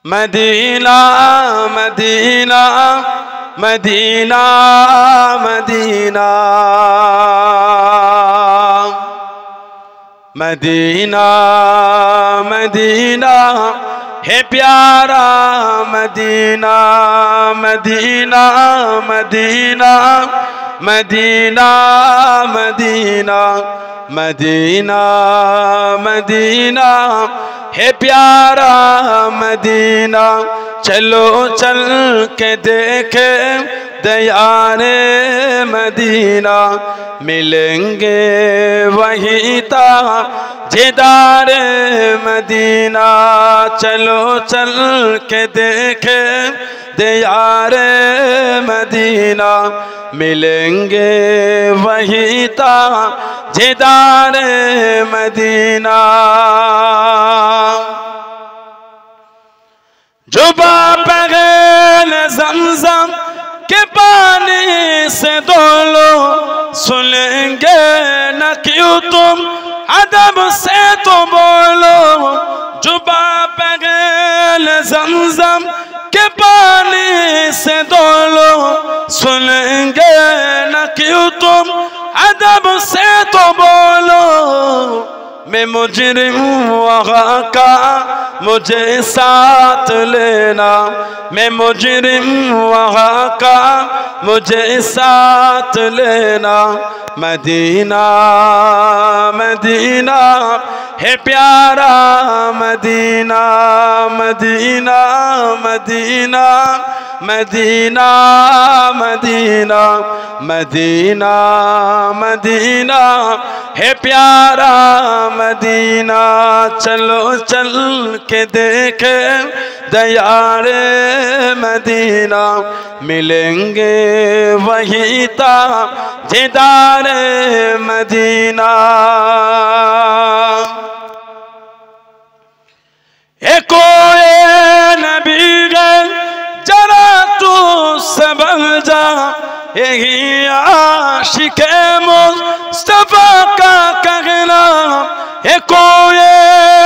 Medina Medina Medina Medina Medina Medina है प्यारा Medina Medina Medina Medina Medina Medina Medina है प्यारा Medina. चलो चल के देखे दयारे मदीना, मिलेंगे वही ता जेदारे मदीना। चलो चल के देखे दयारे मदीना, मिलेंगे वही ता जेदारे मदीना। जो बापगल ज़मज़म के पानी से धो लो, सुनेंगे न क्यों तुम अदब से तो बोलो। जो बापगल ज़मज़म के पानी से धो लो, सुनेंगे न क्यों तुम अदब से तो बोलो। मैं मुजरिम वहाँ का मुझे साथ लेना, मैं मुजरिम वहाँ का मुझे साथ लेना। मदीना मदीना है प्यारा Medina Medina Medina Medina Medina Medina Medina है प्यारा मदीना। चलो चल के देखे दयारे मदीना, मिलेंगे वही ता जेदारे मदीना। एको नबी जरा तू संभल जा, यही आशिक़े मुस्तफ़ा का कहना। एको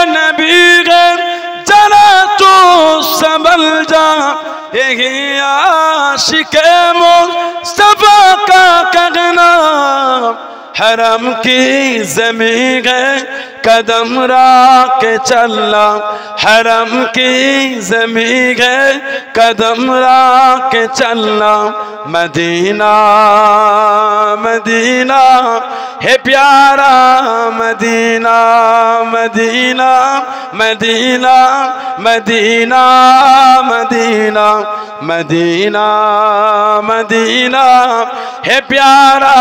नबी जरा तू संभल जा, यही आशिक़े मुस्तफ़ा का कहना। हरम की ज़मीं है कदम रख के चलना, हरम की ज़मीं है कदम रख के चलना। मदीना मदीना है प्यारा Medina Medina Medina Medina Medina Medina Medina है प्यारा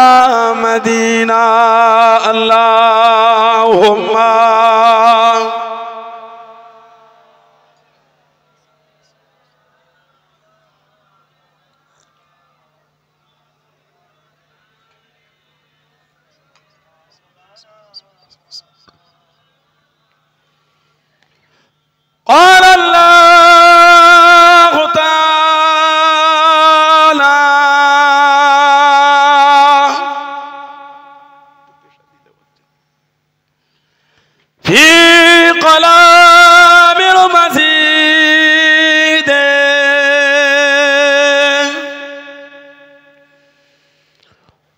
मदीना। अल्लाहुम्मा क़ाल अल्लाहु ताला फी क़लामिल मज़ीद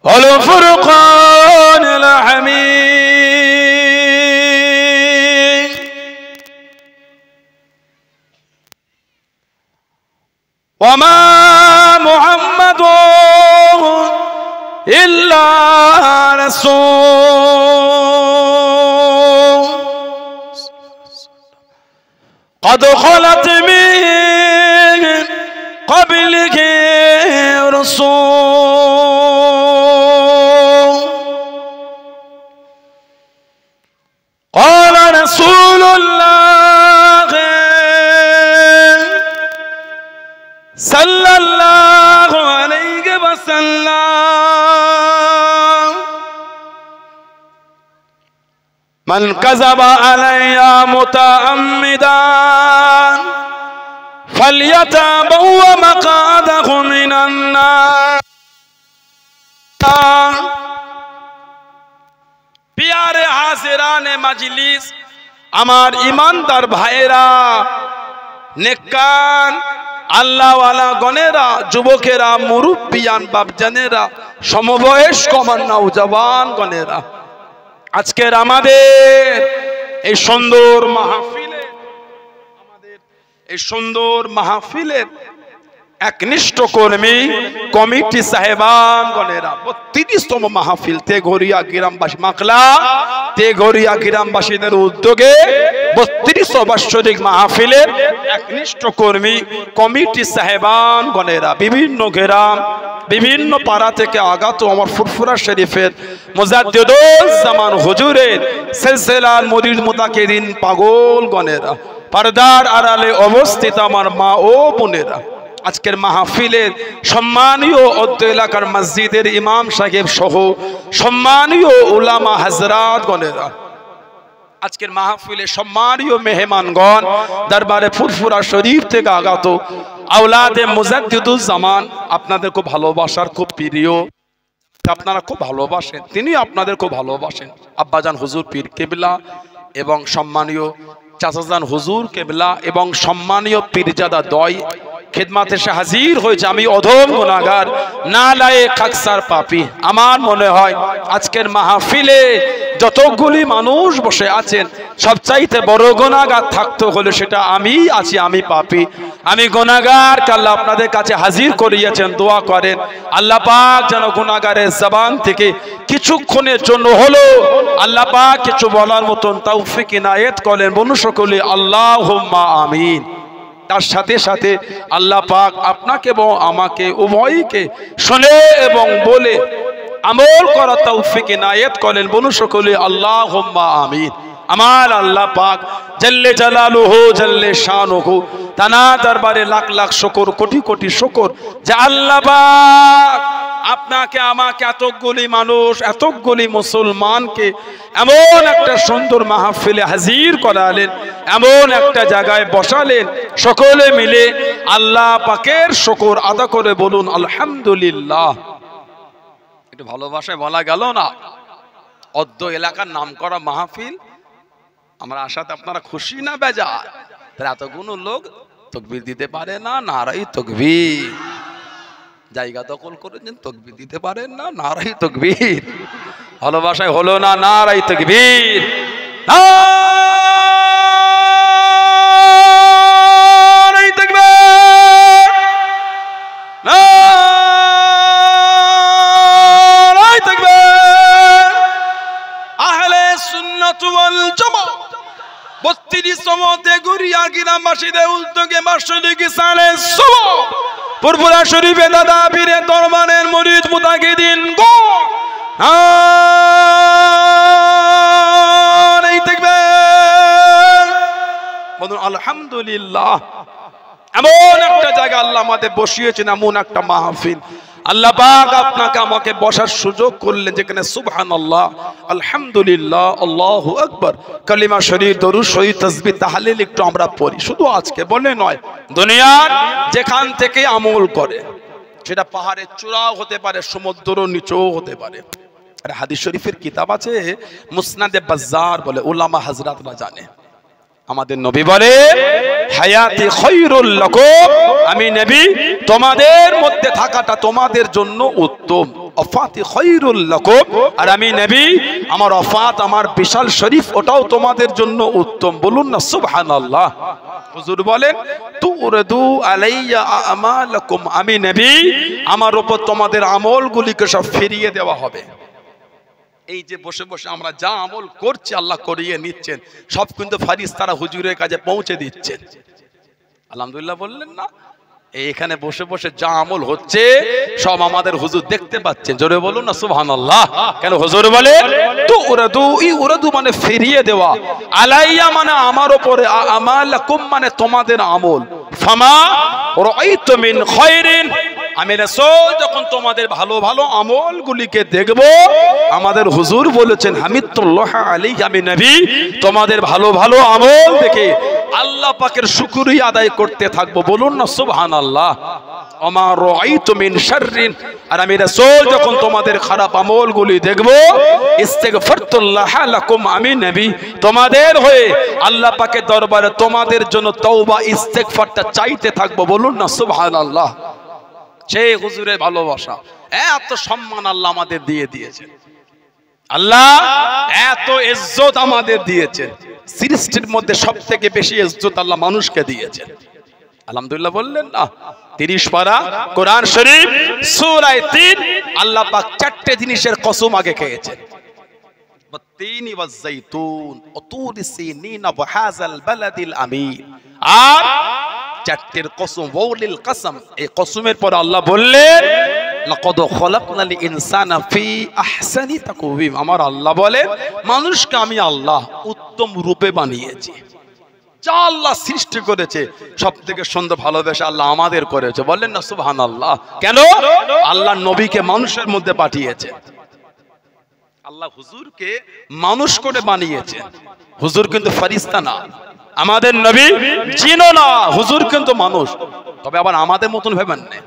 वल फ़ुरक़ानिल हमीद। वमा मुहम्मदुन इल्ला रसूल क़द ख़लत मिन क़ब्लिही रसूल। क़ाल रसूलुल्लाह सल्लल्लाहु अलैहि वसल्लम, मन कज़बा अलैया मुतअम्मिदान फल्यतबव्व मक़अदहु मिनन नार। प्यारे हाज़िराने मजलिस, आमार ईमानदार भाईरा, নেককার আল্লাহওয়ালা গণেরা, যুবকেরা, মুরব্বিয়ান বাপজানেরা, সমবয়স্ক আমার নওজওয়ান গণেরা, আজকের আমাদের এই সুন্দর মাহফিলের একনিষ্ঠ কর্মী কমিটি সাহেবান গণেরা 32তম মাহফিল তেঘরিয়া গ্রামবাসী মাকলা তেঘরিয়া গ্রামবাসীদের উদ্যোগে 32 বার্ষিক মাহফিলের একনিষ্ঠ কর্মী কমিটি সাহেবান গণেরা বিভিন্ন গ্রাম বিভিন্ন পাড়া থেকে আগত আমার ফুরফুরা শরীফের মুজাদ্দিদুজ্জামান হুজুরের সিলসিলার মুরিদ মুতাকিদিন পাগল গণেরা, পর্দার আড়ালে অবস্থিত আমার মা ও বোনেরা, আজকের মাহফিলের সম্মানীয় অত্র এলাকার মসজিদের ইমাম সাহেব সহ সম্মানীয় উলামা হযরত গণেরা, আজকের মাহফিলে সম্মানীয় মেহমানগণ, দরবারে ফুরফুরা শরীফ থেকে আগত আওলাদে মুজাদ্দিদুজ্জামান, আপনাদের খুব ভালোবাসার খুব প্রিয়, আপনারা খুব ভালোবাসেন, তিনি আপনাদের খুব ভালোবাসেন। আব্বাজান হুজুর পীর কেবলা এবং সম্মানীয় চাচাজান হুজুর কেবলা এবং সম্মানীয় পীরজাদা দয় খেদমাতে এসে হাজির হয়েছে। আমি অধম গুনাহগার, নালায়েক আকসার পাপী। আমার মনে হয় আজকের মাহফিলে যতগুলি মানুষ বসে আছেন সবচাইতে বড় গুনাহগার থাকতে হলে সেটা আমি আছি, আমি পাপী, আমি গুনাহগার। আল্লাহ আপনাদের কাছে হাজির করিয়েছেন, দোয়া করেন আল্লাহ পাক যেন গুনাহগারের জবান থেকে কিছুক্ষণের জন্য হলো আল্লাহ পাক কিছু বলার মতন তৌফিক ইনায়েত করেন। বলুন সকলে আল্লাহুম্মা আমিন। তার সাথে সাথে আল্লাহ পাক আপনাকে এবং আমাকে উভয়কে শুনে এবং বলে আমল করা তৌফিক ইনায়েত করেন। বলুন সকলে আল্লাহুম্মা আমিন। আমার আল্লাহ পাক জাল্লে জালালুহু জাল্লে শানুহু তানা দরবারে লাখ লাখ শুকর কোটি কোটি শুকর যে আল্লাহ পাক আপনাকে আমাকে এতগুলি মানুষ এতগুলি মুসলমানকে এমন একটা সুন্দর মাহফিলে হাজির করালেন, এমন একটা জায়গায় বসালেন, সকলে মিলে আল্লাহ পাকের শুকর আদা করে বলুন আলহামদুলিল্লাহ। একটু ভালোবাসায় বলা গেল না, অদ্য এলাকার নাম করা মাহফিল, আমরা আশাতে আপনারা খুশি না বেজার? তাহলে এতগুলো লোক তাকবীর দিতে পারে না, নারাই তাকবীর। জায়গা দখল করেছেন, তাকবীর দিতে পারেন না, নারাই তাকবীর। ভালোবাসায় হলো না, নারাই তাকবীর। নারাই তাকবীর, নারাই তাকবীর। আহলে সুন্নাত ওয়াল জামাত 32তম তেঘরিয়া গ্রামবাসীদের উদ্যোগে বার্ষিক সালে সওয়াব ফুরফুরা শরীফে দাদা পীরে দরবারের মুরিদ মুতাকিদিন গো নারায়ে তাকবীর বলুন আলহামদুলিল্লাহ। এমন একটা জায়গা আল্লাহ আমাদের বসিয়েছেন, এমন একটা মাহফিল আল্লাহ পাক আপনাকে আমাকে বসার সুযোগ করলেন, যেখানে সুবহানাল্লাহ, আলহামদুলিল্লাহ, আল্লাহু আকবার, কালিমা শরীফ, দরুদ শরীফ, তাসবিহ, তাহলিল একটু আমরা পড়ি। শুধু আজকে বলে নয়, দুনিয়ার যেখান থেকে আমল করে, সেটা পাহাড়ের চূড়াও হতে পারে, সমুদ্রের নিচেও হতে পারে। আর হাদিস শরীফের কিতাব আছে মুসনাদে বাজ্জার বলে, উলামা হযরতরা জানে। আমাদের নবী বলে হায়াতি খায়রুল লাকুম, আমি নবী তোমাদের মধ্যে থাকাটা তোমাদের জন্য উত্তম, ওয়াফাতি খায়রুল লাকুম, আর আমি নবী আমার ওয়াফাত আমার বিশাল শরীফ ওটাও তোমাদের জন্য উত্তম। বলুন না সুবহানাল্লাহ। হুজুর বলেন তুরদু আলাইয়া আমালাকুম, আমি নবী আমার উপর তোমাদের আমলগুলিকে সব ফিরিয়ে দেওয়া হবে। এই যে বসে বসে আমরা যা আমল করছি আল্লাহ করিয়ে নিচ্ছেন, সব কিন্তু ফেরেশতারা হুজুরের কাছে পৌঁছে দিচ্ছেন। আলহামদুলিল্লাহ বললেন না? এখানে বসে বসে যা আমল হচ্ছে সব আমাদের হুজুর দেখতে পাচ্ছেন। জোরে বলুন না সুবহানাল্লাহ। কেন হুজুর বলে তুরদু, ই উরদু মানে ফিরিয়ে দেওয়া, আলাইয়া মানে আমার উপরে, আমালাকুম মানে তোমাদের আমল, ফামা রাআইতু মিন খায়রিন, আমি রাসূল যখন তোমাদের ভালো ভালো আমলগুলিকে দেখব, আমাদের হুজুর বলেছেন হামিদুল্লাহ আলাইহি, আমি নবী তোমাদের ভালো ভালো আমল দেখে আল্লাহ পাকের শুকরিয়া আদায় করতে থাকবো। বলুন না সুবহানাল্লাহ। ওমা রাআইতু মিন শাররিন, আর আমি রাসূল যখন তোমাদের খারাপ আমলগুলি দেখবো, ইস্তিগফারতুল্লাহ লাকুম, আমি নবী তোমাদের হয়ে আল্লাহ পাকের দরবারে তোমাদের জন্য তওবা ইস্তিগফারটা চাইতে থাকবো। বলুন না সুবহানাল্লাহ। সেই হুজুরের ভালোবাসা, এত সম্মান আল্লাহ আমাদের দিয়ে দিয়েছেন। আল্লাহ এত ইজ্জত আমাদের দিয়েছেন। সৃষ্টির মধ্যে সবথেকে বেশি ইজ্জত আল্লাহ মানুষকে দিয়েছেন। আলহামদুলিল্লাহ বললেন না? 30 পারা কোরআন শরীফ সূরা 3 আল্লাহ পাক 4টে জিনিসের কসম আগে খেয়েছেন। ওয়াত-তিনি ওয়াজ-যাইতুন ওয়া তুরি সিনিন ওয়া হাযাল বালাদিল আমিন। আর 4টের কসম, ওয়ালিল কসম, এই কসমের পর আল্লাহ বললেন লাকাদ খলাকনাল ইনসানা ফি আহসানি তাকওয়িম। আমার আল্লাহ বলেন মানুষকে আমি আল্লাহ উত্তম রূপে বানিয়েছি। যা আল্লাহ সৃষ্টি করেছে সবথেকে সুন্দর ভালোবাসা আল্লাহ আমাদের করেছে। বলেন না সুবহানাল্লাহ। কেন? আল্লাহ নবীকে মানুষের মধ্যে পাঠিয়েছে। আল্লাহ হুজুরকে মানুষ করে বানিয়েছে। হুজুর কিন্তু ফেরেশতা না, আমাদের নবী জিনও না, হুজুর কিন্তু মানুষ। তবে আবার আমাদের মতন ভেবেন না।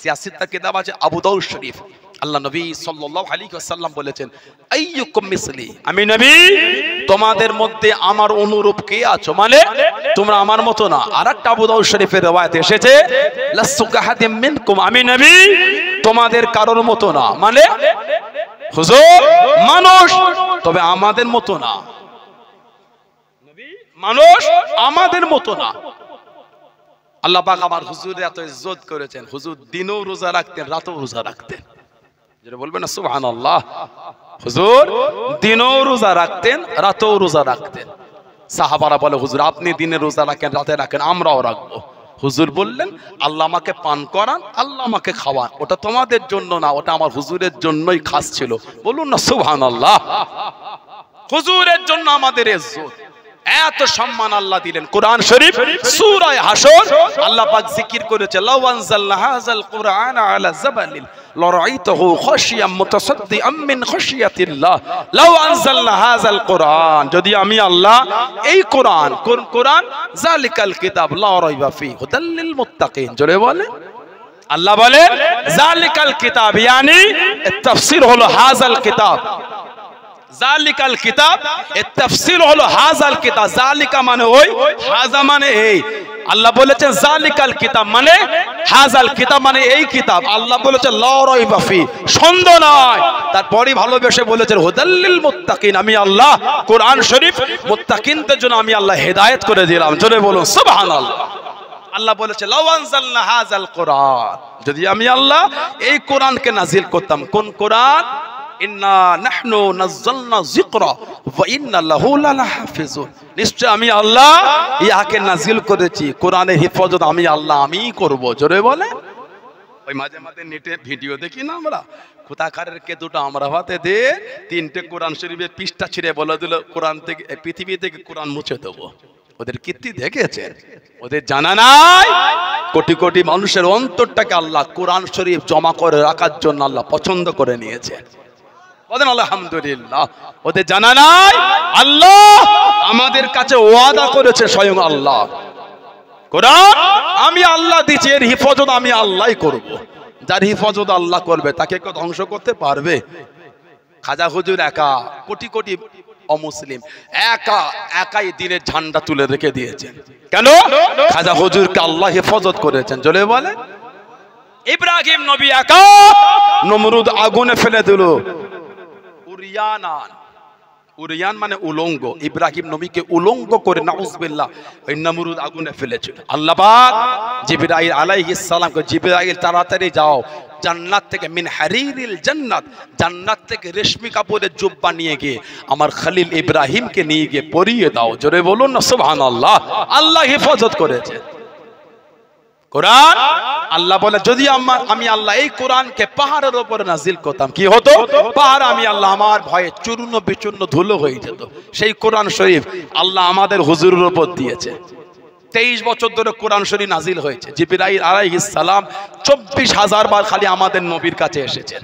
সিয়াসিত্তা কিতাব আছে আবু দাউদ শরীফ, আল্লাহ নবী সাল্লাল্লাহু আলাইহি ওয়াসাল্লাম বলেছেন আইয়ুকুম মিসলি, আমি নবী তোমাদের মধ্যে আমার অনুরূপ কে আছো, মানে তোমরা আমার মতো না। আরেকটা আবু দাউদ শরীফের riwayat এসেছে লাসু কাহাদিম মিনকুম, আমি নবী তোমাদের কারোর মতো না, মানে হুজুর মানুষ তবে আমাদের মতো না। নবী মানুষ আমাদের মতো না। আল্লাহ পাক আমার হুজুরের এত ইজ্জত করেছেন। হুজুর দিনও রোজা রাখতেন, রাতেও রোজা রাখতেন। যেটা বলবেন না সুবহানাল্লাহ। হুজুর দিনও রোজা রাখতেন, রাতেও রোজা রাখতেন। সাহাবারা বলে হুজুর আপনি দিনে রোজা রাখেন, রাতে রাখেন, আমরাও রাখবো। হুজুর বললেন আল্লাহ আমাকে পান করান, আল্লাহ আমাকে খাওয়ান, ওটা তোমাদের জন্য না, ওটা আমার হুজুরের জন্যই খাস ছিল। বলুন না সুবহানাল্লাহ। হুজুরের জন্য আমাদের ইজ্জত, এত সম্মান আল্লাহ দিলেন। কোরআন শরীফ সূরা হাসর আল্লাহ পাক জিকির করেছে লাউ আনজালনা হাযাল কুরআন আলা জাবালিন লারাইতাহু খাশিয়াম মুতাসাদ্দিআম মিন খাশিয়াতিল্লাহ। লাউ আনজালনা হাযাল কুরআন, যদি আমি আল্লাহ এই কোরআন, কোন কোরআন? যালিকাল কিতাব লা রাইবা ফিহি হুদাল লিল মুত্তাকিন। জোরে বলে আল্লাহ বলে যালিকাল কিতাব, ইয়ানি তাফসীর হলো হাযাল কিতাব। জালিকাল কিতাব, এর তাফসীর হলো হাযাল কিতাব। জালিকা মানে ওই, হাযা মানে এই। আল্লাহ বলেছেন জালিকাল কিতাব মানে হাযাল কিতাব মানে এই কিতাব। আল্লাহ বলেছেন লা রাইবা ফি, সন্দেহ নাই। তারপরে ভালোবেসে বলেছেন হুদাল লিল মুত্তাকিন, আমি আল্লাহ কোরআন শরীফ মুত্তাকিনদের জন্য আমি আল্লাহ হেদায়েত করে দিলাম। জোরে বলুন সুবহানাল্লাহ। আল্লাহ বলেছে লাউ আনজালনা হাযাল কুরআন, যদি আমি আল্লাহ এই কোরআনকে নাজিল করতাম। কোন কোরআন? ইন্না নাহনু নাযালনা যিকরা ওয়া ইন্না লাহু লাহাফিজুন, নিশ্চয় আমি আল্লাহ ইহাকে নাজিল করেছি, কোরআনের হেফাজত আমি আল্লাহ আমিই করব। জোরে বলে। ওই মাঝে মাঝে নেটে ভিডিও দেখি না আমরা, কোথাকারের কে দুটো আমরা হাতে দে 3টে কোরআন শরীফের পৃষ্ঠা ছিঁড়ে বলে দিল কোরআন থেকে, পৃথিবী থেকে কোরআন মুছে দেবো। ওদের কীর্তি দেখেছেন? ওদের জানা নাই কোটি কোটি মানুষের অন্তরটাকে আল্লাহ কোরআন শরীফ জমা করে রাখার জন্য আল্লাহ পছন্দ করে নিয়েছেন। বলেন আলহামদুলিল্লাহ। ওদের জানা নাই আল্লাহ আমাদের কাছে ওয়াদা করেছে স্বয়ং আল্লাহ, কোরআন আমি আল্লাহ দিচ্ছি, এর হেফাজত আমি আল্লাহই করব। যার হেফাজত আল্লাহ করবে তাকে কেউ ধ্বংস করতে পারবে? খাজা হুজুর একা, কোটি কোটি অমুসলিম একাই দিনের ঝান্ডা তুলে রেখে দিয়েছেন। কেন? খাজা হুজুরকে আল্লাহ হেফাজত করেছেন। চলে বলে ইব্রাহিম নবী একা নমরুদ আগুনে ফেলে দিল। উরিয়ান মানে উলঙ্গ, ইব্রাহিম নবীকে উলঙ্গ করে নাউজুবিল্লাহ ওই নমরুদ আগুনে ফেলেছিল। আল্লাহ পাক জিবরাইল আলাইহিস সালামকে, জিবরাইল তাড়াতাড়ি যাও জান্নাত থেকে, মিন হারিরিল জান্নাত, জান্নাত থেকে রেশমি কাপড়ের জুব্বা নিয়ে গিয়ে আমার খলিল ইব্রাহিমকে নিয়ে গিয়ে পরিয়ে দাও। জোরে বলুন না সুবহানাল্লাহ। আল্লাহ হেফাজত করেছে কোরআন। আল্লাহ বলে যদি আমি আল্লাহ এই কোরআনকে পাহাড়ের উপরে নাজিল করতাম, কি হতো? পাহাড় আমি আল্লাহ আমার ভয়ে চূর্ণ বিচূর্ণ ধুলো হয়ে যেত। সেই কোরআন শরীফ আল্লাহ আমাদের হুজুরের উপর দিয়েছে। 23 বছর ধরে কোরআন শরীফ নাজিল হয়েছে। জিবরাইল আলাইহিস সালাম 24,000 বার খালি আমাদের নবীর কাছে এসেছেন।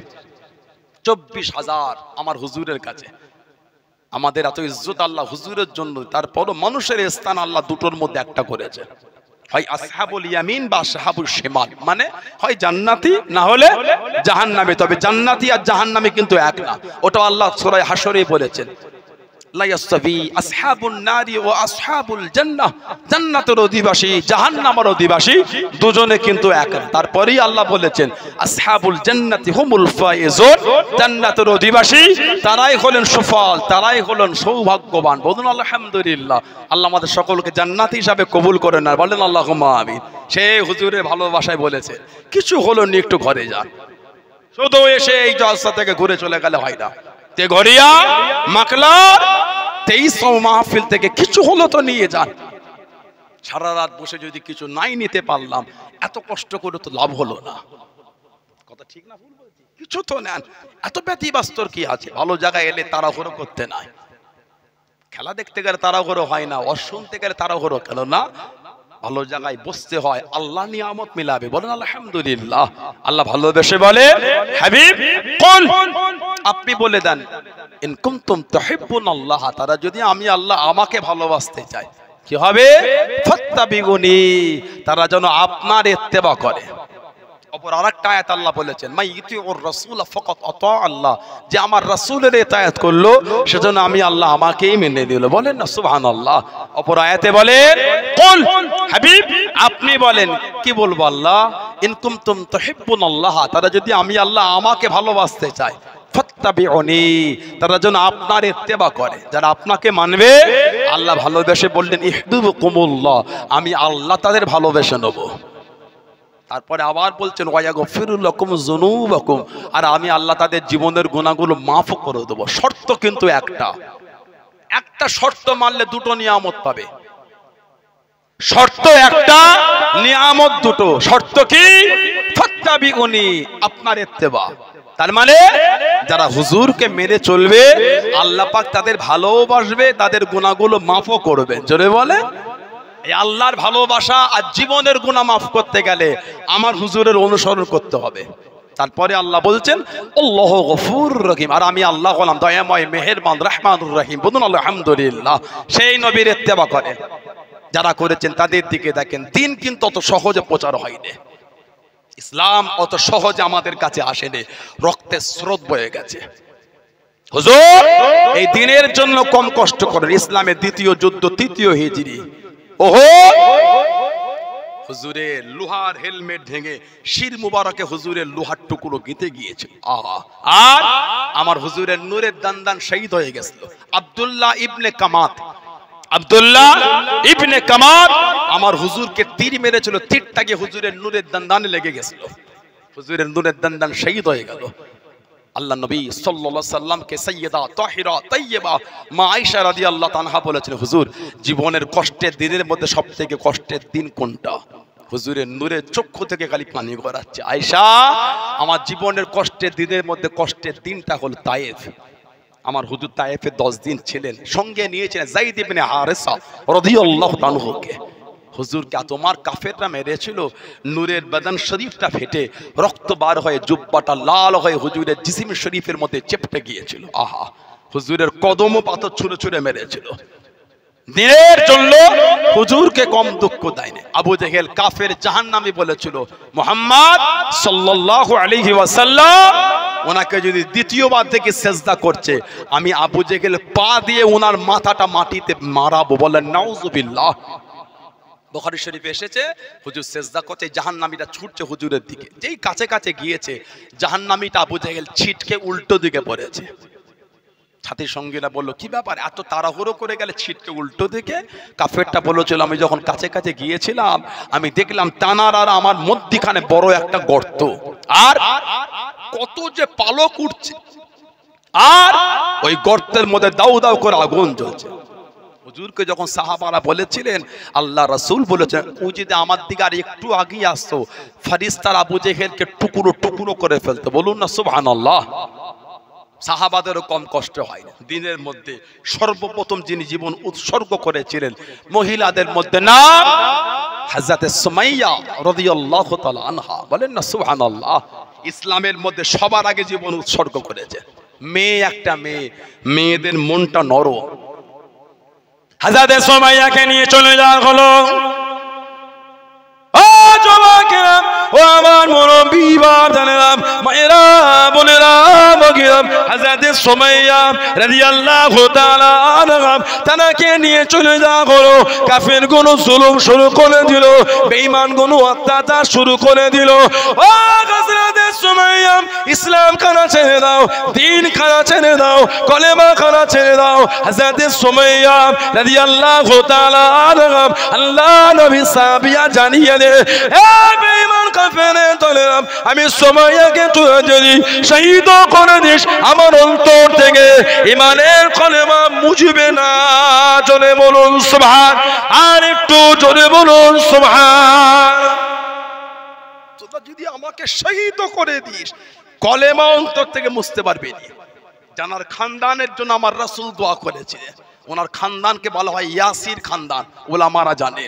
24,000 আমার হুজুরের কাছে। আমাদের এত ইজ্জত আল্লাহ হুজুরের জন্য, তারপরও মানুষের স্থান আল্লাহ দুটোর মধ্যে একটা করেছে, হয় আসহাবুল ইয়ামিন বা আসহাবুল শিমাল, মানে হয় জান্নাতি না হলে জাহান্নামী। তবে জান্নাতি আর জাহান্নামী কিন্তু এক না, ওটা আল্লাহ সূরা হাশরে বলেছেন, লা ইয়াসতাবি আসহাবুন নারি ওয়া আসহাবুল জান্নাহ, জান্নাতের অধিবাসী জাহান্নামের অধিবাসী দুজনে কিন্তু এক না। তারপরেই আল্লাহ বলেছেন আসহাবুল জান্নাতি হুমুল ফায়েজুন, জান্নাতের অধিবাসী তারাই হলেন সফল, তারাই হলেন সৌভাগ্যবান। বলুন আলহামদুলিল্লাহ। আল্লাহ আমাদের সকলকে জান্নাতি হিসাবে কবুল করে না, বলেন আল্লাহুম্মা আমিন। সেই হুজুরের ভালোবাসায় বলেছে কিছু হলো নি একটু ঘরে যান, শুধু এসে এই জলসা থেকে ঘুরে চলে গেলে হয় না। তেঘরিয়া মাকলার 2300 মাহফিল থেকে কিছু হলো তো নিয়ে যান। সারা রাত বসে যদি কিছু নাই নিতে পারলাম, এত কষ্ট করে তো লাভ হলো না। কথা ঠিক না ভুল বলছি? কিছু তো নেন, এত ব্যতিব্যস্তর কি আছে? ভালো জায়গায় এলে তাড়াহুড়ো করতে নাই, খেলা দেখতে গেলে তাড়াহুড়ো হয় না, শুনতে গেলে তাড়াহুড়ো কেন না? ভালো জায়গায় বসতে হয়, আল্লাহ নিয়ামত মিলাবে, বলেন আলহামদুলিল্লাহ। আল্লাহ ভালোবেসে বলে হাবিব কুল, আপনি বলে দেন ইন কুনতুম তুহিব্বুনাল্লাহ, তারা যদি আমি আল্লাহ আমাকে ভালোবাসতে চায় কি হবে? ফাত্তাবিউনি, তারা যেন আপনার ইত্তেবা করে। অপর আরেকটা আয়াত আল্লাহ বলেছেন মাই ইতিউর রাসূল ফাকাত আতা আল্লাহ, যে আমার রাসূলের ইতায়াত করলো সেজন্য আমি আল্লাহ আমাকেই মেনে নিল, বলেন না সুবহানাল্লাহ। অপর আয়াতে বলেন কুল, হাবিব আপনি বলেন, কি বলবো আল্লাহ? ইন কুনতুম তুহিব্বুনাল্লাহ, তারা যদি আমি আল্লাহ আমাকে ভালোবাসতে চায়, ফাত্তাবিউনি, তারা যেন আপনার ইত্তেবা করে, যারা আপনাকে মানবে। আল্লাহ ভালোবেসে বললেন ইহবিবুকুমুল্লাহ, আমি আল্লাহ তাদের ভালোবেসে নেব। তারপরে আবার বলছেন ওয়ায়াগফিরু লাকুম যুনুবাকুম, আর আমি আল্লাহ তাদের জীবনের গুনাহগুলো মাফ করে দেব। শর্ত কিন্তু একটা, একটা শর্ত মানলে দুটো নিয়ামত পাবে। শর্ত একটা, নিয়ামত দুটো। শর্ত কি? ফাত্তাবিউনি, আপনার ইত্তেবা। তার মানে যারা হুজুরকে মেনে চলবে আল্লাহ পাক তাদের ভালোবাসবে, তাদের গুনাহগুলো মাফও করবেন। জোরে বলে এই আল্লাহর ভালোবাসা আর জীবনের গুনাহ মাফ করতে গেলে আমার হুজুরের অনুসরণ করতে হবে। তারপরে আল্লাহ বলছেন আল্লাহু গফুরুর রহিম, আর আমি আল্লাহ হলাম দয়াময় মেহেরবান রহমানুর রহিম। বলুন আলহামদুলিল্লাহ। সেই নবীর ইত্তেবা করে যারা করেছেন তাদের দিকে দেখেন। দিন কিন্তু অত সহজে প্রচার হয়নি, ইসলাম অত সহজে আমাদের কাছে আসেনি, রক্তের স্রোত বয়ে গেছে। হুজুর এই দিনের জন্য কম কষ্ট করেন। ইসলামের দ্বিতীয় যুদ্ধ 3য় হিজরি, ওহো হুজুরের লোহার হেলমেট ভেঙে শির মুবারকে হুজুরের লোহার টুকরো গেঁথে গিয়েছে। আর আমার হুজুরের নূরের দান্দান শহীদ হয়ে গেছিল। আব্দুল্লাহ ইবনে কামাত, আব্দুল্লাহ ইবনে কামাত আমার হুজুরকে তীর মেরেছিল, তীরটা গিয়ে হুজুরের নূরের দান্দানে লেগে গেছিল, হুজুরের নূরের দান্দান শহীদ হয়ে গেল। আল্লাহ নবী সাল্লাল্লাহু আলাইহি সাল্লামকে সাইয়্যিদা তাহিরা তাইয়্যিবা মা আয়েশা রাদিয়াল্লাহু তাআলা বলেছেন, হুজুর জীবনের কষ্টের দিনের মধ্যে সবথেকে কষ্টের দিন কোনটা? হুজুরের নূরের চক্ষু থেকে খালি পানি গড়াচ্ছে। আয়েশা, আমার জীবনের কষ্টের দিনের মধ্যে কষ্টের দিনটা হলো তায়েফ। আমার হুজুর তায়েফে 10 দিন ছিলেন, সঙ্গে নিয়েছিলেন যায়েদ ইবনে হারেসা রাদিয়াল্লাহু তাআলাকে। হুজুরকে তোমার কাফেররা মেরেছিল, নূরের বদন শরীফটা ফেটে রক্ত বার হয়ে জুব্বাটা লাল হয়ে হুজুরের জিসিম শরীফের মধ্যে চেপটে গিয়েছিল। আহা, হুজুরের কদম ও পাথর ছুঁড়ে ছুঁড়ে মেরেছিল। দিনের জন্য হুজুরকে কম দুঃখ দেয়নি। আবু জেহেল কাফের জাহান্নামী বলেছিল, মুহাম্মদ সাল্লাল্লাহু আলাইহি ওয়াসাল্লাম ওনাকে যদি দ্বিতীয়বার থেকে সেজদা করছে, আমি আবু জেহেল পা দিয়ে ওনার মাথাটা মাটিতে মারাবো। বলেন নাউজুবিল্লাহ। বুখারী শরীফে এসেছে, হুজুর সেজদা করছে, জাহান্নামীটা ছুটছে হুজুরের দিকে, যেই কাছে কাছে গিয়েছে জাহান্নামীটা আবু জেহেল ছিটকে উল্টো দিকে পড়েছে। সাথী সঙ্গীরা বলল, কি ব্যাপার, এত তাড়াহুড়ো করে গেলে ছিটকে উল্টো দিকে? কাফেরটা বলেছিল, আমি যখন কাছে কাছে গিয়েছিলাম আমি দেখলাম তানার আর আমার মধ্যখানে বড় একটা গর্ত, আর কত যে পালক উঠছে, আর ওই গর্তের মধ্যে দাউ দাউ করে আগুন জ্বলছে। হুজুরকে যখন সাহাবারা বলেছিলেন, আল্লাহ রাসূল বলেছেন, ও যদি আমার দিকে আর একটু আগিয়ে আসতো ফেরেশতারা আবু জেহেলকে টুকরো টুকরো করে ফেলতো। বলুন না সুবহানাল্লাহ। সাহাবাদেরও কম কষ্ট হয় না। দিনের মধ্যে সর্বপ্রথম যিনি জীবন উৎসর্গ করেছিলেন মহিলাদের মধ্যে নাম হযরতে সুমাইয়া রাদিয়াল্লাহু তাআলা আনহা। বলেন না সুবহানাল্লাহ। ইসলামের মধ্যে সবার আগে জীবন উৎসর্গ করেছে। মেয়ে একটা মেয়ে, মেয়েদের মনটা নরম। হযরত সুমাইয়াকে নিয়ে চলে যাওয়া হলো। ও যুবকেরা, ও আমার মুরব্বি বাবারা, মায়েরা, বোনেরা, বগিরা, হযরত সুমাইয়া রাদিয়াল্লাহু তাআলা আনহা তাকে নিয়ে চলে যাওয়া হলো। কাফেরগুলো জুলুম শুরু করে দিল, বেঈমানগুলো অত্যাচার শুরু করে দিল। ও হযরত সুমাইয়া, ইসলাম খানা ছেড়ে দাও, দ্বীন খানা ছেড়ে দাও, কলেমা খানা ছেড়ে দাও। হযরত সুমাইয়া রাদিয়াল্লাহু তাআলা আনহা আল্লাহ নবী সাহাবিয়া জানিয়ে দে, এ বেঈমান কাফেরের দলেরা, আমি সুমাইয়াকে তুই যদি শহীদ করে দিস, আমার অন্তর থেকে ঈমানের কলেমা মুছবে না। জোরে বলুন সুবহান, আর একটু জোরে বলুন সুবহান। তোরা যদি আমাকে শহীদ করে দিস, কলেমা অন্তর থেকে মুছতে পারবে না। জানার খানদানের জন্য আমার রাসূল দোয়া করেছিলেন। ওনার খানদানকে বলা হয় ইয়াসির খানদান, ওলামারা জানে।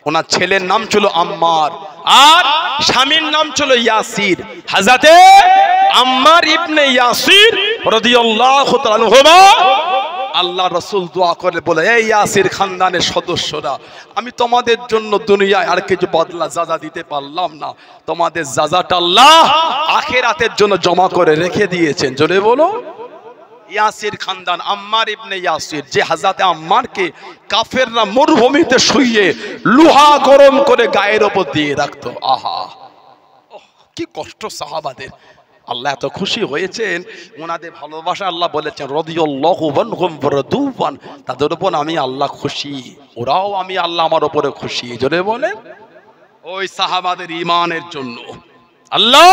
ওনার ছেলের নাম ছিল আম্মার, আর স্বামীর নাম ছিল ইয়াসির। হযরতে আম্মার ইবনে ইয়াসির রাদিয়াল্লাহু তাআলা আনহুমা, আল্লাহ রাসূল দোয়া করে বলে, এই ইয়াসির খানদানের সদস্যরা, আমি তোমাদের জন্য দুনিয়ায় আর কিছু বদলা যাজা দিতে পারলাম না, তোমাদের যাজাটা আল্লাহ আখিরাতের জন্য জমা করে রেখে দিয়েছেন। জোরে বলো। ইয়াসির খানদান, আম্মার ইবনে ইয়াসির, যে হযরত আম্মারকে কাফেররা মরুভূমিতে শুইয়ে লোহা গরম করে গায়ের উপর দিয়ে রাখতো। আহা, কি কষ্ট সাহাবাদের। আল্লাহ এত খুশি হয়েছেন, ওনাদের ভালোবাসা আল্লাহ বলেছেন রাদিয়াল্লাহু আনহুম ওয়া রাদুয়ান, তাদের উপর আমি আল্লাহ খুশি, ওরাও আমি আল্লাহ আমার উপরে খুশি। জোরে বলেন। ওই সাহাবাদের ঈমানের জন্য আল্লাহ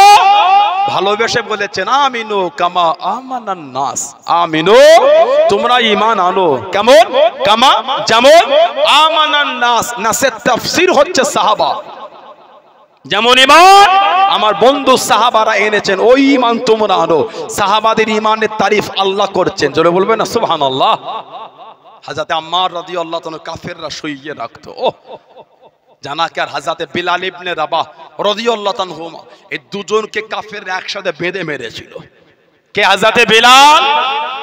ভালোবেসে বলেছেন, আমিনু কামা আমানান নাস, আমিনু, তোমরা ঈমান আনো। কেমন? কামা, যেমন আমানান নাস। নাসের তাফসীর হচ্ছে সাহাবা। যেমন ঈমান আমার বন্ধু সাহাবারা এনেছেন, ওই ঈমান তোমরা আনো। সাহাবাদের ঈমানের তারিফ আল্লাহ করছেন। জোরে বলবেন না সুবহানাল্লাহ। হযরত আম্মার রাদিয়াল্লাহু তাআলা কাফেররা শুইয়ে রাখতো। ও জানাকে আর হযরত বিলাল ইবনে রাবাহ রাদিয়াল্লাহু আনহু, এই দুজনকে কাফেররা একসাথে বেঁধে মেরেছিল। কে? হযরত বিলাল,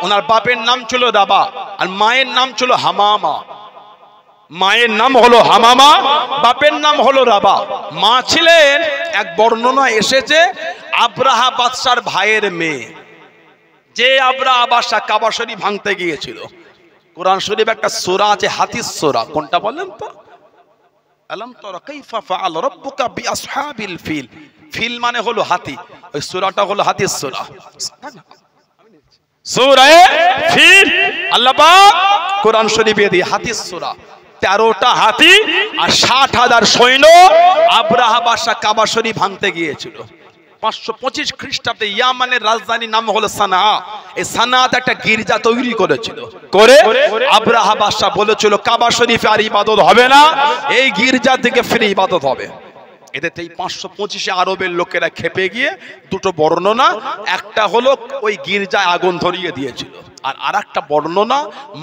ওনার বাপের নাম ছিল রাবাহ আর মায়ের নাম ছিল হামামা। মায়ের নাম হলো হামামা, বাপের নাম হলো রাবাহ। মা ছিলেন, এক বর্ণনা এসেছে, আব্রাহা বাদশার ভাইয়ের মেয়ে, যে আব্রাহা বাদশা কাবা শরীফ ভাঙতে গিয়েছিল। কোরআন শরীফ একটা সূরা আছে হাতিস সূরা, কোনটা বলেন তো? আলাম তারা কাইফা ফাআল রাব্বুকা বিআসহাবিল ফিল। ফিল মানে হলো হাতি, ওই সূরাটা হলো হাতিস সূরা, সূরা ফিল। আল্লাহ পাক কোরআন শরীফে দিয়ে হাতিস সূরা, 13টা হাতি আর 60,000 সৈন্য আব্রাহা বাদশা কাবা শরীফ ভাঙতে গিয়েছিল। 525 খ্রিস্টাব্দে ইয়ামানের রাজধানীর নাম হলো সানা। এই সানাতে একটা গির্জা তৈরি করেছিল, করে আব্রাহা বাদশা বলেছিল কাবা শরীফে আর ইবাদত হবে না, এই গির্জা থেকে ফিরে ইবাদত হবে। এতে 525 আরবের লোকেরা খেপে গিয়ে দুটো বর্ণনা, একটা হলো ওই গির্জায় আগুন ধরিয়ে দিয়েছিল, আর আরেকটা বর্ণনা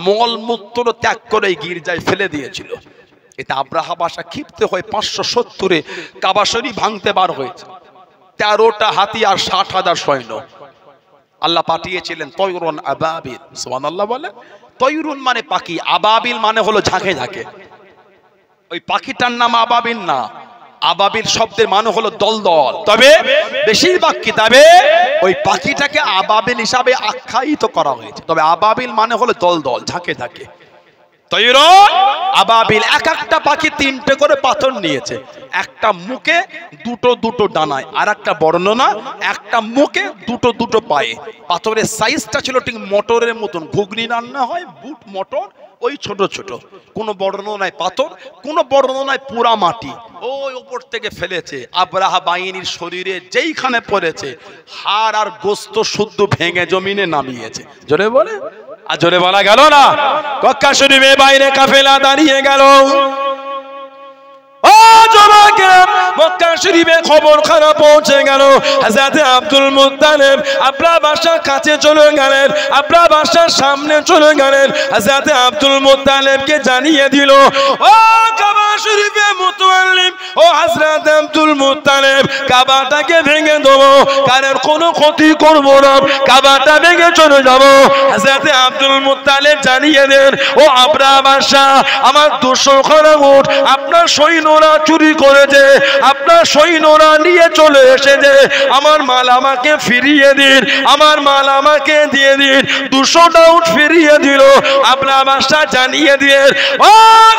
মলমূত্র ত্যাগ করে এই গির্জায় ফেলে দিয়েছিল। এতে আব্রাহা বাদশা ক্ষিপ্ত হয়ে 570-এ কাবা শরীফ ভাঙতে বার হয়েছে। 13টা হাতি আর 60,000 সৈন্য আল্লাহ পাঠিয়েছিলেন। তয়রুন আবাবিল, সুবহানাল্লাহ বলে। তয়রুন মানে পাখি, আবাবিল মানে হলো ঝাঁকে ঝাঁকে। ওই পাখিটার নাম আবাবিল না, আবাবিল শব্দের মানে হলো দলদল। তবে বেশিরভাগ কিতাবে ওই পাখিটাকে আবাবিল হিসাবে আখ্যায়িত করা হয়েছে। তবে আবাবিল মানে হলো দলদল, ঝাঁকে ঝাঁকে। তয়রুন আবাবিল, এক একটা পাখি 3টে করে পাথর নিয়েছে, একটা মুখে দুটো দুটো ডানায়, আর একটা বর্ণনা একটা মুখে দুটো দুটো পায়ে। পাথরের সাইজটা ছিল ঠিক মটরের মতন, ঘুগনি রান্না হয় বুট মটর, ওই ছোট ছোট। কোন বর্ণনায় পাথর, কোন বর্ণনায় পুরা মাটি। ওই উপর থেকে ফেলেছে, আব্রাহা বাহিনীর শরীরে যেইখানে পড়েছে হাড় আর গোস্ত শুদ্ধ ভেঙে জমিনে নামিয়েছে। জোরে বলে, আর জোরে বলা গেল না। মক্কা শরীফের বাইরে কাফেলা দাঁড়িয়ে গেল। ও যুবকেরা, মক্কা শরীফে খবর খারাপ পৌঁছে গেল। হযরত আব্দুল মুত্তালিব আব্রাহা বাদশার কাছে চলে গেলেন, আব্রাহা বাদশার সামনে চলে গেলেন। হযরত আব্দুল মুত্তালিবকে জানিয়ে দিল, ও কাবা শরীফে মুতাল্লিম ও হযরত আব্দুল মুত্তালিব কাবাটাকে ভেঙে দেবো, কারণ কোনো ক্ষতি করব না, কাবাটা ভেঙে চলে যাব। হযরত আব্দুল মুত্তালিব জানিয়ে দেন, ও আবরাহা বাদশাহ, আমার 200 খানা উট আপনার সৈন্যরা চুরি করেছে, আপনার সৈন্যরা নিয়ে চলে এসেছে, আমার মাল আমাকে ফিরিয়ে দিন, আমার মাল আমাকে দিয়ে দিন। 200টা উট ফিরিয়ে দিল। আবরাহা বাদশাহ জানিয়ে দিয়ে, ও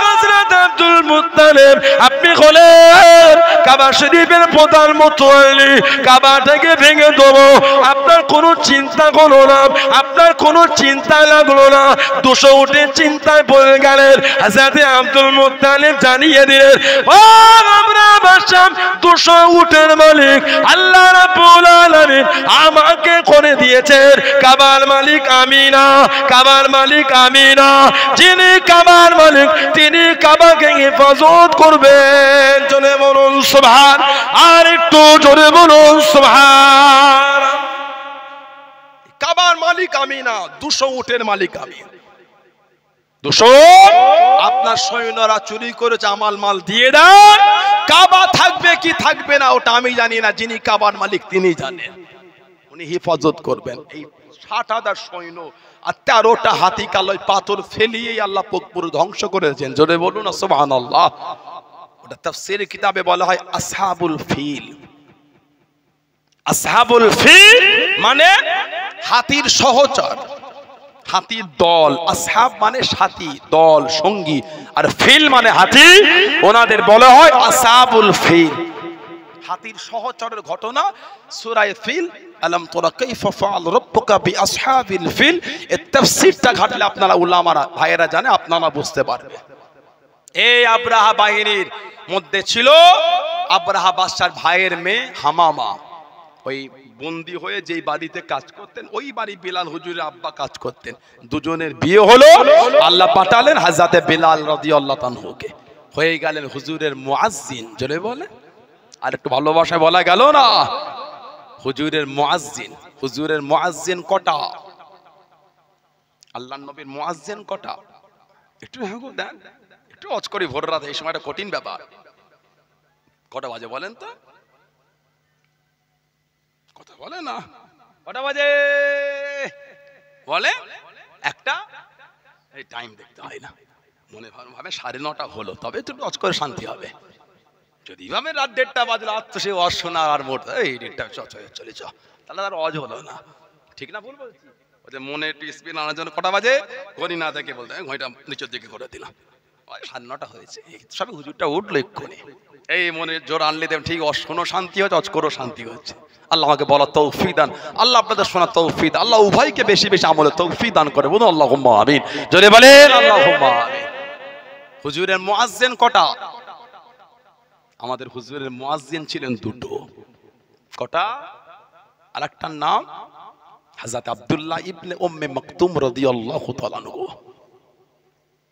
হযরত আব্দুল মুত্তালিব, আপনি হলেন কাবা শরীফের প্রধান মুতাল্লি, কাবাটাকে ভেঙে দেবো, আপনার কোনো চিন্তা করো না, আপনার কোনো চিন্তা লাগলো না। 200 উটের চিন্তায় পড়ে গেলেন। হযরত আব্দুল মুত্তালিব জানিয়ে দিলেন, ও আবরাহা বাদশাহ, 200 উটের মালিক আল্লাহ রাব্বুল আলামিন আমাকে করে দিয়েছেন, কাবার মালিক আমি না, কাবার মালিক আমি না। যিনি কাবার মালিক তিনি কাবাকে হেফাজত করবেন। জোরে বলুন সুবহান, আর একটু জোরে বলুন সুবহান। কাবার মালিক আমি না, 200 উটের মালিক আমি। 200 আপনার সৈন্যরা চুরি করেছে, আমাল মাল দিয়ে দেন, কাবা থাকবে কি থাকবে না ওটা আমি জানি না, যিনি কাবার মালিক তিনি জানেন, উনি হেফাজত করবেন। এই 60,000 সৈন্য আর 13টা হাতি কালয় পাথর ফেলিয়ে আল্লাহ পুরো ধ্বংস করেছেন। জোরে বলুন না সুবহানাল্লাহ। ওটা তাফসীরের কিতাবে বলা হয় আসহাবুল ফিল। আসহাবুল ফিল মানে হাতির সহচর, হাতির দল। আসহাব মানে সাথী, দল, সঙ্গী, আর ফিল মানে হাতি, ওনাদের বলা হয় আসহাবুল ফিল। হাতির সহচরের ঘটনা সূরা ফিল, আলাম তারা কাইফা ফাআল রাব্বুকা বিআসহাবিল ফিল, এর তাফসীরটা ঘাটলে আপনারা উলামারা ভাইয়েরা জানে, আপনারা বুঝতে পারবে। এই আবরাহা বাহিনীর মধ্যে ছিল আবরাহা বাদশার ভাইয়ের মেয়ে হামামা। ওই বন্দী হয়ে যেই বাড়িতে কাজ করতেন ওই বাড়ি বিলাল হুজুরের আব্বা কাজ করতেন। দুজনের বিয়ে হলো, আল্লাহ পাঠালেন হযরতে বিলাল রাদিয়াল্লাহু তাআলাকে, হয়ে গেলেন হুজুরের মুয়াজ্জিন। জোরে বলে, আর একটু ভালোবাসায় বলা গেল না, হুজুরের মুয়াজ্জিন। হুজুরের মুয়াজ্জিন কটা? আল্লাহর নবীর মুয়াজ্জিন কটা? একটু দেন, একটু অজ করি ভোর রাত, এই সময়টা কঠিন ব্যাপার। কটা বাজে বলেন তো? কথা বলে না, কটা বাজে বলে? একটা। এই টাইম দেখতে হয় না, মনে ভাবে 9:30 হলো, তবে একটু অজ করে শান্তি হবে। যদি ভাবে রাত 1:30 বাজলো, আর তো সে অজ শোনা আর মোট এই 1:30 চলে চ, তাহলে আর অজ হলো না। ঠিক না ভুল বলছি? ওদের মনে একটু স্পিন আনার জন্য কটা বাজে ঘড়ি না দেখে বলতে ঘড়িটা নিচের দিকে করে দিলাম, 9:30 হয়েছে, সবে হুজুরটা উঠলো এক্ষুনি। এই মনে জোর আনলে দেন, ঠিক অজ শোনো শান্তি হচ্ছে, অজ করো শান্তি হচ্ছে। আল্লাহ আমাকে বলার তৌফিক দান, আল্লাহ আপনাদের শোনার তৌফিক দান, আল্লাহ উভয়কে বেশি বেশি আমলের তৌফিক দান করে। বলুন আল্লাহুম্মা আমিন। জোরে বলেন আল্লাহুম্মা আমিন। হুজুরের মুয়াজ্জিন কটা? আমাদের হুজুরের মুয়াজ্জিন ছিলেন 2টো। কটা? আরেকটার নাম হযরত আব্দুল্লাহ ইবনে উম্মে মাকতুম রাদিয়াল্লাহু তাআলা আনহু।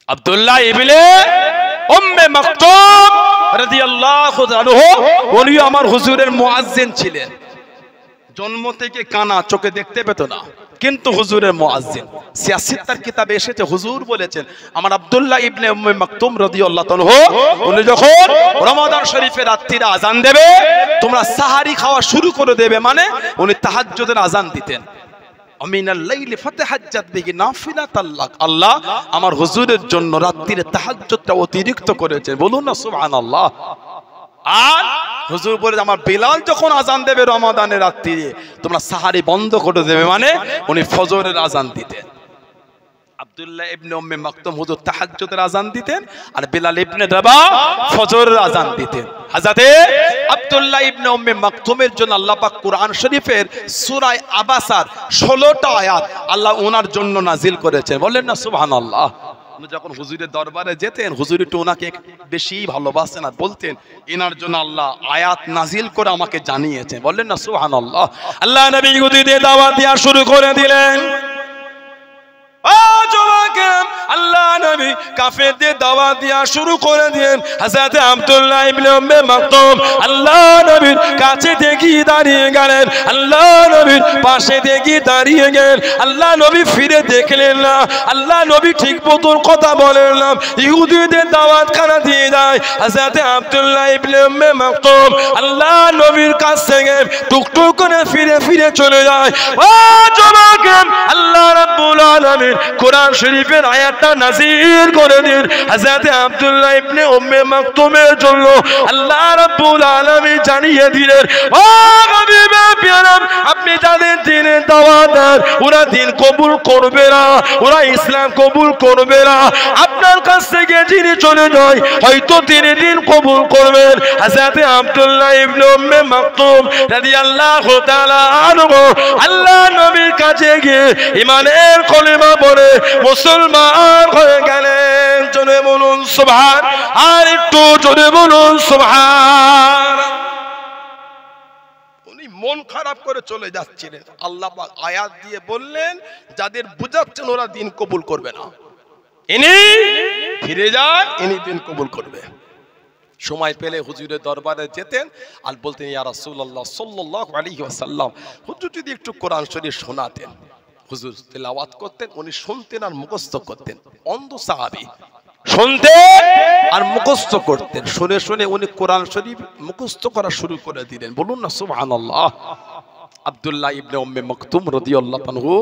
আব্দুল্লাহ ইবনে উম্মে মাকতুম রাদিয়াল্লাহু তাআলা আনহু উনি আমার হুজুরের মুয়াজ্জিন ছিলেন। জন্ম থেকে কানা, চোখে দেখতে পেত না, কিন্তু হুজুরের মুয়াজ্জিন। সিয়াসিত্তার কিতাবে এসেছে হুজুর বলেছেন, আমার আব্দুল্লাহ ইবনে উম্মে মাকতুম রাদিয়াল্লাহু তাআলা আনহু উনি যখন রমাদান শরীফের রাত্রিরে আজান দেবে, তোমরা সাহারি খাওয়া শুরু করে দেবে, মানে উনি তাহাজ্জুদের আজান দিতেন। আমিনাল লাইলি ফাতাহাজ্জাত বিহি নাফিলাতাল লাক। আল্লাহ আমার হুজুরের জন্য রাত্রিরে তাহাজ্জুদটা অতিরিক্ত করেছেন। বলুন না সুবহানাল্লাহ। আর হুজুর বলে, আমার বিলাল যখন আজান দেবে রমাদানের রাত্রিরে, তোমরা সাহারি বন্ধ করে দেবে, মানে উনি ফজরের আজান দিতেন। আব্দুল্লাহ ইবনে উম্মে মাকতুম হুজুর তাহাজ্জুদের আজান দিতেন, আর বিলাল ইবনে রাবাহ ফজরের আজান দিতেন। হযরতে আব্দুল্লাহ ইবনে উম্মে মাকতুমের জন্য আল্লাহ পাক কুরআন শরীফের সূরা আবাসার 16টা আয়াত আল্লাহ ওনার জন্য নাজিল করেছেন। বলেন না সুবহানাল্লাহ। যখন হুজুরের দরবারে যেতেন, হুজুর একটু ওনাকে বেশি ভালোবাসেন আর বলতেন, এনার জন্য আল্লাহ আয়াত নাজিল করে আমাকে জানিয়েছেন। বলেন না সুবহানাল্লাহ। আল্লাহ নবী গুদিতে দাওয়াত দেওয়া শুরু করে দিলেন। আল্লাহ নবী নবী কাফেরদের দাওয়াত দেওয়া শুরু করে দিলেন। হযরত আব্দুল্লাহ ইবনে উম্মে মাকতুম আল্লাহ নবীর কাছে থেকে দাঁড়িয়ে গেলেন, আল্লাহ নবীর পাশে থেকে দাঁড়িয়ে গেলেন। আল্লাহ নবী ফিরে দেখলেন না, আল্লাহ নবী ঠিক মতন কথা বলেন না, ইহুদিদের দাওয়াত খানা দিয়ে যায়। হযরত আব্দুল্লাহ ইবনে উম্মে মাকতুম আল্লাহ নবীর কাছ থেকে টুকটুক করে ফিরে ফিরে চলে যায়। ও জমাকেন, আল্লাহ রাব্বুল আলামিন কোরআন শরীফের আয়াতটা নাযিল করে দিন হযরত আব্দুল্লাহ ইবনে উম্মে মাকতুমের জন্য। আল্লাহ রাব্বুল আলামিন জানিয়ে দিলেন, ও হাবিবে প্যারাম, আপনি যাদের দ্বীনের দাওয়াত দেন ওরা দ্বীন কবুল করবে না, ওরা ইসলাম কবুল করবে না। আপনার কাছ থেকে যিনি চলে যায় হয়তো তিনি দ্বীন কবুল করবেন। হযরত আব্দুল্লাহ ইবনে উম্মে মাকতুম রাদিয়াল্লাহু তাআলা আনহু আল্লাহ নবীর কাছে গিয়ে ঈমানের কলিমা পড়ে মুসলমান হয়ে গেলেন। জোরে বলুন সুবহান, আর একটু জোরে বলুন সুবহান। উনি মন খারাপ করে চলে যাচ্ছিলেন, আল্লাহ পাক আয়াত দিয়ে বললেন যাদের বুঝাচ্ছেন ওরা দ্বীন কবুল করবে না, ইনি ফিরে যান, ইনি দ্বীন কবুল করবে। সময় পেলে হুজুরের দরবারে যেতেন আর বলতেন, ইয়া রাসূলুল্লাহ সাল্লাল্লাহু আলাইহি ওয়াসাল্লাম, হুজুর যদি একটু কোরআন শরীফ শোনাতেন। হুজুর তেলাওয়াত করতেন, উনি শুনতেন আর মুখস্থ করতেন। অন্ধ সাহাবী, শুনতেন আর মুখস্থ করতেন। শুনে শুনে উনি কোরআন শরীফ মুখস্থ করা শুরু করে দিলেন। বলুন না সুবহানাল্লাহ। আব্দুল্লাহ ইবনে উম্মে মাকতুম রাদিয়াল্লাহু আনহু,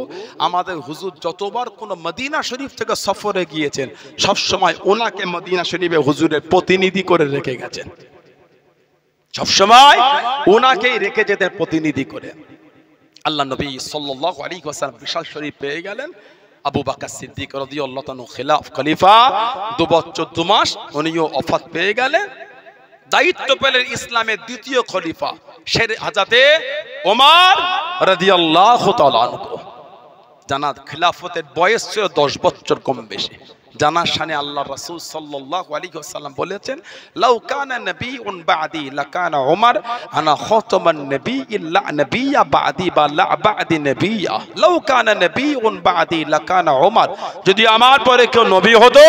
আমাদের হুজুর যতবার কোন মদিনা শরীফ থেকে সফরে গিয়েছেন সব সময় ওনাকে মদিনা শরীফে হুজুরের প্রতিনিধি করে রেখে গেছেন। সব সময় ওনাকেই রেখে যেতেন প্রতিনিধি করে। আল্লাহ নবী সাল্লাল্লাহু আলাইহি ওয়াসাল্লাম বিশাল শরীফ পেয়ে গেলেন। আবু বকর সিদ্দিক রাদিয়াল্লাহু আনহু খলিফা, 2 বছর 2 মাস উনিও ওফাত পেয়ে গেলেন। দায়িত্ব পেলেন ইসলামের দ্বিতীয় খলিফা হযরতে ওমর রাদিয়াল্লাহু তাআলা আনহু। জানাত খিলাফতের বয়স ছিল 10 বছর কম বেশি। জানার শানে আল্লাহ রাসূল সাল্লাল্লাহু আলাইহি ওয়াসাল্লাম বলেছেন, লাউ কানা নাবিয়ুন বাদি লাকানা উমর আনা খাতামান নাবিয়্যিল্লা নাবিয়্যা বাদি বা লা বাদি নাবিয়্যা। লাউ কানা নাবিয়ুন বাদি লাকানা উমর, যদি আমার পরে কেউ নবী হতো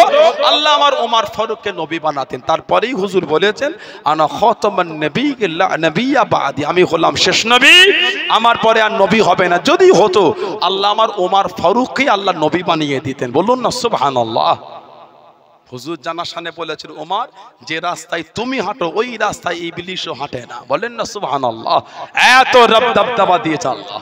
আল্লাহ আমার ওমর ফারুককে নবী বানাতেন। তারপরেই হুজুর বলেছেন, আনা খাতামান নাবিয়্যিল্লা নাবিয়্যা বাদি, আমি হলাম শেষ নবী, আমার পরে আর নবী হবে না। যদি হতো আল্লাহ আমার ওমর ফারুককে আল্লাহ নবী বানিয়ে দিতেন। বলুন না সুবহানাল্লাহ। হুজুর জানার শানে বলেছেন, ওমর যে রাস্তায় তুমি হাঁটো ওই রাস্তায় ইবলিশও হাঁটে না। বলেন না সুবহানাল্লাহ। এত দবদবা দিয়েছে আল্লাহ।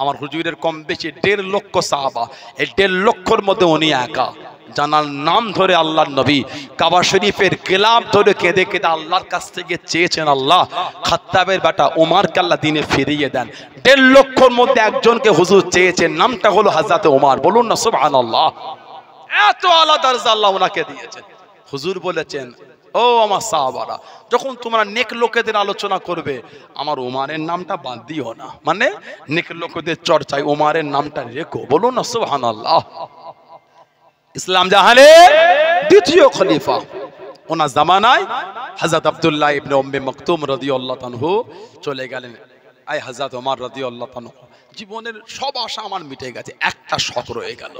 আমার হুজুরের কম বেশি 1.5 লক্ষ সাহাবা, এই 1.5 লক্ষর মধ্যে উনি একা। জানার নাম ধরে আল্লাহর নবী কাবা শরীফের গিলাফ ধরে কেঁদে কেঁদে আল্লাহর কাছ থেকে চেয়েছেন, আল্লাহ খাত্তাবের বেটা ওমরকে আল্লাহ দিনে ফিরিয়ে দেন। 1.5 লক্ষর মধ্যে একজনকে হুজুর চেয়েছেন, নামটা হলো হযরত ওমর। বলুন না সুবহানাল্লাহ। এত আলাদা দরজা আল্লাহ ওনাকে দিয়েছেন। হুজুর বলেছেন, ও আমার সাহাবারা, যখন তোমরা নেক লোকেদের আলোচনা করবে আমার ওমরের নামটা বাদ দিও না। মানে নেক লোকেদের চর্চায় ওমরের নামটা রেখো। বলুন না সুবহানাল্লাহ। ইসলাম জাহানের দ্বিতীয় খলিফা, ওনার জামানায় হযরত আব্দুল্লাহ ইবনে উম্মে মাকতুম রাদিয়াল্লাহু আনহু চলে গেলেন। আই হযরত ওমর রাদিয়াল্লাহু আনহু, জীবনের সব আশা আমার মিটে গেছে, একটা শখ রয়ে গেল।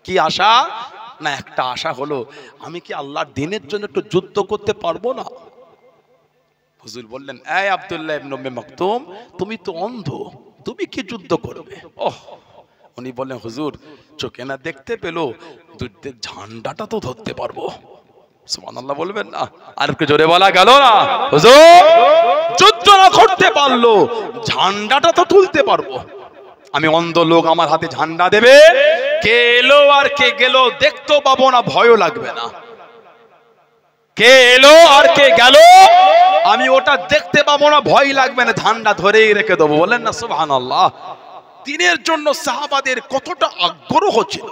কি আশা? না, একটা আশা হলো আমি কি আল্লাহর দ্বীনের জন্য একটু যুদ্ধ করতে পারবো না? হুজুর বললেন, এই আব্দুল্লাহ ইবনে উম্মে মাকতুম, তুমি তো অন্ধ, তুমি কি যুদ্ধ করবে? ওহ, উনি বললেন, হুজুর চোখে না দেখতে পেলো যুদ্ধের ঝান্ডাটা তো ধরতে পারবো। সুবহানাল্লাহ বলবেন না? আর একটু জোরে বলা গেল না? হুজুর যুদ্ধ না করতে পারলো ঝান্ডাটা তো তুলতে পারবো। আমি অন্ধ লোক, আমার হাতে ঝান্ডা দেবে, কে এলো আর কে গেল দেখতেও পাবো না, ভয়ও লাগবে না। কে এলো আর কে গেল আমি ওটা দেখতে পাবো না, ভয় লাগবে না, ঝান্ডা ধরেই রেখে দেবো। বলেন না সুবহানাল্লাহ। দ্বীনের জন্য সাহাবাদের কতটা আগ্রহ ছিল,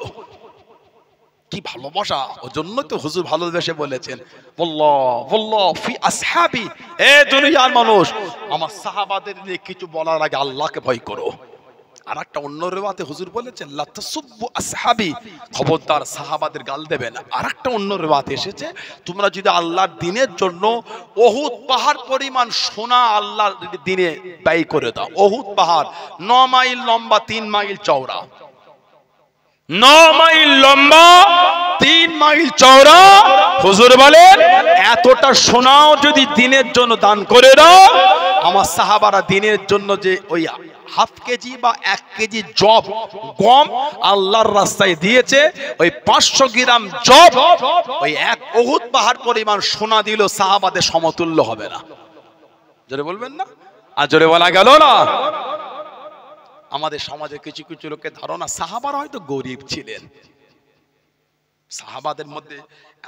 কি ভালোবাসা। ওই জন্য তো হুজুর ভালোবেসে বলেছেন, ওয়াল্লাহ ফি আসহাবি, এ দুনিয়ার মানুষ আমার সাহাবাদের নিয়ে কিছু বলার আগে আল্লাহকে ভয় করো। আর একটা অন্য রিওয়ায়াতে হুজুর বলেছেন, লা তাসুব্বু আসহাবি, খবরদার সাহাবাদের গাল দেবে না। আর একটা অন্য রিওয়ায়াতে এসেছে, তোমরা যদি আল্লাহর দ্বীনের জন্য উহুদ পাহাড় পরিমাণ সোনা আল্লাহর দ্বীনে ব্যয় করে দাও। উহুদ পাহাড় 9 মাইল লম্বা, 3 মাইল চওড়া। 9 মাইল লম্বা, 3 মাইল চওড়া। হুজুর বলেন এতটা সোনাও যদি দিনের জন্য দান করে দাও, আমার সাহাবারা দিনের জন্য যে ওই হাফ কেজি বা 1 কেজি জব গম আল্লাহর রাস্তায় দিয়েছে, ওই 500 গ্রাম জব ওই এক উহুদ পাহাড় পরিমাণ সোনা দিল, সাহাবাদের সমতুল্য হবে না। জোরে বলবেন না? আর জোরে বলা গেল না? আমাদের সমাজে কিছু কিছু লোকের ধারণা সাহাবারা হয়তো গরিব ছিলেন। সাহাবাদের মধ্যে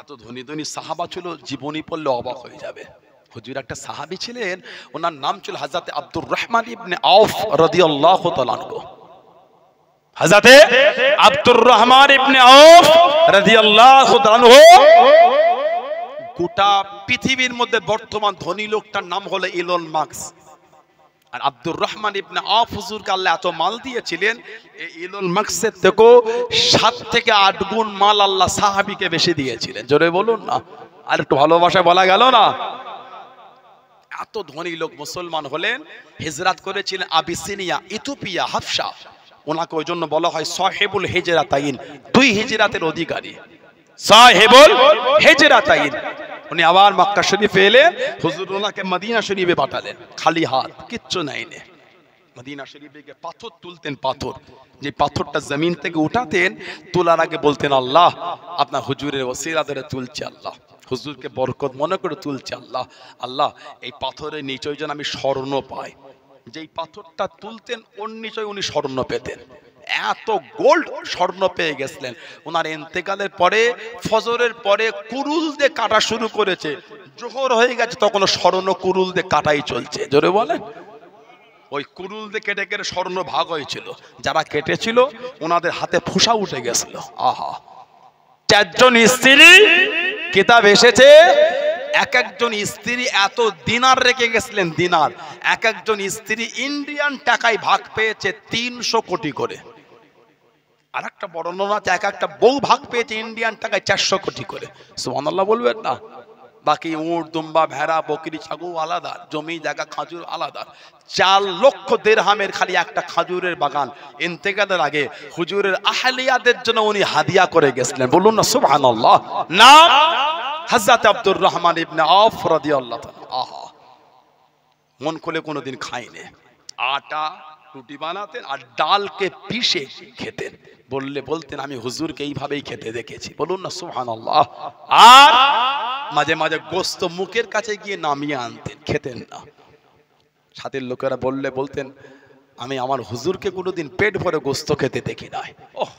এত ধনী ধনী সাহাবা ছিল, জীবনী পড়লে অবাক হয়ে যাবে। হুজুর একটা সাহাবী ছিলেন, ওনার নাম ছিল হযরতে আব্দুর রহমান ইবনে আউফ রাদিয়াল্লাহু তাআলা আনহু। হযরতে আব্দুর রহমান ইবনে আউফ রাদিয়াল্লাহু তাআলা আনহু গোটা পৃথিবীর মধ্যে বর্তমান ধনী লোকটার নাম হলো ইলন মাস্ক। আর আব্দুর রহমান ইবনে আউফ হুজুরকে আল্লাহ এত মাল দিয়েছিলেন, এই ইলন মাস্কের থেকেও 7 থেকে 8 গুণ মাল আল্লাহ সাহাবীকে বেশি দিয়েছিলেন। জোরে বলুন না, আর একটু ভালোবাসা বলা গেল না? এত ধনী লোক মুসলমান হলেন, হিজরত করেছিলেন আবিসিনিয়া, ইথিওপিয়া, হাবশা। ওনাকে ওই জন্য বলা হয় সাহেবুল হিজরাতাইন, 2 হিজরাতের অধিকারী, সাহেবুল হিজরাতাইন। উনি আবার মক্কা শরীফে এলেন, হুজুর ওনাকে মদিনা শরীফে পাঠালেন, খালি হাত, কিচ্ছু নাই নে। মদিনা শরীফে গিয়ে পাথর তুলতেন, পাথর, যে পাথরটা জমিন থেকে উঠাতেন, তোলার আগে বলতেন আল্লাহ আপনার হুজুরের ওসিলা ধরে তুলছে, আল্লাহ হুজুরকে বরকত মনে করে তুলছে, আল্লাহ আল্লাহ এই পাথরের নিচয় যেন আমি স্বর্ণ পাই। যেই পাথরটা তুলতেন ওর নিচয় উনি স্বর্ণ পেতেন। এত গোল্ড স্বর্ণ পেয়ে গেছিলেন। ওনার ইন্তেকালের পরে ফজরের পরে কুরুল দিয়ে কাটা শুরু করেছে, জোহর হয়ে গেছে তখন স্বর্ণ কুরুল দিয়ে কাটাই চলছে। জোরে বলেন। ওই কুরুল দিয়ে কেটে কেটে স্বর্ণ ভাগ হয়েছিল, যারা কেটেছিল ওনাদের হাতে ফুসা উঠে গেছিল। আহা, 4 জন স্ত্রী, কিতাব এসেছে এক একজন স্ত্রী এত দিনার রেখে গেছিলেন, দিনার। এক একজন স্ত্রী ইন্ডিয়ান টাকায় ভাগ পেয়েছে 300 কোটি করে। আর একটা বর্ণনা আছে এক একটা বউ ভাগ পেয়েছে ইন্ডিয়ান টাকায় 400 কোটি করে। সুবহানাল্লাহ বলবেন না? বাকি উট, দুম্বা, ভেড়া, বকরি, ছাগল আলাদা, জমি জায়গা, খাজুর আলাদা। 4 লক্ষ দিরহামের খালি একটা খাজুরের বাগান ইন্তেকালের আগে হুজুরের আহলিয়াদের জন্য উনি হাদিয়া করে গেছিলেন। বলুন না সুবহানাল্লাহ। নাম হযরত আব্দুর রহমান ইবনে আউফ রাদিয়াল্লাহু তাআলা। আহা, মন খুলে কোনোদিন খাইনি। আটা রুটি বানাতেন আর ডালকে পিষে খেতেন। বলতেন আমি হুজুরকে এইভাবেই খেতে দেখেছি। বলুন না সুবহানাল্লাহ। আর মাঝে মাঝে গোস্ত মুখের কাছে গিয়ে নামিয়ে আনতেন, খেতেন না। সাথের লোকেরা বলতেন আমি আমার হুজুরকে কোনোদিন পেট ভরে গোস্ত খেতে দেখি নাই। ওহ,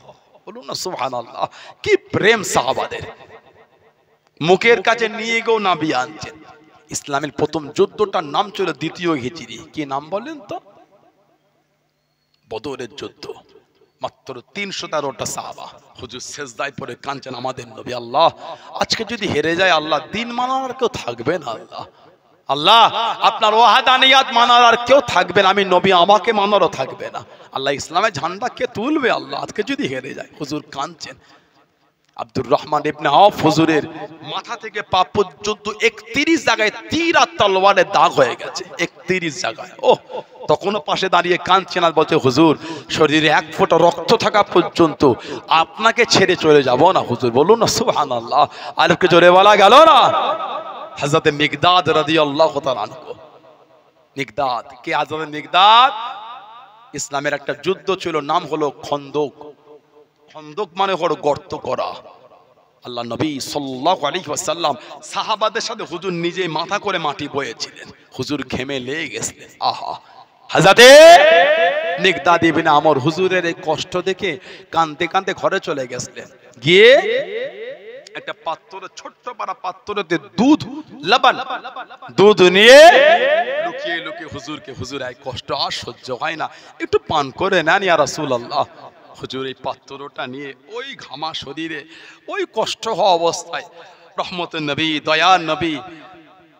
বলুন না সুবহানাল্লাহ। কি প্রেম সাহাবাদের। মুখের কাছে নিয়ে গিয়েও নামিয়ে আনছেন। ইসলামের প্রথম যুদ্ধটার নাম ছিল দ্বিতীয় হিজরি। কি নাম বলেন তো? বদরের যুদ্ধ। মাত্র 313টা সাহাবা। হুজুর সেজদায় পড়ে কাঁদছেন, আমাদের নবী আল্লাহ আজকে যদি হেরে যায়, আল্লাহ দিন মানার আর কেউ থাকবে না, আল্লাহ আল্লাহ আপনার ওয়াহাদানিয়াত মানার আর কেউ থাকবে না, আমি নবী আমাকে মানারও থাকবে না, আল্লাহ ইসলামের ঝান্ডা কে তুলবে, আল্লাহ আজকে যদি হেরে যায়। হুজুর কাঁদছেন। আব্দুর রহমান ইবনে আউফ হুজুরের মাথা থেকে পা পর্যন্ত 31 জায়গায় তীর আর তলোয়ারের দাগ হয়ে গেছে, 31 জায়গায়। ও, তখনও পাশে দাঁড়িয়ে কাঁদছেন আর বলছে হুজুর শরীরে 1 ফোঁটা রক্ত থাকা পর্যন্ত আপনাকে ছেড়ে চলে যাব না হুজুর। বলুন না সুবহানাল্লাহ। আর একটু জোরে বলা গেল না? হযরত মিকদাদ রাদিয়াল্লাহু তাআলা আনহু। মিকদাদ কে? হযরত মিকদাদ। ইসলামের একটা যুদ্ধ ছিল, নাম হলো খন্দক। খন্দক মানে হলো গর্ত করা। আল্লাহ নবী সাল্লাল্লাহু আলাইহি ওয়াসাল্লাম সাহাবাদের সাথে হুজুর নিজে মাথা করে মাটি বয়েছিলেন। হুজুর ঘেমে লেগে গেছিলেন। আহা, হযরতে মিকদাদ ইবনে আমর হুজুরের এই কষ্ট দেখে কাঁদতে কাঁদতে ঘরে চলে গেছিলেন। গিয়ে একটা পাত্রে, ছোট্ট পারা পাত্রতে দুধ নিয়ে লুকিয়ে লুকিয়ে হুজুরকে, হুজুর এই কষ্ট আর সহ্য হয় না, একটু পান করে নেন ইয়া রাসূলুল্লাহ। হুজুর এই পাত্রটা নিয়ে ওই ঘামা শরীরে, ওই কষ্ট হওয়া অবস্থায় রহমতের নবী, দয়ার নবী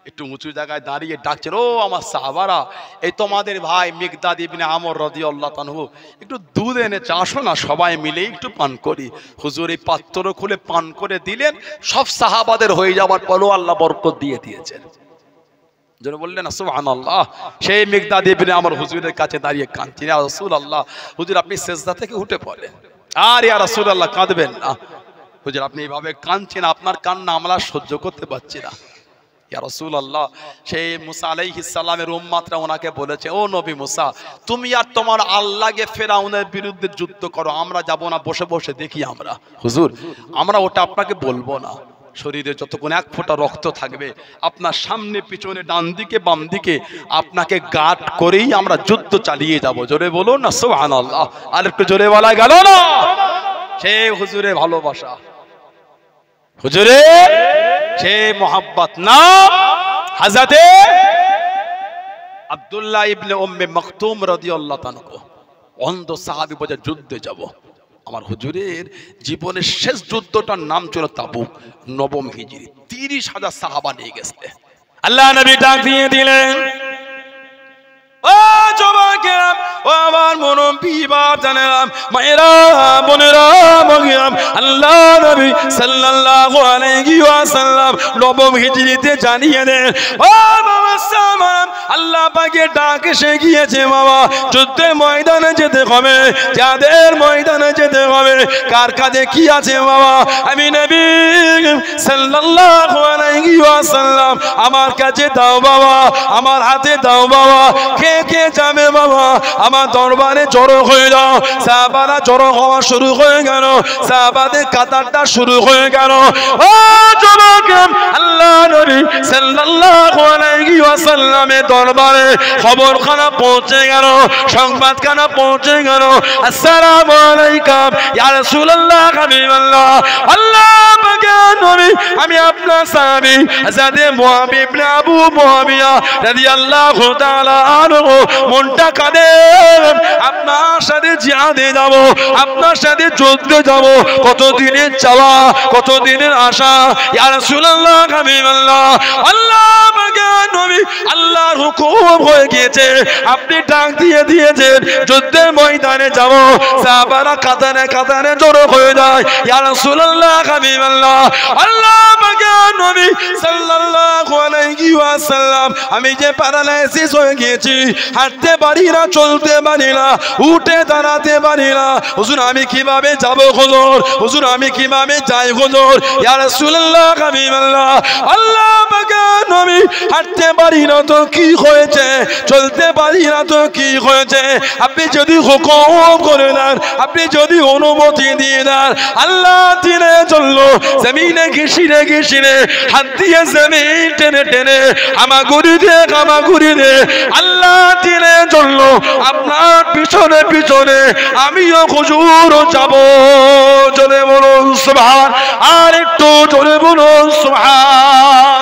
একটু উঁচু জায়গায় দাঁড়িয়ে ডাকছেন, ও আমার সাহাবারা, এই তোমাদের ভাই মিকদাদ ইবনে আমর রাদিয়াল্লাহু আনহু একটু দুধ এনেছে, আসো না সবাই মিলে একটু পান করি। হুজুর এই পাত্র খুলে পান করে দিলেন। সব সাহাবাদের হয়ে যাওয়ার পরও আল্লাহ বরকত দিয়ে দিয়েছেন। যেন বললেন না সুবহানাল্লাহ। সেই মিকদাদ ইবনে আমর হুজুরের কাছে দাঁড়িয়ে কাঁদছেন, ইয়া রাসূলুল্লাহ হুজুর আপনি সেজদা থেকে উঠে পড়েন। আর ইয়া রাসূলুল্লাহ কাঁদবেন না। হুজুর আপনি এইভাবে কাঁদছেন, আপনার কান্না আমরা সহ্য করতে পারছি না। ইয়া রাসূলুল্লাহ, সেই মুসা আলাইহিস সালামের উম্মতরা ওনাকে বলেছে, ও নবী মুসা, তুমি আর তোমার আল্লাহকে ফেরাউনের বিরুদ্ধে যুদ্ধ করো, আমরা যাব না, বসে বসে দেখি আমরা। হুজুর আমরা ওটা আপনাকে বলবো না, শরীরে যতক্ষণ এক ফোঁটা রক্ত থাকবে, আপনার সামনে পিছনে ডান দিকে বাম দিকে আপনাকে গার্ড করেই আমরা যুদ্ধ চালিয়ে যাব। জোরে বলুন না সুবহানাল্লাহ, আর একটু জোরে বলা গেল না? সে হুজুরের ভালোবাসা, হুজুরে সে মোহাব্বত না। হযরতে আব্দুল্লাহ ইবনে উম্মে মাকতুম রাদিয়াল্লাহু তাআলা অন্ধ সাহাবী বলে যুদ্ধে যাব। আমার হুজুরের জীবনের শেষ যুদ্ধটার নাম ছিল তাবুক, নবম হিজরি। 30,000 সাহাবা নিয়ে গেছে। আল্লাহ নবী ডাক দিয়ে দিলেন, ও যুবকেরা, ও আমার মুরব্বী বাজানেরা, মায়েরা, বোনেরা, মগিরাম, আল্লাহ নবী সাল্লাল্লাহু আলাইহি ওয়াসাল্লাম নবম হিজরিতে জানিয়ে দেন, ও বাবা সালাম, আল্লাহ পাকের ডাক এসে গিয়েছে বাবা, যুদ্ধের ময়দানে যেতে হবে, যাদের ময়দানে যেতে হবে, কার কাছে কি আছে বাবা, আমি নবী সাল্লাল্লাহু আলাইহি ওয়াসাল্লাম আমার কাছে দাও বাবা, আমার হাতে দাও বাবা। কে কে যাবে বাবা আমার দরবারে জড়ো হয়ে যাও। সাহাবারা জড়ো হওয়া শুরু হয়ে গেল, সাহাবাদের কাতারটা শুরু হয়ে গেল। ও যুবক, আল্লাহ নবী সাল্লাল্লাহু আলাইহি ওয়াসাল্লামের দরবারে খবরখানা পৌঁছে গেল, সংবাদখানা পৌঁছে গেল। আসসালামু আলাইকুম ইয়া রাসূলুল্লাহ, হাবিবাল্লাহ, আল্লাহ পাকের নবী, আমি আপনার সাহাবী হযরত মুআবিয়া ইবনে আবু মুআবিয়া রাদিয়াল্লাহু তাআলা আনহু, মনটা কাঁদে, আপনার সাথে জিহাদে যাব, আপনার সাথে যুদ্ধে যাব, কতদিনের চাওয়া, কতদিনের আশা। ইয়া রাসূলুল্লাহ, হাবিবাল্লাহ, আল্লাহ পাকের নবী, আল্লাহর হুকুম হয়ে গিয়েছে, আপনি ডাক দিয়ে দিয়েছেন যুদ্ধের ময়দানে যাব। সাহাবারা কাতারে কাতারে জড়ো হয়ে যায়। ইয়া রাসূলুল্লাহ, হাবিবাল্লাহ, আল্লাহ পাকের নবী সাল্লাল্লাহু আলাইহি ওয়াসাল্লাম, আমি যে প্যারালাইসিস হয়ে গিয়েছি, হাঁটতে পারি না, চলতে পারি না, উঠে দাঁড়াতে পারি না, হুজুর আমি কিভাবে যাব হুজুর, হুজুর আমি কিভাবে যাই হুজুর। ইয়া রাসূলুল্লাহ, হাবিবাল্লাহ, আল্লাহ পাকের নবী, হাঁটতে পারি না তো কি হয়েছে, চলতে পারি না তো কি হয়েছে, আপনি যদি হুকুম করে দেন, আপনি যদি অনুমতি দিয়ে দেন, আল্লাহ দিনে চললো, জমিনে ঘিসিরে ঘিসিরে, হাত দিয়ে জমিন টেনে টেনে, হামাগুড়ি দিয়ে হামাগুড়ি দিয়ে আল্লাহ দিনে চললো, আপনার পিছনে পিছনে আমিও হুজুর যাব। জোরে বলুন সুবহান, আর একটু জোরে বলুন সুবহান।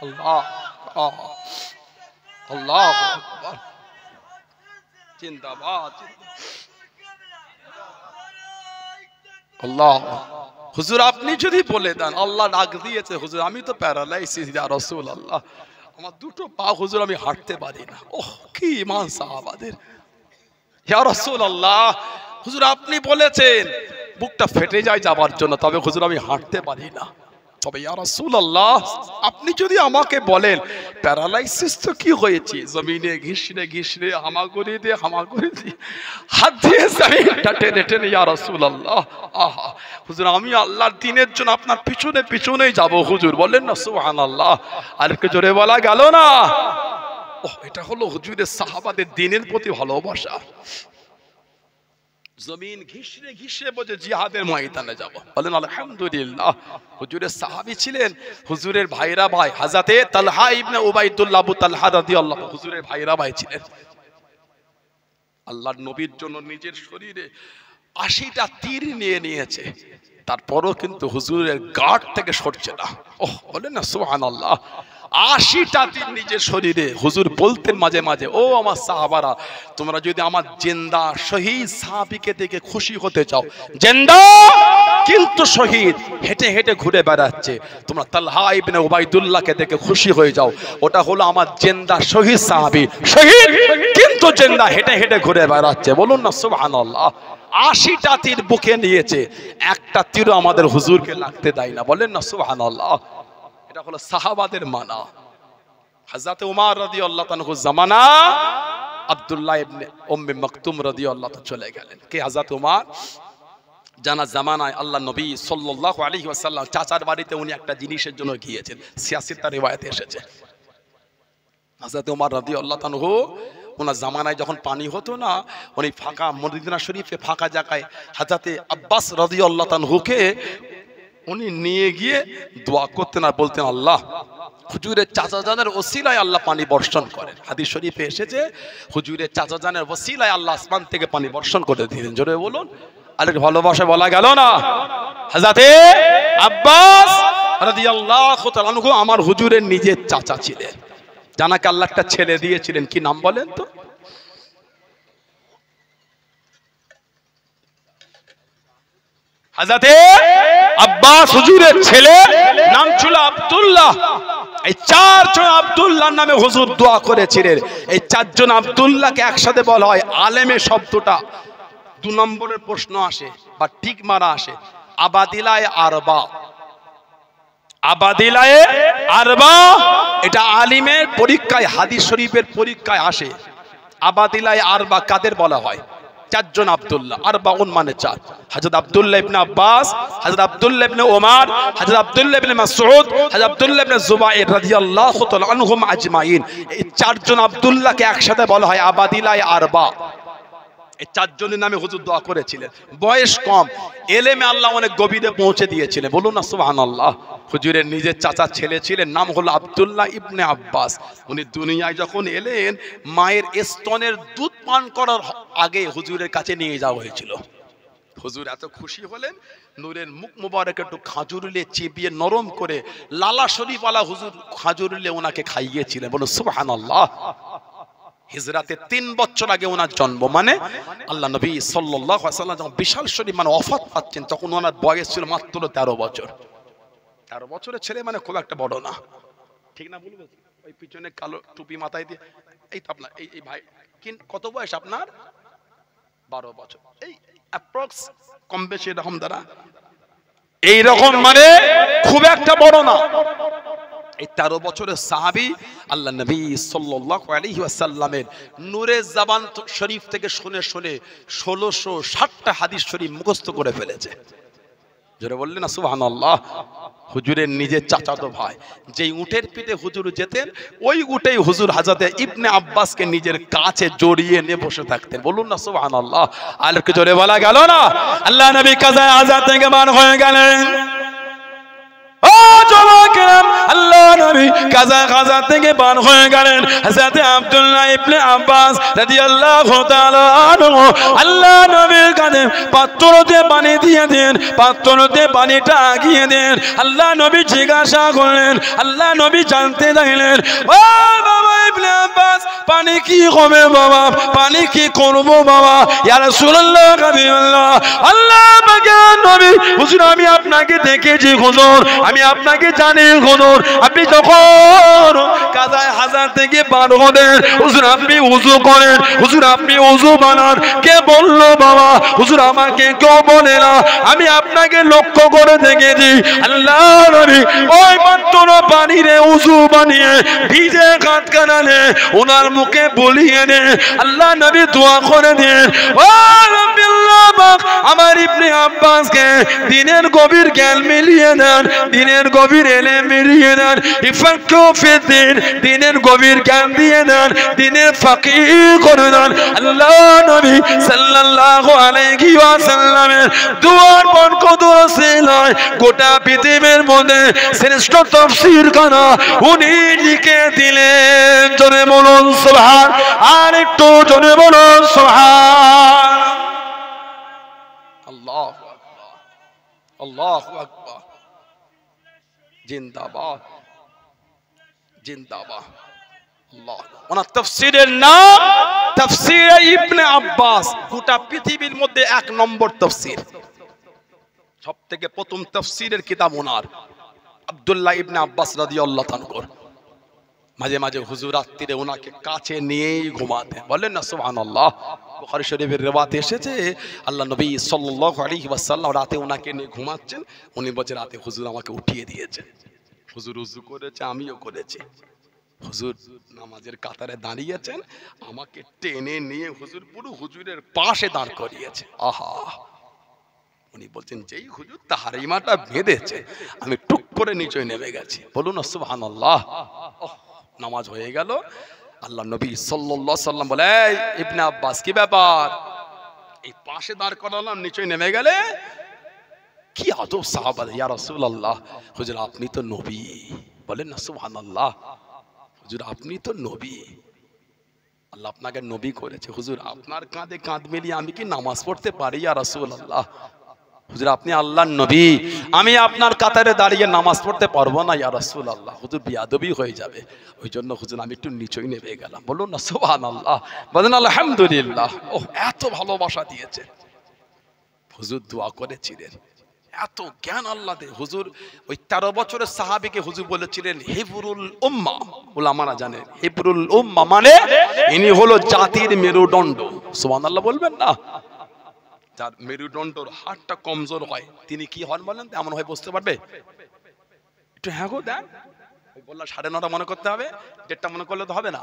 আল্লাহ আল্লাহ আকবার, জিন্দাবাদ, আল্লাহ। হুজুর আপনি যদি বলে দেন, আল্লাহ ডাক দিয়েছে, হুজুর আমি তো প্যারালাইসিস, ইয়া রাসূলুল্লাহ, আমার দুটো পা হুজুর আমি হাঁটতে পারি না। ওহ কি ঈমান সাহাবাদের। ইয়া রাসূলুল্লাহ, হুজুর আপনি বলেছেন, বুকটা ফেটে যায় যাবার জন্য, তবে হুজুর আমি হাঁটতে পারি না। তবে ইয়া রাসূলুল্লাহ, আপনি যদি আমাকে বলেন প্যারালাইসিস তো কি হয়েছে, জমিনে ঘিসরে ঘিসরে, হামাগুড়ি দিয়ে হামাগুড়ি দিয়ে, হাত দিয়ে জমিনটা টেনে টেনে, ইয়া রাসূলুল্লাহ, আহা হুজুর আমি আল্লাহর দ্বীনের জন্য আপনার পিছনে পিছনেই যাব হুজুর, বলেন না সুবহানাল্লাহ, আর একটু জোরে বলা গেল না? ওহ, এটা হলো হুজুরের সাহাবাদের দ্বীনের প্রতি ভালোবাসা। জমিন ঘিসরে ঘিসরে বলে জিহাদের ময়দানে যাব, বলেন আলহামদুলিল্লাহ। হুজুরের সাহাবী ছিলেন, হুজুরের ভাইরা ভাই, হযরতে তালহা ইবনে উবাইদুল্লাহ, আবু তালহা রাদিয়াল্লাহু, হুজুরের ভাইরা ভাই ছিলেন। আল্লাহর নবীর জন্য নিজের শরীরে 80টা তীর নিয়ে নিয়েছে, তারপরও কিন্তু হুজুরের গার্ড থেকে সরছে না। ওহ বলেন না সুবহানাল্লাহ, 80টা তীর নিজের শরীরে। হুজুর বলতেন মাঝে মাঝে, ও আমার সাহাবারা, তোমরা যদি আমার জিন্দা শহীদ সাহাবীকে দেখে খুশি হতে চাও, জিন্দা কিন্তু শহীদ হেঁটে হেঁটে ঘুরে বেড়াচ্ছে, তোমরা তালহা ইবনে উবাইদুল্লাহকে দেখে খুশি হয়ে যাও, ওটা হলো আমার জিন্দা শহীদ সাহাবী, শহীদ কিন্তু জিন্দা হেঁটে হেঁটে ঘুরে বেড়াচ্ছে। বলুন না সুবহানাল্লাহ। 80টা তীর বুকে নিয়েছে, একটা তীরও আমাদের হুজুরকে লাগতে দেয় না, বলেন না সুবহানাল্লাহ। এটা হলো সাহাবাদের মানা। হযরত ওমর রাদিয়াল্লাহু তাআলা জামানা আব্দুল্লাহ ইবনে উম্মে মাকতুম রাদিয়াল্লাহু তাআলা চলে গেলেন। কে? হযরত ওমর জানা জামানায় আল্লাহ নবী সাল্লাল্লাহু আলাইহি ওয়াসাল্লাম চাচার বাড়িতে উনি একটা জিনিসের জন্য গিয়েছেন, 86টা রিওয়ায়াতে এসেছে। হযরত ওমর রাদিয়াল্লাহু আনহু ওনার জামানায় যখন পানি হতো না, উনি ফাঁকা মদিনা শরীফে ফাঁকা জায়গায় হযরত আব্বাস রাদিয়াল্লাহু আনহুকে উনি নিয়ে গিয়ে দোয়া করতেন আর বলতেন, আল্লাহ হুজুরের চাচাজানের ওসিলায় আল্লাহ পানি বর্ষণ করেন। হাদিস শরীফে এসেছে হুজুরের চাচাজানের ওসিলায় আল্লাহ আসমান থেকে পানি বর্ষণ করে দিলেন। জোরে বলুন, আরেক ভালোবাসা বলা গেল না। হযরত আব্বাস রাদিয়াল্লাহু তাআলা আনহু আমার হুজুরের নিজের চাচা ছিলেন। জানাকে আল্লাহ একটা ছেলে দিয়েছিলেন, কি নাম বলেন তো? হযরত আব্বাস হুজুরের ছেলে নাম ছিল আব্দুল্লাহ। এই চারজন আব্দুল্লাহর নামে হুজুর দোয়া করেছিলেন। এই চারজন আব্দুল্লাহকে একসাথে বলা হয় আলেমে শব্দটা 2 নম্বরের প্রশ্ন আসে বা ঠিক মারা আসে, আবাদিলায়ে আরবা। আবাদিলায়ে আরবা এটা আলিমের পরীক্ষায়, হাদিস শরীফের পরীক্ষায় আসে। আবাদিলায়ে আরবা কাদের বলা হয়? চারজন আব্দুল্লাহ। আরবাউন মানে চার। হযরত আব্দুল্লাহ ইবনে আব্বাস, হযরত আব্দুল্লাহ ইবনে ওমর, হযরত আব্দুল্লাহ ইবনে মাসউদ, হযরত আব্দুল্লাহ ইবনে জুবাইর রাদিয়াল্লাহু তাআলা আনহুম আজমাইন। এই চারজন আব্দুল্লাহকে একসাথে বলা হয় আবাদিলায়ে আরবা। এই চারজনের নামে হুজুর দোয়া করেছিলেন। বয়স কম, এলেমে আল্লাহ অনেক গভীরে পৌঁছে দিয়েছিলেন। বলুন না সুবহানাল্লাহ। হুজুরের নিজের চাচা ছেলে ছিলেন, নাম হলো আব্দুল্লাহ ইবনে আব্বাস। উনি দুনিয়ায় যখন এলেন মায়ের স্তনের দুধ পান করার আগে হুজুরের কাছে নিয়ে যাওয়া হয়েছিল। হুজুর এত খুশি হলেন, নূরের মুখ মুবারক একটু খাজুরুলে চিবিয়ে নরম করে লালা শরীফওয়ালা হুজুর খাজুরুলে ওনাকে খাইয়েছিলেন। বলুন সুবহানাল্লাহ। হিজরাতে 3 বছর আগে ওনার জন্ম, মানে আল্লাহ নবী সাল্লাল্লাহু আলাইহি ওয়াসাল্লাম যখন বিশাল শরীফ মানে ওফাত পাচ্ছেন, তখন ওনার বয়স ছিল মাত্র 13 বছর। 13 বছরের ছেলে মানে খুব একটা বড় না, ঠিক না? বলবো ওই পিছনে কালো টুপি মাথায় দিয়ে, এই তো আপনার এই ভাই কত বয়স আপনার? 12 বছর, এই অ্যাপ্রক্স কম বেশি এরকম দ্বারা এইরকম, মানে খুব একটা বড় না। এই 13 বছরের সাহাবী আল্লাহ নবী সাল্লাল্লাহু আলাইহি ওয়াসাল্লামের নূরে জবান শরীফ থেকে শুনে শুনে 1660টা হাদিস শরীফ মুখস্থ করে ফেলেছে। যারা বললেন না সুবহানাল্লাহ। হুজুরের নিজের চাচাতো ভাই যেই উটের পিঠে হুজুর যেতেন, ওই উটেই হুজুর হযরত ইবনে আব্বাসকে নিজের কাছে জড়িয়ে নিয়ে বসে থাকতেন। বলুন না সুবহানাল্লাহ। আর কি জোরে বলা গেল না? আল্লাহ নবী কাজা আযাদ থেকে বার হয়ে গেলেন। আল্লাহ নবী কাজা থেকে বার হয়ে গেলেন। হযরত আব্দুল্লাহ ইবনে আব্বাস রাদিয়াল্লাহু তাআলা আনহু আল্লাহ নবীর কাছে পাত্রতে পানি দিয়ে দেন, পাত্রতে পানিটা আগিয়ে দেন। আল্লাহ নবী জিজ্ঞাসা করলেন, আল্লাহ নবী জানতে চাইলেন, ও বাবা ইবনে আব্বাস, পানি কি হবে বাবা? পানি কি করব বাবা? ইয়া রাসূলুল্লাহ কাবিল্লাহ। আল্লাহ পাকের নবী, হুজুর আমি আপনাকে দেখেছি হুজুর, আমি আপনাকে জানি হুজুর, আপনি যখন কাজায়ে হাজার থেকে বার হলেন হুজুর আপনি ওযু করেন, হুজুর আপনি ওযু বানান। কে বললো বাবা? হুজুর আমাকে কেউ বলে না, আমি আপনাকে লক্ষ্য করে দেখেছি। আল্লাহ নবী ওই মাত্র পানিরে ওযু বানিয়ে ভিজে কাঁধ কানালে ওনার মুখে বলিয়ে দেন। আল্লাহ নবী দোয়া করে দেন, ও রাব্বিল্লাহ পাক আমার ইবনে আব্বাসকে দিনের গভীর জ্ঞান মিলিয়ে দেন, দিনের গভীর এলেম মিলিয়ে দেন, ইফাক্কু ফিদ্দিন দিনের গভীর জ্ঞান দিয়ে দেন, দিনের ফাকিহ করে দেন। আল্লাহ নবী সাল্লাল্লাহু আলাইহি ওয়াসাল্লামের দুয়ার বরকত রসিলায় গোটা পৃথিবীর মধ্যে শ্রেষ্ঠ তাফসীর খানা উনি লিখে দিলেন। জোরে বলুন সুবহান, আর একটু জোরে বলুন সুবহান। আল্লাহু আকবার, আল্লাহু আকবার, জিন্দাবাদ জিন্দাবাদ। আল্লাহ, ওনার তাফসীরের নাম তাফসীর ইবনে আব্বাস। গোটা পৃথিবীর মধ্যে 1 নম্বর তাফসীর, সবথেকে প্রথম তাফসীরের কিতাব ওনার আব্দুল্লাহ ইবনে আব্বাস রাদিয়াল্লাহু আনহু। মাঝে মাঝে হুজুর রাত্রিরে ওনাকে কাছে নিয়েই ঘুমাতেন। বলেন না সুবহানাল্লাহ। বুখারী শরীফের রিওয়ায়াতে এসেছে আল্লাহ নবী সাল্লাল্লাহু আলাইহি ওয়াসাল্লাম রাতে ওনাকে নিয়ে ঘুমাচ্ছেন, উনি বলছে রাতে হুজুর আমাকে উঠিয়ে দিয়েছেন। হুজুর ওযু করেছে, আমিও করেছি। হুজুর নামাজের কাতারে দাঁড়িয়েছেন, আমাকে টেনে নিয়ে হুজুর পুরো হুজুরের পাশে দাঁড় করিয়েছে। আহা, উনি বলছেন যেই হুজুর তাহরিমাটা বেঁধেছে আমি টুক করে নিচে নেমে গেছি। বলুন না সুবহানাল্লাহ। নামাজ হয়ে গেল, আল্লাহ নবী সাল্লাল্লাহু আলাইহি সাল্লাম বলে, ইবনে আব্বাস কি ব্যাপার, এই পাশে দাঁড় করালাম, নিচে নেমে গেলে? কি আদব সাহাবা, ইয়া রাসূলুল্লাহ, হুজুর আপনি তো নবী। বলেন না সুবহানাল্লাহ, হুজুর আপনি তো নবী, আল্লাহ আপনাকে নবী করেছে। হুজুর আপনার কাঁধে কাঁধ মিলিয়ে আমি কি নামাজ পড়তে পারি ইয়া রাসূলুল্লাহ? হুজুর আপনি আল্লাহর নবী, আমি আপনার কাতারে দাঁড়িয়ে নামাজ পড়তে পারবো না ইয়া রাসূলুল্লাহ, হুজুর বিয়াদবি হয়ে যাবে। ওই জন্য হুজুর আমি একটু নিচেই নেমে গেলাম। বলুন না সুবহানাল্লাহ, বলেন আলহামদুলিল্লাহ। ও এত ভালোবাসা দিয়েছে। হুজুর দোয়া করেছিলেন, এত জ্ঞান আল্লাহ দে। হুজুর ওই 13 বছরের সাহাবীকে হুজুর বলেছিলেন হিবরুল উম্মাহ। উলামারা জানেন হিবরুল উম্মাহ মানে ইনি হলো জাতির মেরুদণ্ড। সুবহানাল্লাহ বলবেন না? যার মেরুদণ্ডর হাড়টা কমজোর হয় তিনি কি হন বলেন? এমন হয় বুঝতে পারবে? একটু হ্যাঁ গো দেন। ওই বললা 9:30 মনে করতে হবে, 1:30 মনে করলে তো হবে না,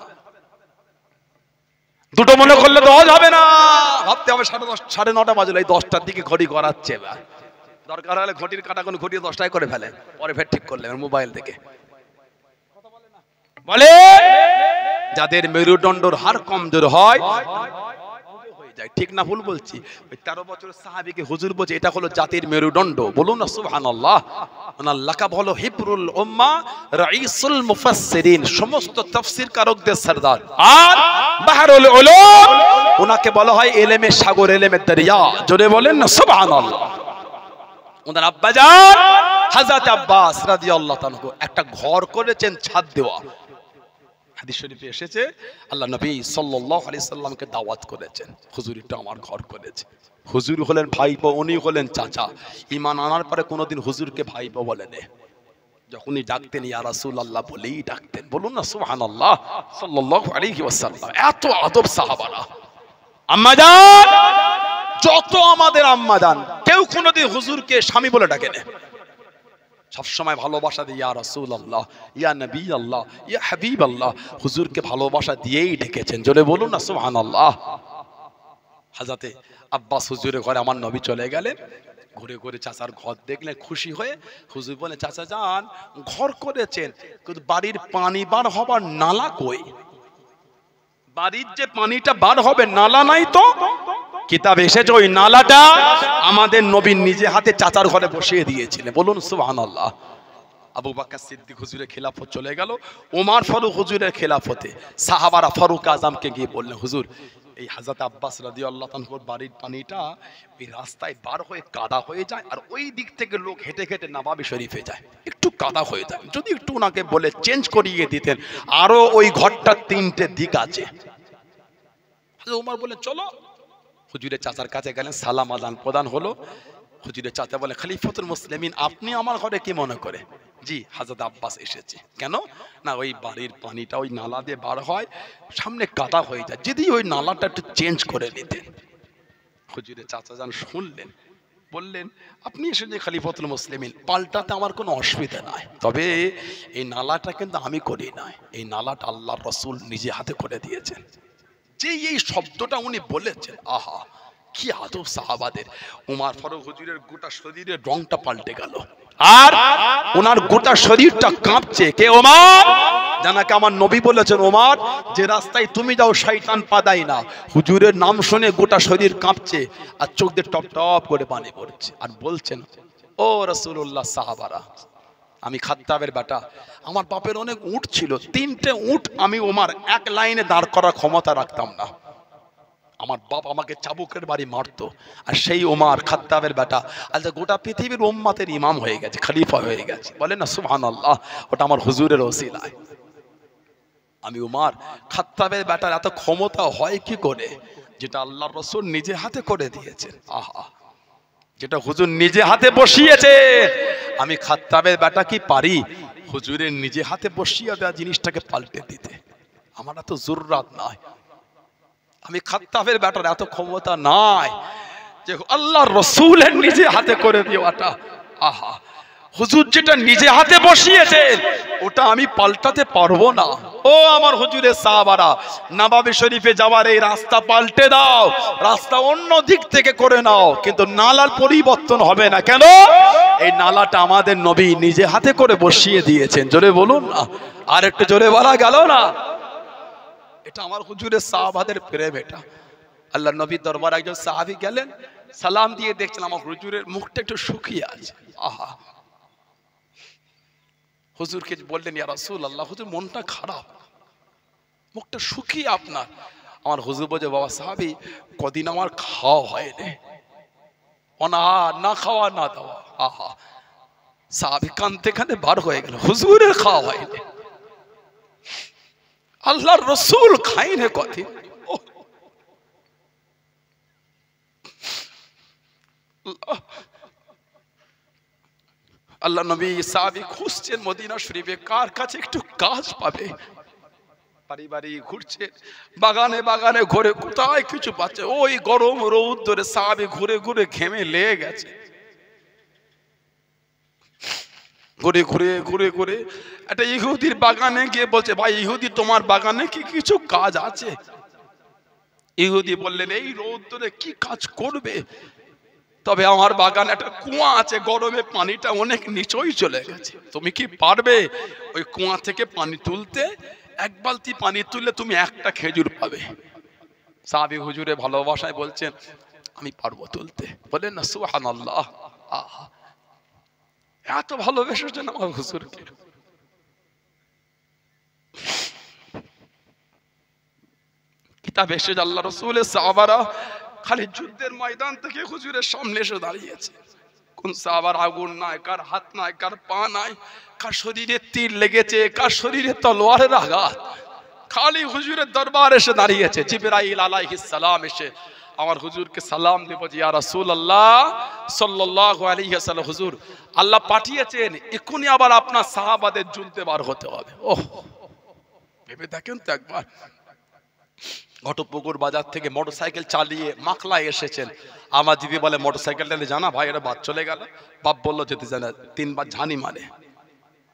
2টো মনে করলে তো হবে না, ভাবতে হবে 10:30 9:30 বাজলো, এই 10টার দিকে ঘড়ি করাচ্ছে। এবার দরকার হলে ঘটির কাটা কোন ঘটি 10টায় করে ফেলে, পরে ফের ঠিক করলে মোবাইল থেকে বলে যাদের মেরুদণ্ডর হাড় কমজোর হয় ঠিক না ভুল বলছি? ওই 13 বছরের সাহাবীকে হুজুর বলছে এটা হলো জাতির মেরুদণ্ড। বলুন না সুবহানাল্লাহ। ওনার লাকাব হলো হিবরুল উম্মাহ, রাইসুল মুফাসসিরিন, সমস্ত তাফসীর কারকদের সরদার। আর বাহরুল উলুম, ওনাকে বলা হয় ইলমের সাগর, ইলমের দরিয়া। জোরে বলেন না সুবহানাল্লাহ। ওনার আব্বাজান হযরত আব্বাস রাদিয়াল্লাহু তাআলা একটা ঘর করেছেন ছাদ দেওয়া। হাদিস শরীফে এসেছে আল্লাহ নবী সাল্লাল্লাহু আলাইহি সাল্লামকে দাওয়াত করেছেন, হুজুর এটা আমার ঘর করেছে। হুজুর হলেন ভাইপো, উনি হলেন চাচা। ঈমান আনার পরে কোনোদিন হুজুরকে ভাইপো বলেন, যখনই ডাকতেন ইয়া রাসূলুল্লাহ বলেই ডাকতেন। বলুন না সুবহানাল্লাহ সাল্লাল্লাহু আলাইহি ওয়াসাল্লাম। এত আদব সাহাবারা। আম্মাজান, যত আমাদের আম্মাজান, কেউ কোনোদিন হুজুরকে স্বামী বলে ডাকে না, সবসময় ভালোবাসা দিয়ে ইয়া রাসূলুল্লাহ, ইয়া নবী আল্লাহ, ইয়া হাবিব আল্লাহ, হুজুরকে ভালোবাসা দিয়েই ডেকেছেন। জোরে বলুন না সুবহানাল্লাহ। হযরতে আব্বাস হুজুরের ঘরে আমার নবী চলে গেলেন, ঘুরে ঘুরে চাচার ঘর দেখলেন, খুশি হয়ে হুজুর বলে, চাচা যান ঘর করেছেন কিন্তু বাড়ির পানি বার হবার নালা কই? বাড়ির যে পানিটা বার হবে নালা নাই তো? কিতাবে এসেছে ওই নালাটা আমাদের নবী নিজে হাতে চাচার ঘরে বসিয়ে দিয়েছিলেন। বলুন সুবহানাল্লাহ। আবু বকর সিদ্দিক হুজুরের খেলাফত চলে গেল, ওমর ফারুক হুজুরের খেলাফতে সাহাবারা ফারুক আজমকে গিয়ে বললেন, হুজুর এই হযরত আব্বাস রাদিয়াল্লাহু তাআলার বাড়ির পানিটা ওই রাস্তায় বার হয়ে কাদা হয়ে যায়, আর ওই দিক থেকে লোক হেঁটে হেঁটে নবাবী শরীফে যায়, একটু কাদা হয়ে যায়, যদি একটু ওনাকে বলে চেঞ্জ করিয়ে দিতেন। আরো ওই ঘরটার 3টে দিক আছে। ওমর বলে চলো। হুজুরের চাচার কাছে গেলেন, সালাম আদান প্রদান হলো। হুজুরের চাচা বলে, খলিফাতুল মুসলিমিন আপনি আমার ঘরে কি মনে করে? জি হযরত আব্বাস এসেছে। কেন না ওই বাড়ির পানিটা ওই নালা দিয়ে বার হয়, সামনে কাদা হয়ে যায়, যদি ওই নালাটা একটু চেঞ্জ করে নিতেন। হুজুরের চাচা যান শুনলেন, বললেন আপনি এসেছেন খলিফাতুল মুসলিমিন, পাল্টাতে আমার কোনো অসুবিধা নাই, তবে এই নালাটা কিন্তু আমি করি নাই, এই নালাটা আল্লাহর রাসূল নিজে হাতে করে দিয়েছেন। যে এই শব্দটা উনি বলেছেন, আহা কি আদব সাহাবাদের। ওমর ফারুক হুজুরের গোটা শরীরের রংটা পাল্টে গেল, আর ওনার গোটা শরীরটা কাঁপছে। কে? ওমর। জানাকে আমার নবী বলেছেন, ওমর যে রাস্তায় তুমি যাও শয়তান পা দেয় না। হুজুরের নাম শুনে গোটা শরীর কাঁপছে আর চোখ দিয়ে টপ টপ করে পানি পড়ছে, আর বলছেন, ও রাসূলুল্লাহ সাহাবারা, আমি খাত্তাবের বেটা, আমার বাপের অনেক উট ছিল, 3টে উট আমি ওমর এক লাইনে দাঁড় করার ক্ষমতা রাখতাম না, আমার বাপ আমাকে চাবুকের বাড়ি মারতো, আর সেই ওমর খাত্তাবের বেটা আজ গোটা পৃথিবীর উম্মতের ইমাম হয়ে গেছে, খলিফা হয়ে গেছে। বলেন না সুবহানাল্লাহ। ওটা আমার হুজুরের ওসিলায়। আমি ওমর খাত্তাবের বেটার এত ক্ষমতা হয় কি করে? যেটা আল্লাহর রাসূল নিজে হাতে করে দিয়েছেন। আহা, যেটা হুজুর নিজে হাতে বসিয়েছে। আমি খাত্তাবের বেটা কি পারি হুজুরের নিজে হাতে বসিয়ে দেওয়া জিনিসটাকে পাল্টে দিতে? আমার এত জরুরত নাই, আমি খাত্তাবের বেটার এত ক্ষমতা নাই যে আল্লাহর রাসূলের নিজে হাতে করে দেওয়াটা। আহা, হুজুর যেটা নিজে হাতে বসিয়েছেন ওটা আমি পাল্টাতে পারবো না। ও আমার হুজুরের সাহাবারা, নববী শরীফে যাওয়ার এই রাস্তা পাল্টে দাও, রাস্তা অন্য দিক থেকে করে নাও, কিন্তু নালার পরিবর্তন হবে না। কেন? এই নালাটা আমাদের নবী নিজে হাতে করে বসিয়ে দিয়েছেন। জোরে বলুন না, আর একটু জোরে বলা গেল না? এটা আমার হুজুরের সাহাবাদের প্রেম। এটা আল্লাহ নবীর দরবারে একজন সাহাবী গেলেন, সালাম দিয়ে দেখছেন আমার হুজুরের মুখটা একটু শুকিয়ে আছে। আহা, হুজুরকে বললেন, ইয়া রাসূলুল্লাহ, হুজুর মনটা খারাপ, মুখটা শুকিয়ে আপনার। আমার হুজুর বলে, বাবা সাহাবী, কদিন আমার খাওয়া হয়নি, অনাহার, না খাওয়া না দাওয়া। আহা, সাহাবী কাঁদতে কাঁদতে বার হয়ে গেল, হুজুরের খাওয়া হয়নি, আল্লাহর রাসূল খাইনি কদিন। আল্লাহ নবী সাহাবী খুঁজছেন মদিনা শরীফে কার কাছে একটু কাজ পাবে। বাড়ি বাড়ি ঘুরছে, বাগানে বাগানে ঘুরে, কোথায় কিছু পাচ্ছে। ওই গরম রোদ ধরে সাহাবী ঘুরে ঘুরে ঘেমে লেগে গেছে। ঘুরে ঘুরে ঘুরে ঘুরে একটা ইহুদির বাগানে গিয়ে বলছে, ভাই ইহুদি, তোমার বাগানে কি কিছু কাজ আছে? ইহুদি বললেন, এই রোদ ধরে কি কাজ করবে, তবে আমার বাগানে একটা কুয়া আছে, গরমে পানিটা অনেক নিচই চলে গেছে, তুমি কি পারবে ওই কুয়া থেকে পানি তুলতে? এক বালতি পানি তুললে তুমি একটা খেজুর পাবে। সাহাবী হুজুরে ভালোবাসায় বলছেন, আমি পারবো তুলতে। বলেন না সুবহানাল্লাহ। আহা, এত ভালোবেসেছেন আমার হুজুরকে। কিতাব এসে আল্লাহ রাসূলের সাহাবারা খালি যুদ্ধের ময়দান থেকে হুজুরের সামনে এসে দাঁড়িয়েছে। কোন সাহাবার আগুন নাই, কার হাত নাই, কার পা নাই, কার শরীরে তীর লেগেছে, কার শরীরে তলোয়ারের আঘাত, খালি হুজুরের দরবার এসে দাঁড়িয়েছে। জিবরাইল আলাইহিস সালাম এসে আমার হুজুরকে সালাম দেব, ইয়া রাসূলুল্লাহ সাল্লাল্লাহু আলাইহি ওয়াসাল্লাম, হুজুর আল্লাহ পাঠিয়েছেন, এক্ষুনি আবার আপনার সাহাবাদের যুদ্ধে বার হতে হবে। ওহ, ভেবে দেখেন তো একবার। ঘটপুকুর বাজার থেকে মোটরসাইকেল চালিয়ে মাকলায় এসেছেন। আমার দিদি বলে, মোটরসাইকেলটা জানা ভাই, এটা বাদ চলে গেল। বাপ বললো, যেতে জানা, 3 বার ঝানি মারে।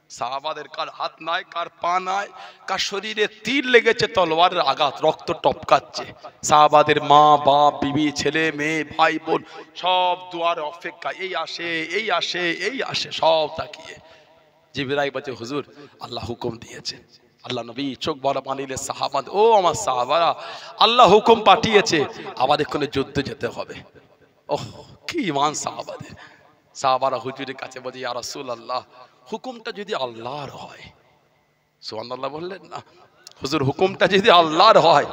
সাহাবাদের কার হাত নাই, কার পা নাই, কার শরীরে তীর লেগেছে, তলোয়ারের আঘাত, রক্ত টপকাচ্ছে। সাহাবাদের মা বাপ, বিবি, ছেলে মেয়ে, ভাই বোন সব দুয়ারে অপেক্ষা, এই আসে এই আসে এই আসে, সব তাকিয়ে। জিবরাইল বলছে, হুজুর আল্লাহ হুকুম দিয়েছে। আল্লাহ নবী চোখ বড় পানিলে সাহাবা, ও আমার সাহাবারা, আল্লাহ হুকুম পাঠিয়েছে, আবার এখানে যুদ্ধে যেতে হবে। ওহ, কি ইমান সাহাবাদের। সাহাবারা হুজুরের কাছে বলে, ইয়া রাসূলুল্লাহ, হুকুমটা যদি আল্লাহর হয়, সুবহানাল্লাহ বললেন না, হুজুর হুকুমটা যদি আল্লাহর হয়,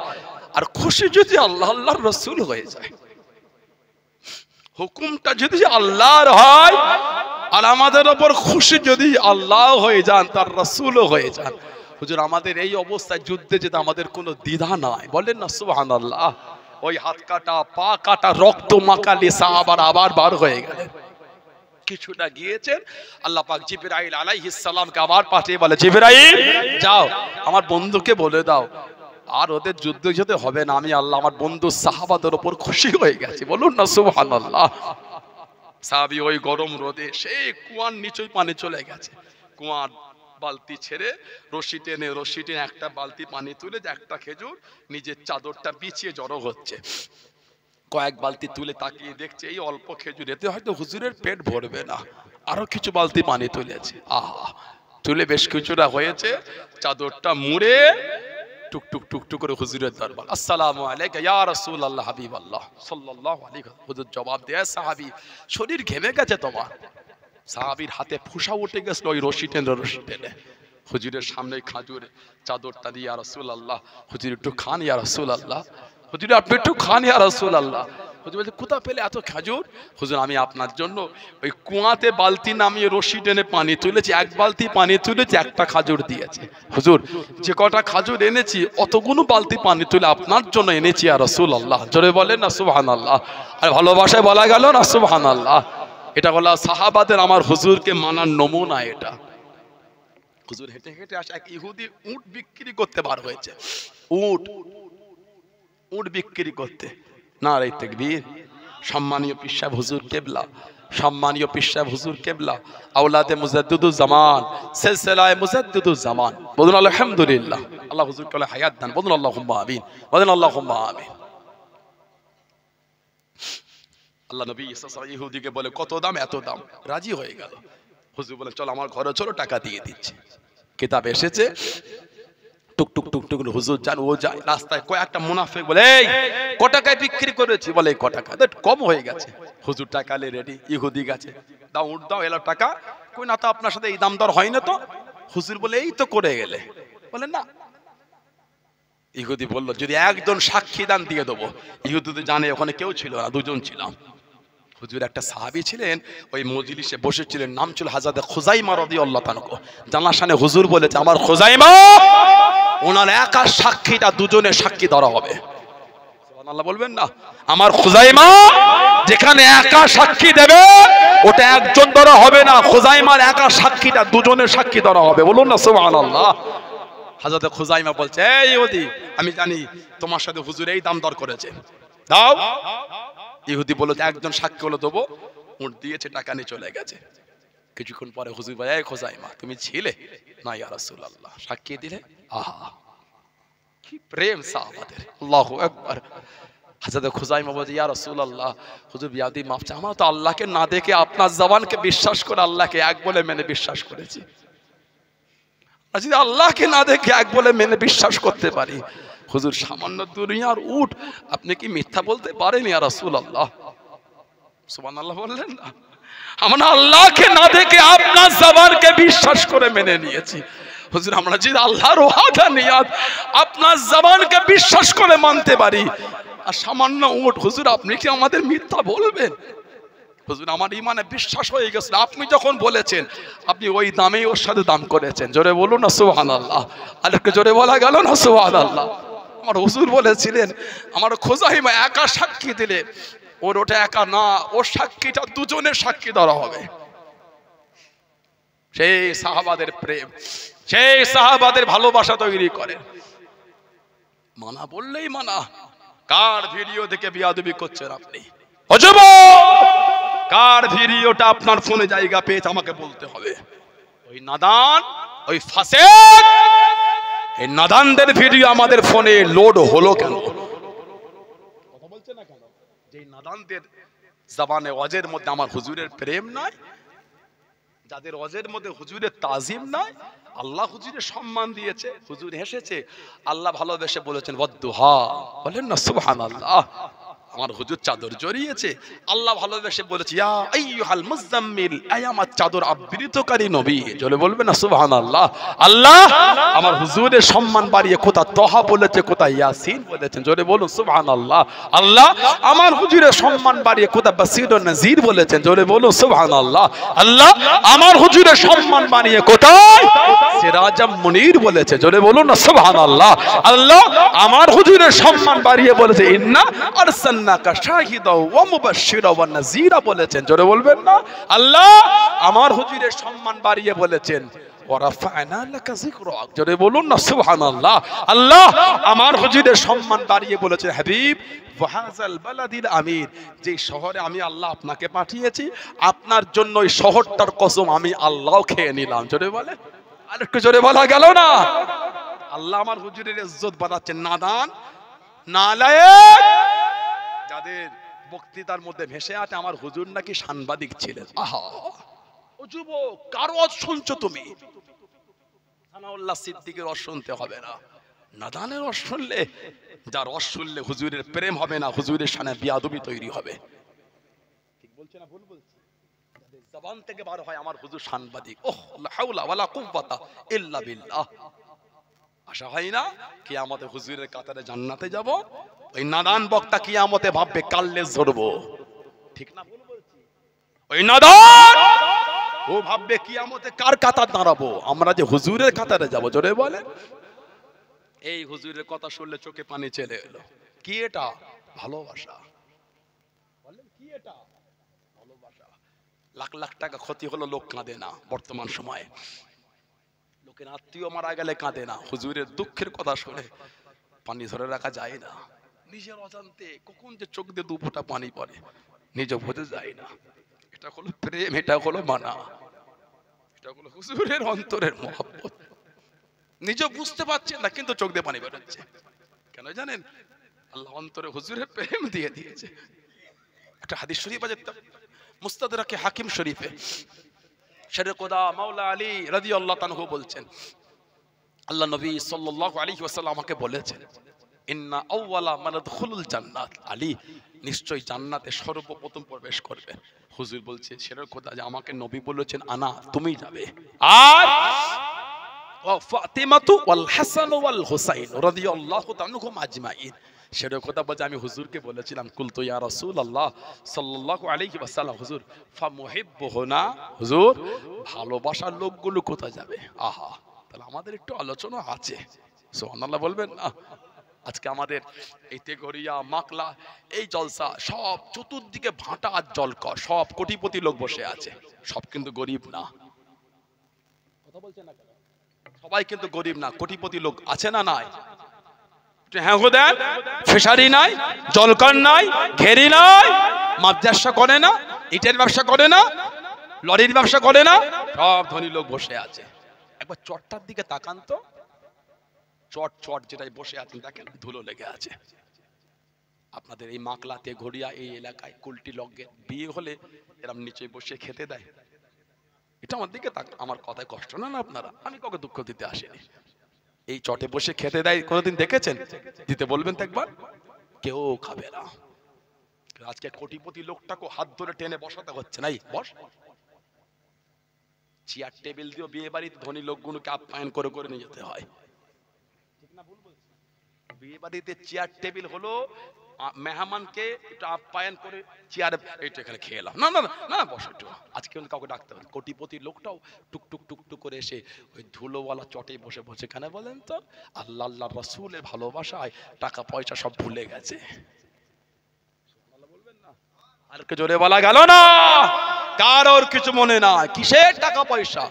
আর খুশি যদি আল্লাহ আল্লাহর রাসূল হয়ে যায়, হুকুমটা যদি আল্লাহর হয় আর আমাদের উপর খুশি যদি আল্লাহ হয়ে যান, তার রাসূলও হয়ে যান, হুজুর আমাদের এই অবস্থায় যুদ্ধে যেতে আমাদের কোনো দ্বিধা নাই। বলেন না সুবহানাল্লাহ। ওই হাত কাটা, পা কাটা, রক্ত মাখালি সাহাবারা আবার বার হয়ে গেলেন। কিছুটা গিয়েছেন, আল্লাহ পাক জিবরাইল আলাইহিস সালামকে আবার পাঠিয়ে বলে, জিবরাইল যাও আমার বন্ধুকে বলে দাও, আর ওদের যুদ্ধ যেতে হবে না, আমি আল্লাহ আমার বন্ধু সাহাবাদের উপর খুশি হয়ে গেছি। বলুন না সুবহানাল্লাহ। সাহাবী ওই গরম রোদে সেই কুয়ার নিচে পানি চলে গেছে, কুয়ার বালতি ছেড়ে রশি টেনে একটা বালতি পানি তুলে, একটা খেজুর নিজের চাদরটা বিছিয়ে জড়ো হচ্ছে। কয়েক বালতি তুলে তাকিয়ে দেখছে, এই অল্প খেজুর, এতে হয়তো হুজুরের পেট ভরবে না, আরো কিছু বালতি পানি তুলেছে। আহা, তুলে বেশ কিছুটা হয়েছে, চাদরটা মুড়ে টুকটুক টুকটুক করে হুজুরের দরবার, আসসালামু আলাইকা ইয়া রাসূলুল্লাহ হাবিবাল্লাহ সাল্লাল্লাহু আলাইহি। হুজুর জবাব দেয়, সাহাবী শরীর ঘেমে গেছে তোমার। সাহাবীর হাতে ফুসা উঠে গেছিল ওই রশি টেনে। হুজুরের সামনে খাজুরে চাদরটা দিয়ে, ইয়া রাসূলুল্লাহ, হুজুর একটু খান, ইয়া রাসূলুল্লাহ, হুজুর আপনি একটু খান, ইয়া রাসূলুল্লাহ। হুজুর বলছে, কোথা পেলে এত খাজুর? হুজুর আমি আপনার জন্য ওই কুয়াতে বালতি নামিয়ে রশি টেনে পানি তুলেছি, এক বালতি পানি তুলেছি, একটা খাজুর দিয়েছে। হুজুর যে কটা খাজুর এনেছি অতগুলো বালতি পানি তুলে আপনার জন্য এনেছি, ইয়া রাসূলুল্লাহ। জোরে বলেন না সুবহানাল্লাহ। আর ভালোবাসায় বলা গেল না সুবহানাল্লাহ। এটা বলা সাহাবাদের আমার হুজুরকে মানার নমুনা। এটা হুজুর হেঁটে হেঁটে আসে, এক ইহুদি উট বিক্রি করতে বার হয়েছে, উট বিক্রি করতে। নারে তাকবীর। সম্মানীয় পীর সাহেব হুজুর কেবলা, সম্মানীয় পীর সাহেব হুজুর কেবলা, আওলাদে মুজাদ্দিদুজ জামান, সিলসিলায়ে মুজাদ্দিদুজ জামান, বলুন আলহামদুলিল্লাহ। আল্লাহ হুজুরকে হায়াত দান, বলুন আল্লাহুম্মা আমিন, বলেন আল্লাহুম্মা আমিন। আল্লাহ নবী ইহুদিকে বলে কত দাম, এত দাম, রাজি হয়ে গেল। হুজুর বলে চলো আমার ঘরে চলো, টাকা দিয়ে দিচ্ছি। কিতাব এসেছে, টুকটুক টুকটুক হুজুর যান, ও যায়, রাস্তায় কয়েকটা মুনাফিক বলে এই ক টাকায় বিক্রি করেছি, বলে ক টাকা, কম হয়ে গেছে। হুজুর টাকা লে রেডি, ইহুদি গেছে, দাও উঠ দাও, এলো টাকা। কই না তো আপনার সাথে এই দাম দর হয় না তো। হুজুর বলে এই তো করে গেলে, বলে না। ইহুদি বলল যদি একজন সাক্ষী দান দিয়ে দেবো। ইহুদি তো জানে ওখানে কেউ ছিল না, দুজন ছিলাম। হুজুর একটা সাহাবী ছিলেন, ওই মজলিসে বসেছিলেন, নাম ছিল হযরত খুযাইমা রাদিয়াল্লাহু তাআলা। জানার সামনে হুজুর বলেছে আমার খুযাইমা, ওনার একা সাক্ষীটা দুজনের সাক্ষী ধরা হবে। সুবহানাল্লাহ বলবেন না? আমার খুযাইমা যেখানে একা সাক্ষী দেবে ওটা একজন ধরা হবে না, খুযাইমার একা সাক্ষীটা দুজনের সাক্ষী ধরা হবে, বলুন না সুবহানাল্লাহ। হযরত খুযাইমা বলছে এই ইহুদি, আমি জানি তোমার সাথে হুজুর এই দাম দর করেছে, দাও। ইহুদি বলল একজন সাক্ষী হলো দেবো, উঠ দিয়েছে, টাকা নিয়ে চলে গেছে। কিছুক্ষণ পরে হুজুর ভাই, এই খুযাইমা তুমি ছিলে না? ইয়া রাসূলুল্লাহ। সাক্ষী দিলে, আহা কি প্রেম সাহাবাদের, আল্লাহু আকবার। হযরত খুযাইমা বলে ইয়া রাসূলুল্লাহ, হুজুর বিয়াদি মাফ চাই, আমরা তো আল্লাহকে না দেখে আপনার জবানকে বিশ্বাস করে আল্লাহকে এক বলে মেনে বিশ্বাস করেছি। যদি আল্লাহকে না দেখে এক বলে মেনে বিশ্বাস করতে পারি, হুজুর সামান্য দুনিয়ার উট আপনি কি মিথ্যা বলতে পারেন ইয়া রাসূলুল্লাহ? সুবহানাল্লাহ বললেন না? আমরা আল্লাহকে না দেখে আপনার জবানকে বিশ্বাস করে মেনে নিয়েছি। হুজুর আমরা যদি আল্লাহর ওয়াদানিয়াত আপনার জবানকে বিশ্বাস করে মানতে পারি, আর সামান্য উট হুজুর আপনি কি আমাদের মিথ্যা বলবেন? হুজুর আমার ইমানে বিশ্বাস হয়ে গেছে, আপনি যখন বলেছেন আপনি ওই দামেই ওর সাথে দাম করেছেন, জোরে বলুন না সুবহানাল্লাহ। আর একটু জোরে বলা গেল না সুবহানাল্লাহ। আমার হুজুর বলেছিলেন আমার খুযাইমা একা সাক্ষী দিলে ওর ওটা একা না, ওর সাক্ষীটা দুজনের সাক্ষী ধরা হবে। সেই সাহাবাদের প্রেম, সেই সাহাবাদের ভালোবাসা তৈরি করে। মানা বললেই মানা। কার ভিডিও থেকে বিয়াদবি করছেন আপনি? কার ভিডিওটা আপনার ফোনে জায়গা পেয়েছে আমাকে বলতে হবে। ওই নাদান, ওই ফাসিক, এই নাদানদের ভিডিও আমাদের ফোনে লোড হলো কেন? কথা বলছে না কেন? যে নাদানদের জবানে ওয়াজের মধ্যে আমার হুজুরের প্রেম নাই, যাদের ওয়াজের মধ্যে হুজুরের তাজিম নাই, আল্লাহ হুজুরের সম্মান দিয়েছে, হুজুর হেসেছে, আল্লাহ ভালোবেসে বলেছেন ওয়াদ্দুহা, বলেন না সুবহানাল্লাহ। আমার হুজুর চাদর জড়িয়েছে, আল্লাহ ভালোবেসে বলেছে ইয়া আইয়ুহাল মুযাম্মিল, এই আমার চাদর আবৃতকারী নবী, জোরে বলবেন না সুবহানাল্লাহ। আল্লাহ আমার হুজুরের সম্মান বাড়িয়ে কোথা তহা বলেছে, কোথা ইয়াসিন বলেছেন, জোরে বলুন সুবহানাল্লাহ। আল্লাহ আমার হুজুরের সম্মান বাড়িয়ে কোথা বাসীর ও নাযীর বলেছেন, জোরে বলুন সুবহানাল্লাহ। আল্লাহ আমার হুজুরের সম্মান বাড়িয়ে কোথায় সিরাজাম মুনীর বলেছে, জোরে বলুন না সুবহানাল্লাহ। আল্লাহ আমার হুজুরের সম্মান বাড়িয়ে বলেছে ইন্না আরসালনাকা শাহিদাও ওয়া মুবাশশিরা ওয়া নাযীরা বলেছেন, জোরে বলবেন না। আল্লাহ আমার হুজুরের সম্মান বাড়িয়ে বলেছেন ওয়া রাফা'না লাকা যিকরাক, জোরে বলুন না সুবহানাল্লাহ। আল্লাহ আমার হুজুরের সম্মান বাড়িয়ে বলেছেন হাবিব ওয়াহাযাল বালাদিল আমির, যে শহরে আমি আল্লাহ আপনাকে পাঠিয়েছি আপনার জন্য ওই শহরটার কসম আমি আল্লাহ খেয়ে নিলাম, জোরে বলে। আর একটু জোরে বলা গেল না? আল্লাহ আমার হুজুরের ইজ্জত বাড়াচ্ছেন। নাদান নালায়েক যাদের বক্তৃতার মধ্যে ভেসে আছে আমার হুজুর নাকি সাংবাদিক ছিলেন। আহা ও যুবক, কার ওয়াজ শুনছো তুমি? সানাউল্লাহ সিদ্দিকের ওয়াজ শুনতে হবে না, নাদানের ওয়াজ শুনলে, যার ওয়াজ শুনলে হুজুরের প্রেম হবে না, হুজুরের শানে বিয়াদবি তৈরি হবে। ঠিক বলছে না ভুল বলছে? যাদের জবান থেকে বার হয় আমার হুজুর সাংবাদিক, ওহ লা হাওলা ওয়ালা কুওয়াতা ইল্লা বিল্লাহ। আশা হয় না কিয়ামতে হুজুরের কাতারে জান্নাতে যাব? ওই নাদান বক্তা কিয়ামতে ভাববে কাল্লে ধরবো, ঠিক না ভুল বলছি? ওই নাদান ও ভাববে কিয়ামতে কার কাতার দাঁড়াবো, আমরা যে হুজুরের কাতারে যাব, জোরে বলে। এই হুজুরের কথা শুনলে চোখে পানি চলে এলো। কি এটা? ভালোবাসা। বলেন কি এটা? ভালোবাসা। লাখ লাখ টাকা ক্ষতি হলো, লোক কাঁদে না বর্তমান সময়ে। লোকের আত্মীয় মারা গেলে কাঁদে না, হুজুরের দুঃখের কথা শুনে পানি ধরে রাখা যায় না। নিজের অজান্তে কখন যে চোখ দিয়ে দু ফোঁটা পানি পড়ে নিজে বোঝা যায় না। এটা হলো প্রেম, এটা হলো মানা, এটা হলো হুজুরের অন্তরের মহব্বত। নিজে বুঝতে পারছেন না, কিন্তু চোখ দিয়ে পানি বেরোচ্ছে। কেন জানেন? আল্লাহ অন্তরে হুজুরের প্রেম দিয়ে দিয়েছে। একটা হাদিস শরীফ আছে মুস্তাদরাকে হাকিম শরীফে, শেরে খোদা মাওলা আলী রাদিয়াল্লাহু তাআলা বলছেন, আল্লাহ নবী সাল্লাল্লাহু আলাইহি ওয়াসাল্লাম আমাকে বলেছেন, ইন্না আউওয়ালা মান ইয়াদখুলুল জান্নাত, আলী নিশ্চয় জান্নাতে সর্বপ্রথম প্রবেশ করবে। হুজুর বলছে, শেরে খোদা যে আমাকে নবী বলেছেন আনা, তুমি যাবে, আর ওয়া ফাতিমাতু ওয়াল হাসান ওয়াল হুসাইন রাদিয়াল্লাহু তাআলাহুম আজমাইন। সেটা কথা বলছে, আমি হুজুরকে বলেছিলাম, কুলতু ইয়া রাসূলুল্লাহ সাল্লাল্লাহু আলাইহি ওয়াসাল্লাম, হুজুর ফামুহিব্বুহুনা, হুজুর ভালোবাসার লোকগুলো কোথায় যাবে? আহা, তাহলে আমাদের একটু আলোচনা আছে, সুবহানাল্লাহ বলবেন না? আজকে আমাদের এই তেঘরিয়া মাকলা এই জলসা সব চতুর্দিকে ভাটা আর জলকর, সব কোটিপতি লোক বসে আছে, সব কিন্তু গরিব না। কথা বলছেন না কেন? সবাই কিন্তু গরিব না, কোটিপতি লোক আছে না নাই? হ্যাঁ দেন, ফিশারি নাই, জলকর নাই, ঘেরি নাই, মাছ ব্যবসা করে না, ইটের ব্যবসা করে না, লরির ব্যবসা করে না, সব ধনী লোক বসে আছে। একবার চটটার দিকে তাকান তো, চট চট যেটাই বসে আছেন দেখেন, ধুলো লেগে আছে। আপনাদের এই মাকলাতে ঘড়িয়া এই এলাকায় কুলটি লগ্গে বিয়ে হলে এরম নিচে বসে খেতে দেয়? এটা আমার দিকে আমার কথায় কষ্ট না না আপনারা? আমি কাউকে দুঃখ দিতে আসিনি। এই চটে বসে খেতে দেয় কোনোদিন দেখেছেন? দিতে বলবেন তো একবার, কেউ খাবে না। আজকে কোটিপতি লোকটাকে হাত ধরে টেনে বসাতে হচ্ছে, নাই বস। চেয়ার টেবিল দিয়ে বিয়ে বাড়িতে ধনী লোকগুলোকে আপ্যায়ন করে করে নিয়ে যেতে হয়, ঠিক না ভুল বলছি? বিয়ে বাড়িতে চেয়ার টেবিল হলো মেহমানকে একটু আপ্যায়ন করে চেয়ারে এইটা এখানে খেয়ে এলাম, না না না বসো একটু। আজকে কাউকে ডাকতে হবে। কোটিপতি লোকটাও টুকটুক টুকটুক করে এসে ওই ধুলোওয়ালা চটে বসে বসে, কেন বলেন তো? আল্লাহ আল্লাহ রাসূলের ভালোবাসায় টাকা পয়সা সব ভুলে গেছে। আর কে জোরে বলা গেল না, কারোর কিছু মনে না। কিসের টাকা পয়সা?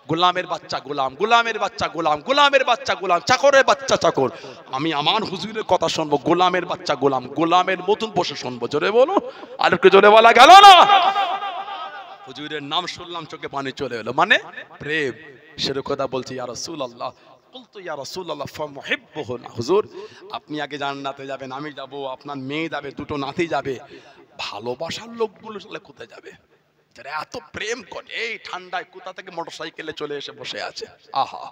গোলামের বাচ্চা গোলাম, গোলামের বাচ্চা গোলাম, গোলামের বাচ্চা গোলাম, চাকরের বাচ্চা চাকর। আমি আমার হুজুরের কথা শুনবো, গোলামের বাচ্চা গোলাম, গোলামের মতন বসে শুনবো। জোরে বলো, আর একটু জোরে বলা গেল না? হুজুরের নাম শুনলাম চোখে পানি চলে এলো, মানে প্রেম। সেরকম কথা বলছি, ইয়া রাসূলুল্লাহ, বলতো ইয়া রাসূলুল্লাহ ফামুহিব্বুহুনা, হুজুর আপনি আগে জান্নাতে যাবেন, আমি যাব, আপনার মেয়ে যাবে, দুটো নাতি যাবে, ভালোবাসার লোকগুলো কোথায় যাবে? এত প্রেম করে এই ঠান্ডায় কোথা থেকে মোটরসাইকেলে চলে এসে বসে আছে, আহা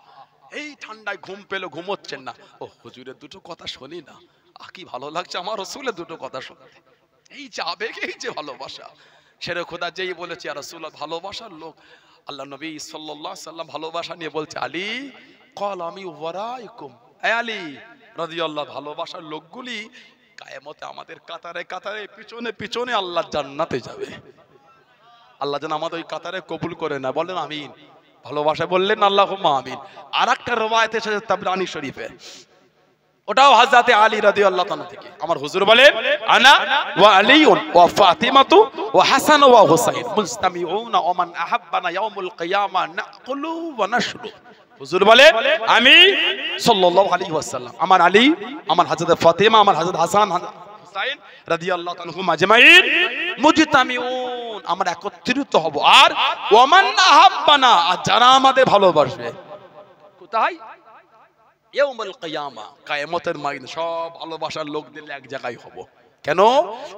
এই ঠান্ডায় ঘুম পেলো, ঘুমোচ্ছেন না, ও হুজুরের দুটো কথা শুনি না, কি ভালো লাগছে আমার রাসূলের দুটো কথা শুনতে। এই যে আবেগ, এই যে ভালোবাসা। শেরে খোদা যেই বলেছে ইয়া রাসূলুল্লাহ ভালোবাসার লোক, আল্লাহ নবী সাল্লাল্লাহু আলাইহি সাল্লাম ভালোবাসা নিয়ে বলছে, আলী ক্বাল আমি ওয়ারাইকুম, এ আলী রাদিয়াল্লাহু, ভালোবাসার লোকগুলি কিয়ামতে আমাদের কাতারে কাতারে পিছনে পিছনে আল্লাহর জান্নাতে যাবে। আল্লাহ যেন আমাদের ওই কাতারে কবুল করে না, বলেন আমিন। ভালোবাসায় বললেন আল্লাহুম্মা আমিন। আরেকটা রওয়ায়াত এসেছে তাবরানী শরীফে, ওটাও হযরতে আলী রাদিয়াল্লাহু তাআলা থেকে। আমার হুজুর বলেন, আনা ওয়া আলীউন ওয়া ফাতিমাতু ওয়া হাসান ওয়া হুসাইন মুজতামিউনা ওয়া মান আহাব্বানা ইয়াউমুল কিয়ামা নাকুলু ওয়া নাশরু। হুজুর বলেন, আমি সাল্লাল্লাহু আলাইহি ওয়াসাল্লাম, আমার আলী, আমার হযরত ফাতিমা, আমার হযরত হাসান হুসাইন রাদিয়াল্লাহু তাআলাহুম আজমাইন মুজতামিউন, আমরা একত্রিত হব, আর ওয়া মান আহাব্বানা, আর যারা আমাদের ভালোবাসবে, কোথায়? ইয়াউমুল কিয়ামা, কিয়ামতের ময়দানে সব ভালোবাসার লোকদের এক জায়গায় হব। কেন?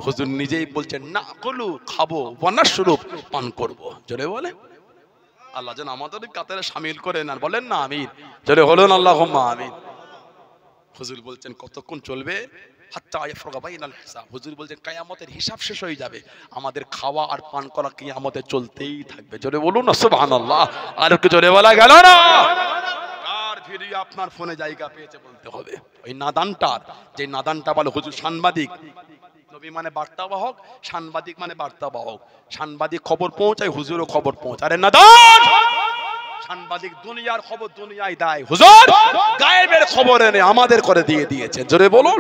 হুজুর নিজেই বলছেন, নাকুলু, খাবো, ওয়া নাশরু, পান করব। জোরে বলে আল্লাহ যেন আমাদের কাতারে শামিল করে নেন, বলেন না আমিন। জোরে বলুন আল্লাহুম্মা আমিন। হুজুর বলছেন কতক্ষণ চলবে? হাত্তা ইয়াফরগা বাইনাল হিসাব। হুজুর বলছেন কিয়ামতের হিসাব শেষ হয়ে যাবে, আমাদের খাওয়া আর পান করা কিয়ামতে চলতেই থাকবে। জোরে বলুন না সুবহানাল্লাহ। আর একটু জোরে বলা গেল না? কার ভিডিও আপনার ফোনে জায়গা পেয়েছে বলতে হবে। ওই নাদানটার, যে নাদানটা বলে হুজুর সাংবাদিক, নবী মানে বার্তাবাহক, সাংবাদিক মানে বার্তাবাহক। সাংবাদিক খবর পৌঁছায়, হুজুরও খবর পৌঁছায়। আরে নাদান, সাংবাদিক দুনিয়ার খবর দুনিয়ায় দেয়, হুজুর গায়েবের খবর এনে আমাদের করে দিয়ে দিয়েছে। জোরে বলুন,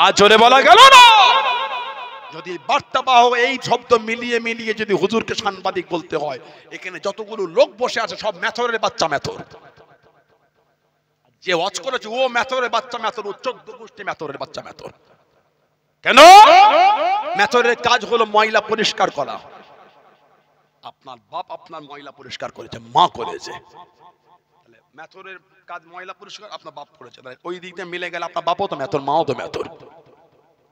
আর জোরে বলা গেল না? যদি বার্তাবাহক এই শব্দ মিলিয়ে মিলিয়ে যদি হুজুরকে সাংবাদিক বলতে হয়, এখানে যতগুলো লোক বসে আছে সব মেথরের বাচ্চা মেথর। যে ওয়াজ করেছে ও মেথরের বাচ্চা মেথর, ও 14 গোষ্ঠী মেথরের বাচ্চা মেথর। কেন? মেথরের কাজ হলো ময়লা পরিষ্কার করা। আপনার বাপ আপনার ময়লা পরিষ্কার করেছে, মা করেছে, মেথরের কাজ ময়লা পরিষ্কার, আপনার বাপ করেছে, ওই দিকটা মিলে গেলে আপনার বাপও তো মেথর, মাও তো মেথর।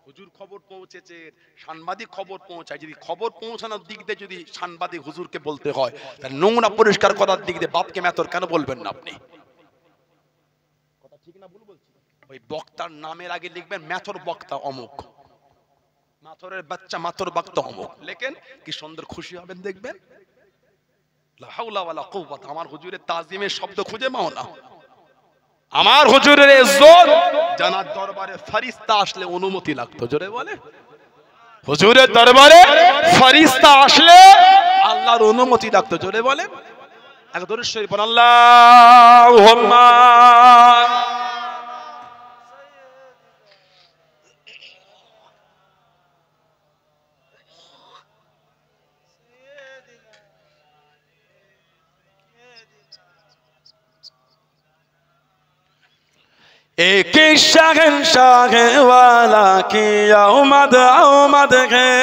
হুজুর খবর পৌঁছেছে, সাংবাদিক খবর পৌঁছায়, যদি খবর পৌঁছানোর দিক দিয়ে যদি সাংবাদিক হুজুরকে বলতে হয়, তাহলে নোংরা পরিষ্কার করার দিক দিয়ে বাপকে মেথর কেন বলবেন না আপনি? কথা ঠিক না ভুল বলছি? ওই বক্তার নামের আগে লিখবেন মেথর বক্তা অমুক, মাথরের বাচ্চা মাথর বক্তা অমুক, লেখেন কি সুন্দর খুশি হবেন দেখবেন। লা হাওলা ওয়ালা কুওয়াতা। আমার হুজুরের তাজিমের শব্দ খুঁজে পাও না। আমার হুজুরের ইজ্জত জানার দরবারে ফেরেশতা আসলে অনুমতি লাগতো, জোরে বলে। হুজুরের দরবারে ফেরেশতা আসলে আল্লাহর অনুমতি লাগতো, জোরে বলে। এক দরুদ শরীফ পড়ুন, আল্লাহুম্মা एक शहंशाह वाला की आमद आमद है,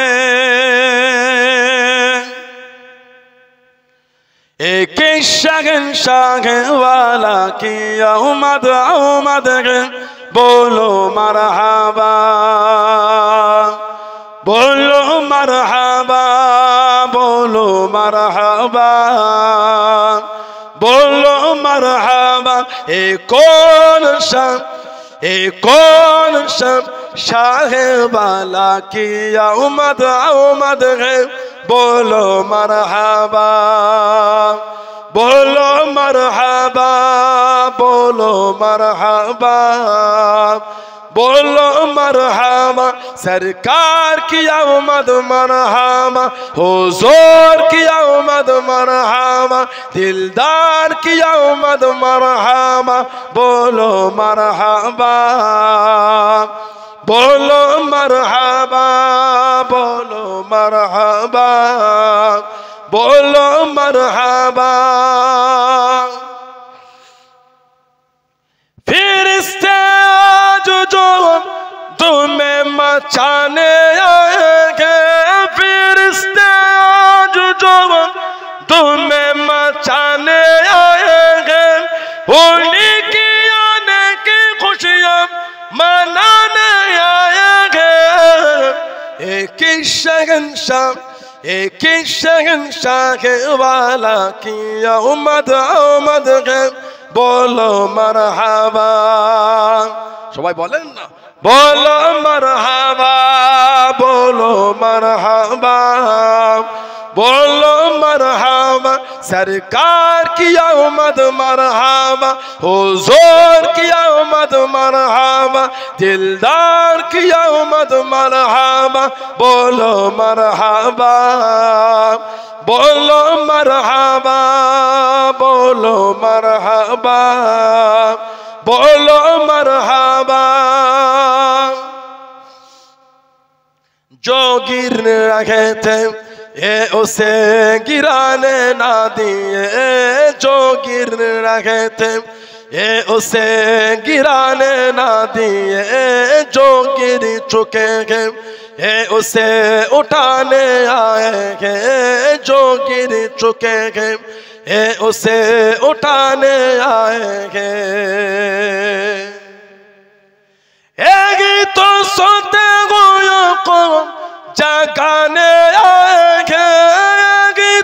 एक शहंशाह वाला की आमद आमद है, बोलो मरहबा बोलो मरहबा बोलो मरहबा बोलो मरहबा। कौन सा शाह वाला की आमद आमद है, बोलो मरहबा बोलो मरहबा बोलो मरहबा बोलो मरहबा। सरकार की आमद मरहबा, हुजूर की आमद मरहबा, दिलदार की आमद मरहबा, बोलो मरहबा बोलो मरहबा बोलो मरहबा बोलो मरहबा। फिरिश्ते आज जो तुम्हें मचाने आएंगे, फिरिश्ते आज जो तुम्हें मचाने आएंगे, उन्हीं की आने की खुशियाँ मनाने आएंगे। एक ही शहंशाह वाला की आमद आमद है, बोलो मरहबा। সবাই বলেন না, बोलो मरहबा बोलो मरहबा बोलो मरहबा। सरकार की आमद मरहबा, हुजूर की आमद मरहबा, दिलदार की आमद मरहबा, बोलो मरहबा बोलो मरहबा बोलो मरहबा बोलो मरहबा। जो गिर रहे थे ये उसे गिराने ना दिए, जो गिर रहे थे ये उसे गिराने ना दिए, जो गिर चुके हैं ये उसे उठाने आएंगे, जो गिर चुके हैं ये उसे उठाने आएंगे। एक तो सोते हुए को जगाने आएंगे,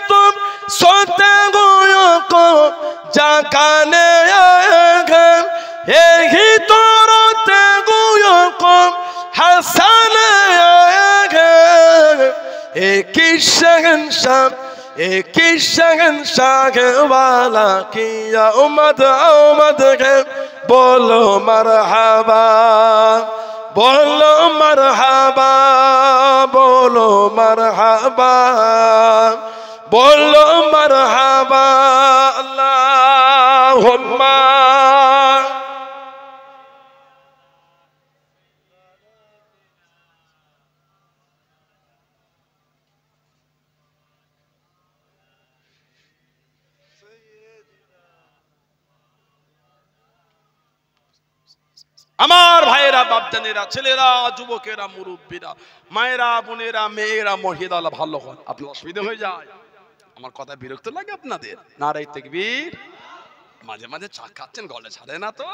तुम सोते हुए को जगाने आएंगे, यही तो रोते हुए को हंसाने आएंगे। एक ही शहंशाह वाला की आमद आमद है, बोलो मरहबा बोलो मरहबा बोलो मरहबा बोलो मरहबा। अल्लाहुम्मा আমার ভাইয়েরা বাপজানেরা ছেলেরা যুবকেরা মুরব্বীরা মায়েরা বোনেরা মেয়েরা মহিলারা ভালো হন। আপনার অসুবিধা হয়ে যায়, আমার কথা বিরক্ত লাগে আপনাদের? নারায়ে তাকবীর। মাঝে মাঝে চা খাচ্ছেন, গলে ছাড়ে না তো?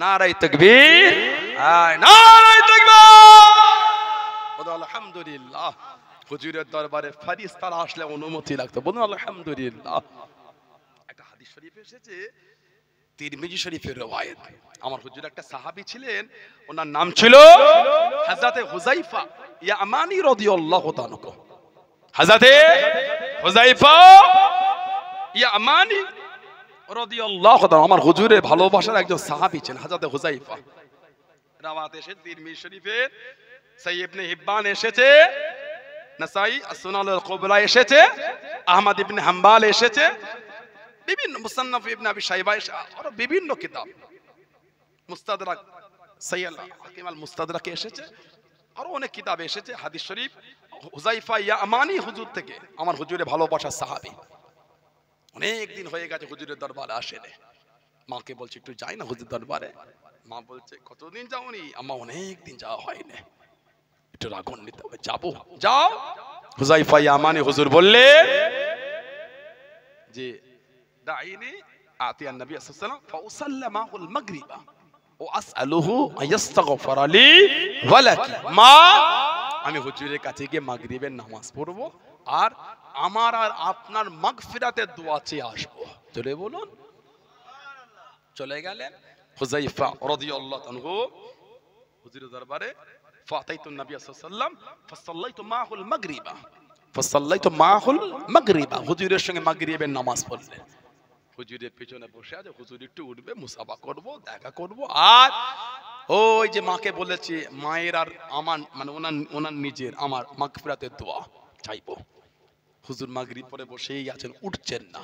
নারাই তাকবীর, নারাই তাকবীর, আলহামদুলিল্লাহ। হুজুরের দরবারে ফেরেশতারা আসলে অনুমতি লাগতো, বলুন আলহামদুলিল্লাহ। একটা হাদিস শরীফে এসেছে, তিরমিজি শরীফের রওয়ায়াত, আমার হুজুর একটা সাহাবী ছিলেন, ওনার নাম ছিল হযরতে হুযায়ফা ইয়ামানি রাদিয়াল্লাহু তাআলা। হযরতে হুযায়ফা ইয়ামানি রাদিয়াল্লাহু তাআলা আমার হুজুরের ভালোবাসার একজন সাহাবী ছিলেন, হযরতে হুযায়ফা। রাওয়াত এসেছে তিরমিজি শরীফে, সহিহ ইবনে হিব্বান এসেছে, নাসাই as-সুনান আল-কুবরা এসেছে, আহমদ ইবনে হাম্বাল এসেছে, বিভিন্ন মুসান্নাফ ইবনে আবি শাইবা আর বিভিন্ন কিতাব, মুস্তাদরাক সাইয়াল হাকিম আল মুস্তাদরাকে এসেছে, আর অনেক কিতাবে এসেছে হাদিস শরীফ। হুযায়ফা ইয়ামানি হুজুর থেকে আমার হুজুরের ভালোবাসার সাহাবী। অনেক দিন হয়ে গেছে হুজুরের দরবারে আসেনি। মাকে বলছে একটু যাই না হুজুর দরবারে। মা বলছে কতদিন যাওনি? আম্মা অনেক দিন যাওয়া হয়নি, একটু রাগান্বিত হবে, যাবো। যাও। হুযায়ফা ইয়ামানি হুজুর বললেন যে দাইনি আতিয়ান নবী সাল্লাল্লাহু আলাইহি ওয়াসাল্লাম ফাউসাল্লামাহুল মাগরিবা ও আসআলুহু আয়াস্তাগফিরা লি ওয়া লাকি। মা, আমি হুজুরের কাছে গিয়ে মাগরিবের নামাজ পড়ব আর আমার আর আপনার মাগফিরাতের দোয়া চেয়ে আসবো। চলে বলুন। চলে গেলেন হুযায়ফা রাদিয়াল্লাহু আনহু হুজুরের দরবারে। ফাতাইতুন নবী সাল্লাল্লাহু আলাইহি ওয়াসাল্লাম ফাসাল্লাইতু মাহুল মাগরিবা, ফাসাল্লাইতু মাহুল মাগরিবা, হুজুরের সঙ্গে মাগরিবের নামাজ পড়লেন। হুজুরের পেছনে বসে আছে, হুজুর একটু উঠবে, মুসাফা করব, দেখা করব, আর ওই যে মাকে বলেছে মায়ের আর আমার মানে ওনার নিজের আমার মাগফিরাতের দোয়া চাইবো। হুজুর মাগরিব পরে বসেই আছেন, উঠছেন না।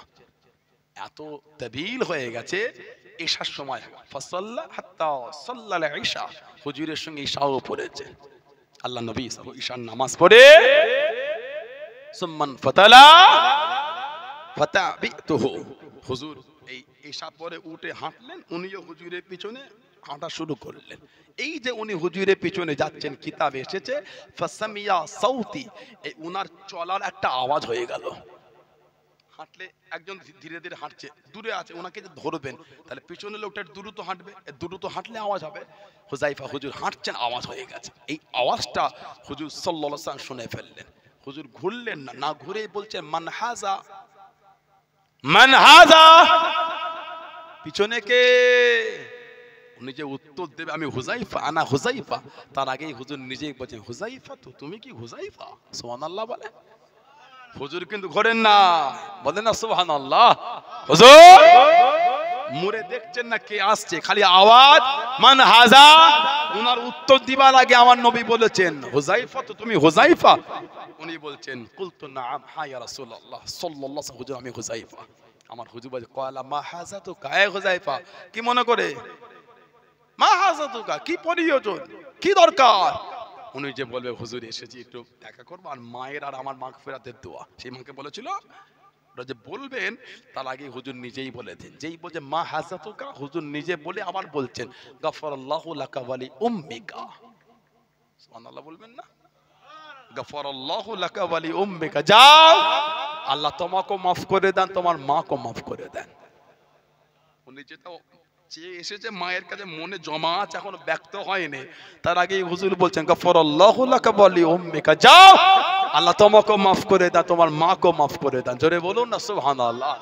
এত তাবিল হয়ে গেছে, ঈশার সময় ফাসাল্লা হাত্তা সাল্লাল ঈশা, হুজুরের সঙ্গে ঈশাও পড়েছে। আল্লাহ নবী ঈশার নামাজ পড়ে সুম্মান ফাতালা ফাতাবিতুহু, হুজুর এই ঈশা পরে উঠে হাঁটলেন, উনিও হুজুরের পিছনে হাঁটা শুরু করলেন। এই যে উনি হুজুরের পিছনে যাচ্ছেন, কিতাবে এসেছে ফাসামিয়া সাউতি, এই উনার চলার একটা আওয়াজ হয়ে গেল। হাঁটলে একজন ধীরে ধীরে হাঁটছে, দূরে আছে, ওনাকে যে ধরবেন তাহলে পিছনে লোকটা দ্রুত হাঁটবে, দ্রুত হাঁটলে আওয়াজ হবে। হুযায়ফা হুজুর হাঁটছেন, আওয়াজ হয়ে গেছে। এই আওয়াজটা হুজুর সাল্লাল্লাহু আলাইহি ওয়াসাল্লাম শুনে ফেললেন। হুজুর ঘুরলেন না, না ঘুরেই বলছেন মান হাযা, মান হাযা, পিছনে কে? উনি যে উত্তর দেবে আমি হুযায়ফা, আনা হুযায়ফা, তার আগেই হুজুর নিজেই বলছেন হুযায়ফা, তো তুমি কি হুযায়ফা? সুবহানাল্লাহ বলে। হুজুর কিন্তু ঘোরেন না, বলেন না সুবহানাল্লাহ। হুজুর মুড়ে দেখছেন না কে আসছে, খালি আওয়াজ মান হাযা। উনার উত্তর দিবার আগে আমার নবী বলেছেন হুযায়ফা, তো তুমি হুযায়ফা? উনি বলছেন কুলতু নাআম, হ্যাঁ ইয়া রাসূলুল্লাহ সাল্লাল্লাহু আলাইহি ওয়াসাল্লাম, হুজুর আমি হুযায়ফা। আমার হুজুর বলে ক্বালা মা হাযাতুকা, এ হুযায়ফা কি মনে করে? মা হাযাতুকা, কি প্রয়োজন, কি দরকার? উনি যে বলবে হুজুর এসেছি একটু দেখা করবো আর মায়ের আর আমার মাগফিরাতের দোয়া, সেই মাকে বলেছিল ওরা যে বলবেন তার আগে হুজুর নিজেই বলে দেন। যেই বলছে মা হাযাতুকা, হুজুর নিজে বলে আবার বলছেন গাফারাল্লাহু লাকা ওয়া লি উম্মিকা। সুবহানাল্লাহ বলবেন না? গাফারাল্লাহু লাকা ওয়া লি উম্মিকা, যাও আল্লাহ তোমাকে মাফ করে দেন, তোমার মাকে মাফ করে দেন। উনি যেটা চেয়ে এসেছে মায়ের কাছে মনে জমা আছে, এখনো ব্যক্ত হয়নি, তার আগে হুজুর বলছেন গাফারাল্লাহু লাকা ওয়া লি উম্মিকা, যাও আল্লাহ তোমাকে মাফ করে দেন, তোমার মাকে মাফ করে দেন। জোরে বলুন না সুবহানাল্লাহ।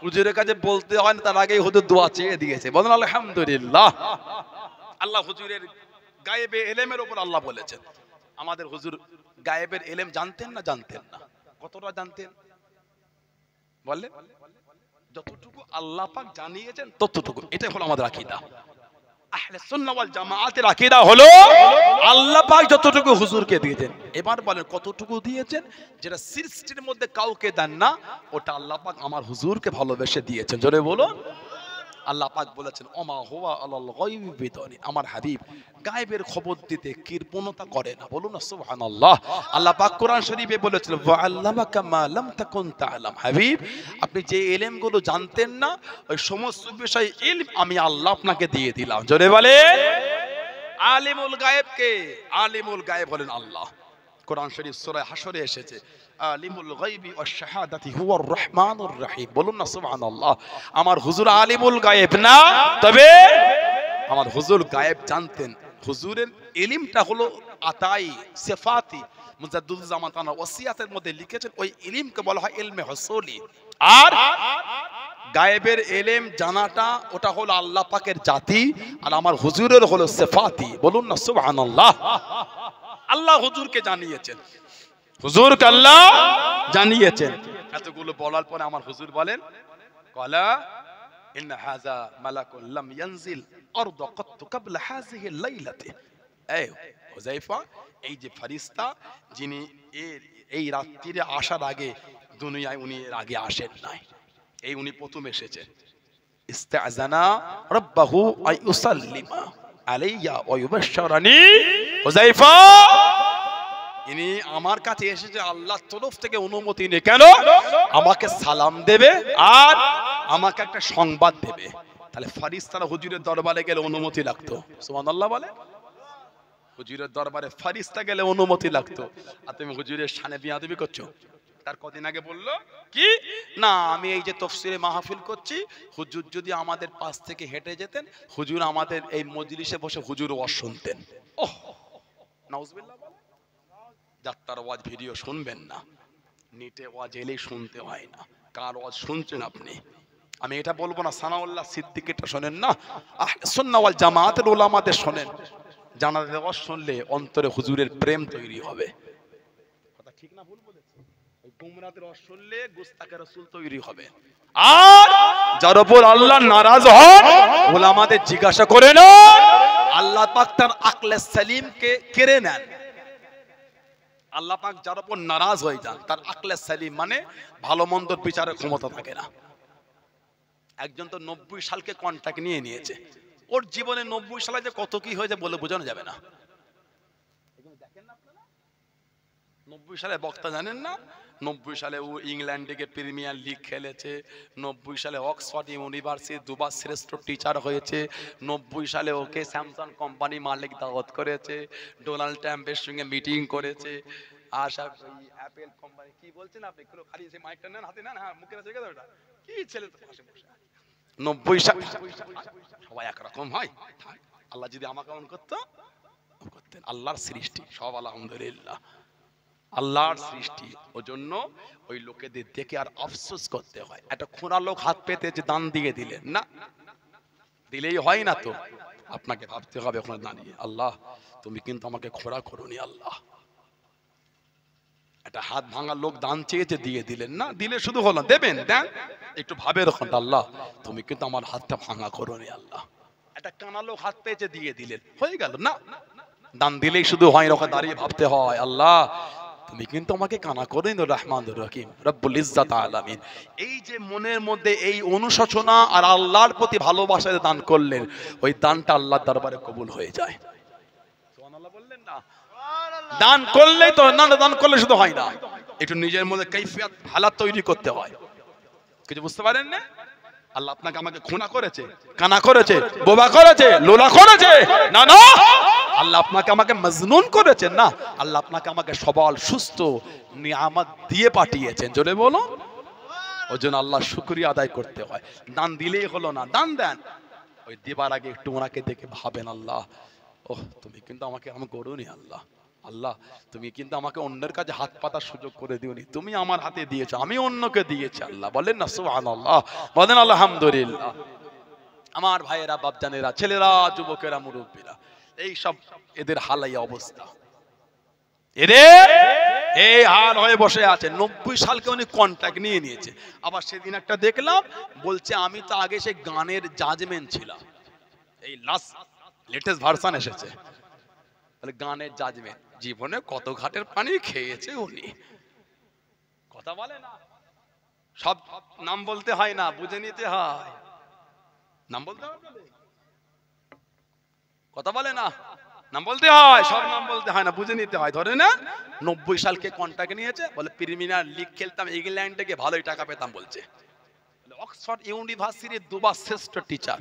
হুজুরের কাছে বলতে হয় না, তার আগে হুজুর দোয়া চেয়ে দিয়েছে, বলুন আলহামদুলিল্লাহ। আল্লাহ হুজুরের গায়েবে ইলমের উপর আল্লাহ বলেছেন। আমাদের হুজুর গায়েবের ইলম জানতেন না জানতেন না? কতটা জানতেন বললেন? যতটুকু আল্লাহ পাক জানিয়েছেন ততটুকু। এটাই হলো আমাদের আকীদা, আহলে সুন্নাহ ওয়াল জামাআতের আকীদা হলো আল্লাহ পাক যতটুকু হুজুরকে দিয়েছেন। এবার বলেন কতটুকু দিয়েছেন? যেটা সৃষ্টির মধ্যে কাউকে দেন না, ওটা আল্লাহ পাক আমার হুজুরকে ভালোবেসে দিয়েছেন। জোরে বলুন। আল্লাহ পাক বলেছেন ওমা হুয়া আলাল গায়বি বিদানি, আমার হাবিব গায়েবের খবর দিতে কৃপণতা করে না। বলুন না সুবহানাল্লাহ। আল্লাহ পাক কোরআন শরীফে বলেছেন ওয়া আল্লামাকা মা লাম তাকুন তাআলাম, হাবিব আপনি যে ইলমগুলো জানতেন না ওই সমস্ত বিষয় ইলম আমি আল্লাহ আপনাকে দিয়ে দিলাম। জোরে বলে আলিমুল গায়েব কে? আলিমুল গায়েব হলেন আল্লাহ। কোরআন শরীফ সূরা হাশরে এসেছে, আলিমুল গায়বি ওয়াশ শাহাদাতি হুয়ার রহমানুর রহিম। বলুন না সুবহানাল্লাহ। আমার হুজুর আলিমুল গায়েব না, তবে আমার হুজুর গায়েব জানতেন। হুজুরের ইলমটা হলো আতাই সিফাতি। মুজাদ্দিদুজ্জামান তার ওসিয়াতের মধ্যে লিখেছেন ওই ইলমকে বলা হয় ইলমে হুসুলি। আর গায়েবের ইলম জানাটা ওটা হলো আল্লাহ পাকের জাতি, আর আমার হুজুরের হলো সিফাতি। বলুন না সুবহানাল্লাহ। আল্লাহ হুজুরকে জানিয়েছেন, হুজুরকে আল্লাহ জানিয়েছেন। এতগুলো বলার পরে আমার হুজুর বলেন, ক্বালা ইন্না হাযা মালাকুন লাম ইয়ানজিল আরদ ক্বাত্তু ক্বাবলা হাযিহি লাইলাতি। এই হুযায়ফা, এই যে ফেরেশতা যিনি এই রাত্রিরে আসার আগে দুনিয়ায় উনি এর আগে আসেন নাই, এই উনি প্রথম এসেছেন। ইস্তাযানা রাব্বাহু আই ইউসাল্লিমা আলাইয়া ওয়া ইউবাশশিরানি। হুযায়ফা, ইনি আমার কাছে এসেছে আল্লাহর তরফ থেকে অনুমতি নিয়ে। কেন? আমাকে সালাম দেবে আর আমাকে একটা সংবাদ দেবে। তাহলে ফেরেশতারা হুজুরের দরবারে গেলে অনুমতি লাগতো। সুবহানাল্লাহ বলে। হুজুরের দরবারে ফেরেশতা গেলে অনুমতি লাগতো, আর তুমি হুজুরের শানে বিয়াদবি করছো। তার কদিন আগে বললো কি না, আমি এই যে তাফসীরে মাহফিল করছি, হুজুর যদি আমাদের পাশ থেকে হেঁটে যেতেন, হুজুর আমাদের এই মজলিসে বসে হুজুর ওয়াজ শুনতেন। ওহ নাউজুবিল্লাহ। যাত্রার ওয়াজ ভিডিও শুনবেন না, নেটে ওয়াজ এলেই শুনতে হয় না। কার ওয়াজ শুনছেন আপনি? আমি এটা বলবো না সানাউল্লাহ সিদ্দিকীটা শোনেন না, আহলে সুন্নাহ ওয়াল জামাতের উলামাদের শোনেন। জানাজার ওয়াজ শুনলে অন্তরে হুজুরের প্রেম তৈরি হবে। কথা ঠিক না ভুল বলেছি? ওই গুমরাদের ওয়াজ শুনলে গুস্তাখে রাসূল তৈরি হবে। আর যার উপর আল্লাহ নারাজ হন, উলামাদের জিজ্ঞাসা করে না, আল্লাহ পাক তার আকলে সালিমকে কেড়ে নেন। আল্লাহ পাক যার উপর নারাজ হয়ে যান, তার আকলে সালিম মানে ভালো মন্দর বিচারের ক্ষমতা থাকে না। একজন তো 90 সালকে কন্ট্রাক্ট নিয়ে নিয়েছে, ওর জীবনে 90 সালে যে কত কি হয়েছে বলে বোঝানো যাবে না। 90 সালে বক্তা জানেন না, 90 সালে ও ইংল্যান্ডে গিয়ে প্রিমিয়ার লিগ খেলেছে, 90 সালে অক্সফোর্ড ইউনিভার্সিটি দুবার শ্রেষ্ঠ টিচার হয়েছে, 90 সালে ওকে স্যামসাং কোম্পানি মালিক দাওয়াত করেছে, ডোনাল্ড ট্রাম্পের সঙ্গে মিটিং করেছে। আশা ওই অ্যাপল কোম্পানি কি বলছেন আপনি, একটু খালি সেই মাইকটা নেন, হাতে নেন, হ্যাঁ মুখে রেখে দাও। ওটা কি ছেলে তো পাশে বসে 90 সালে সবাই একরকম হয়। আল্লাহ যদি আমাকে এমন করতো, করতেন। আল্লাহর সৃষ্টি সব আলহামদুলিল্লাহ, আল্লাহর সৃষ্টি। ওই জন্য ওই লোকেদের দেখে আর আফসোস করতে হয়। একটা খোঁড়া লোক হাত পেতে যে দান দিয়ে দিলেন না, দিলেই হয় না তো, আপনাকে ভাবতে হবে ওখানে দাঁড়িয়ে, আল্লাহ তুমি কিন্তু আমাকে খোঁড়া করোনি। আল্লাহ, একটা হাত ভাঙা লোক দান চেয়েছে দিয়ে দিলেন না, দিলে শুধু হলো দেবেন দেন, একটু ভাবে রাখুন, আল্লাহ তুমি কিন্তু আমার হাতটা ভাঙা করোনি। আল্লাহ, একটা কানা লোক হাত পেয়েছে দিয়ে দিলেন, হয়ে গেল না, দান দিলেই শুধু হয় না, ওখানে দাঁড়িয়ে ভাবতে হয়, আল্লাহ তুমি কিন্তু আমাকে কানা করেন। রহমানুর রহিম রব্বুল ইজ্জাত আলামিন। এই যে মনের মধ্যে এই অনুশোচনা আর আল্লাহর প্রতি ভালোবাসায় দান করলেন, ওই দানটা আল্লাহর দরবারে কবুল হয়ে যায়। সুবহানাল্লাহ বললেন না? দান করলেই তো না, দান করলে শুধু হয় না, একটু নিজের মধ্যে কাইফিয়ত হালাত তৈরি করতে হয়। কিছু বুঝতে পারেন না? আল্লাহ আপনাকে আমাকে খুনা করেছে, কানা করেছে, বোবা করেছে, লোলা করেছে না, না, আল্লাহ আপনাকে আমাকে মজনুন করেছেন না, আল্লাহ আপনাকে আমাকে সবল সুস্থ নিয়ামত দিয়ে পাঠিয়েছেন। জোরে বলো। ওই জন্য আল্লাহ শুকরিয়া আদায় করতে হয়। দান দিলেই হলো না, দান দেন, ওই দেবার আগে একটু ওনাকে দেখে ভাবেন, আল্লাহ ওহ তুমি কিন্তু আমাকে এমন করোনি। আল্লাহ, আল্লাহ তুমি কিন্তু আমাকে অন্যের কাছে হাত পাতার সুযোগ করে দিওনি, তুমি আমার হাতে দিয়েছো, আমি অন্যকে দিয়েছি। আল্লাহ বলেন না সুবহানাল্লাহ, বলেন আলহামদুলিল্লাহ। আমার ভাইয়েরা, বাপজানেরা, ছেলেরা, যুবকেরা, মুরব্বীরা, এই সব এদের হালাই অবস্থা, এদের এই হাল হয়ে বসে আছে। 90 সালকে উনি কন্ট্রাক্ট নিয়ে নিয়েছে। আবার সেদিন একটা দেখলাম বলছে আমি তো আগে সেই গানের জাজমেন্ট ছিলাম, এই লেটেস্ট ভার্সন এসেছে, তাহলে গানের জাজমেন্ট। জীবনে কত ঘাটের পানি খেয়েছে উনি, কথা বলে না, সব নাম বলতে হয় না, বুঝে নিতে হয়, নাম বলতে হয়, কথা বলে না, নাম বলতে হয়, সব নাম বলতে হয় না, বুঝে নিতে হয়। ধরে না 90 সালকে কন্ট্রাক্ট নিয়েছে, বলে প্রিমিয়ার লিগ খেলতাম ইংল্যান্ডে গিয়ে ভালোই টাকা পেতাম বলছে, অক্সফোর্ড ইউনিভার্সিটির দুবার শ্রেষ্ঠ টিচার।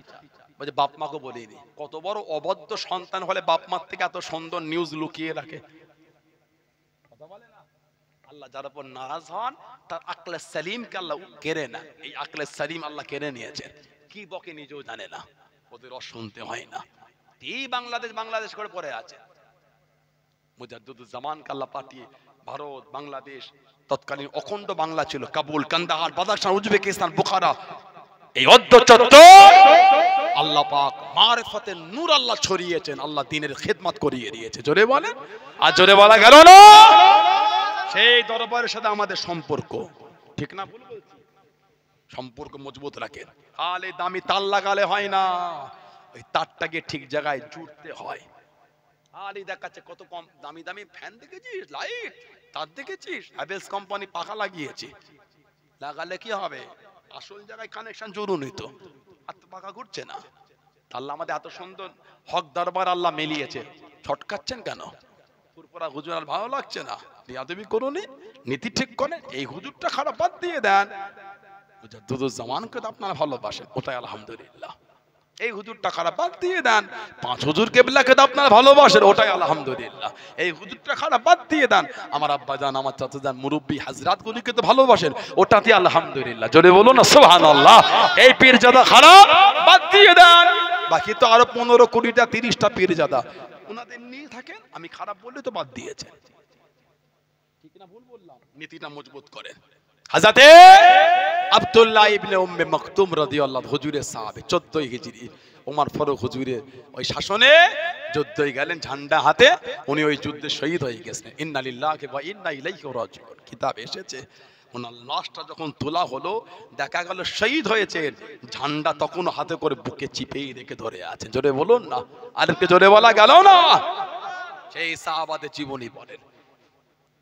বলছে বাপ মাকে বলিনি। কত বড় অবদ্ধ সন্তান হলে বাপ মার থেকে এত সুন্দর নিউজ লুকিয়ে রাখে, আল্লাহ যার উপর নারাজ হন তার আকলে সালিমকে আল্লাহ কেড়ে না। এই আকলে সালিম আল্লাহ কেড়ে নিয়েছেন। কি বকে নিজেও জানে না, ওদের শুনতে হয় না। এই বাংলাদেশ করে পড়ে আছে। মুজাদ্দিদুজ্জামানকে আল্লাহ পাঠিয়ে ভারত, বাংলাদেশ, তৎকালীন অখণ্ড বাংলা ছিল, Kabul, Kandahar, Badakhshan, Uzbekistan, Bukhara, এই অর্ধচত্বর আল্লাহ পাক মারিফতের নূর আল্লাহ ছড়িয়েছেন। আল্লাহ দ্বীনের খিদমত করিয়ে দিয়েছে। জোরে বলেন, আর জোরে বলা গেল না। সেই দরবারের সাথে আমাদের সম্পর্ক, ঠিক না ভুল বলছি? সম্পর্ক মজবুত রাখেন। খালি দামি তার লাগালে হয় না, ওই তারটাকে ঠিক জায়গায় জুড়তে হয়। খালি দেখাচ্ছে কত কম দামি দামি ফ্যান দেখেছিস, লাইট, তার দেখেছিস, হ্যাভেলস কোম্পানি পাখা লাগিয়েছে, লাগালে কি হবে? আসল জায়গায় কানেকশন জরুরি তো, আর তো পাখা ঘুরছে না। আল্লাহ আমাদের এত সুন্দর হক দরবার আল্লাহ মিলিয়েছে, ছটকাচ্ছেন কেন? পুরপুরা হুজুর আর ভালো লাগছে না, বিয়াদবি করুনি, নীতি ঠিক করেন, এই হুজুরটা খারাপ বাদ দিয়ে দেন। মুজাদ্দিদুজ্জামানকে তো আপনারা ভালোবাসেন, ওটাই আলহামদুলিল্লাহ। এই হুজুরটা খারাপ বাদ দিয়ে দেন। 5 হুজুর কিবলাকে তো আপনারা ভালোবাসেন, ওটাই আলহামদুলিল্লাহ। এই হুজুরটা খারাপ বাদ দিয়ে দেন। আমার আব্বাজান, আমার চাচাজান, মুরব্বী হাজরাত গুলিকে তো ভালোবাসেন, ওটাতে আলহামদুলিল্লাহ। জোরে বলুন না সুবহানাল্লাহ। এই পীরজাদা খারাপ বাদ দিয়ে দেন। বাকি তো আরো 15, 20টা, 30টা পীরজাদা ওনাদের নিয়ে থাকেন। আমি খারাপ বললে তো বাদ দিয়েছেন, ঠিক না ভুল বললাম? নীতিটা মজবুত করেন। হযরতে আব্দুল্লাহ ইবনে উম্মে মাকতুম রাদিয়াল্লাহু হুজুরের সাহাবী, 14 হিজরি, ওমর ফারুক হুজুরের ওই শাসনে যুদ্ধে গেলেন ঝান্ডা হাতে। উনি ওই যুদ্ধে শহীদ হয়ে গেছেন। ইন্না লিল্লাহি ওয়া ইন্না ইলাইহি রাজিউন কিতাব এসেছে। ওনার লাশটা যখন তোলা হলো, দেখা গেল শহীদ হয়েছেন। ঝান্ডা তখন হাতে করে বুকে চিপেই রেখে ধরে আছেন। জোরে বলুন না, আরেকটু জোরে বলা গেল না। সেই সাহাবাদের জীবনী বলেন,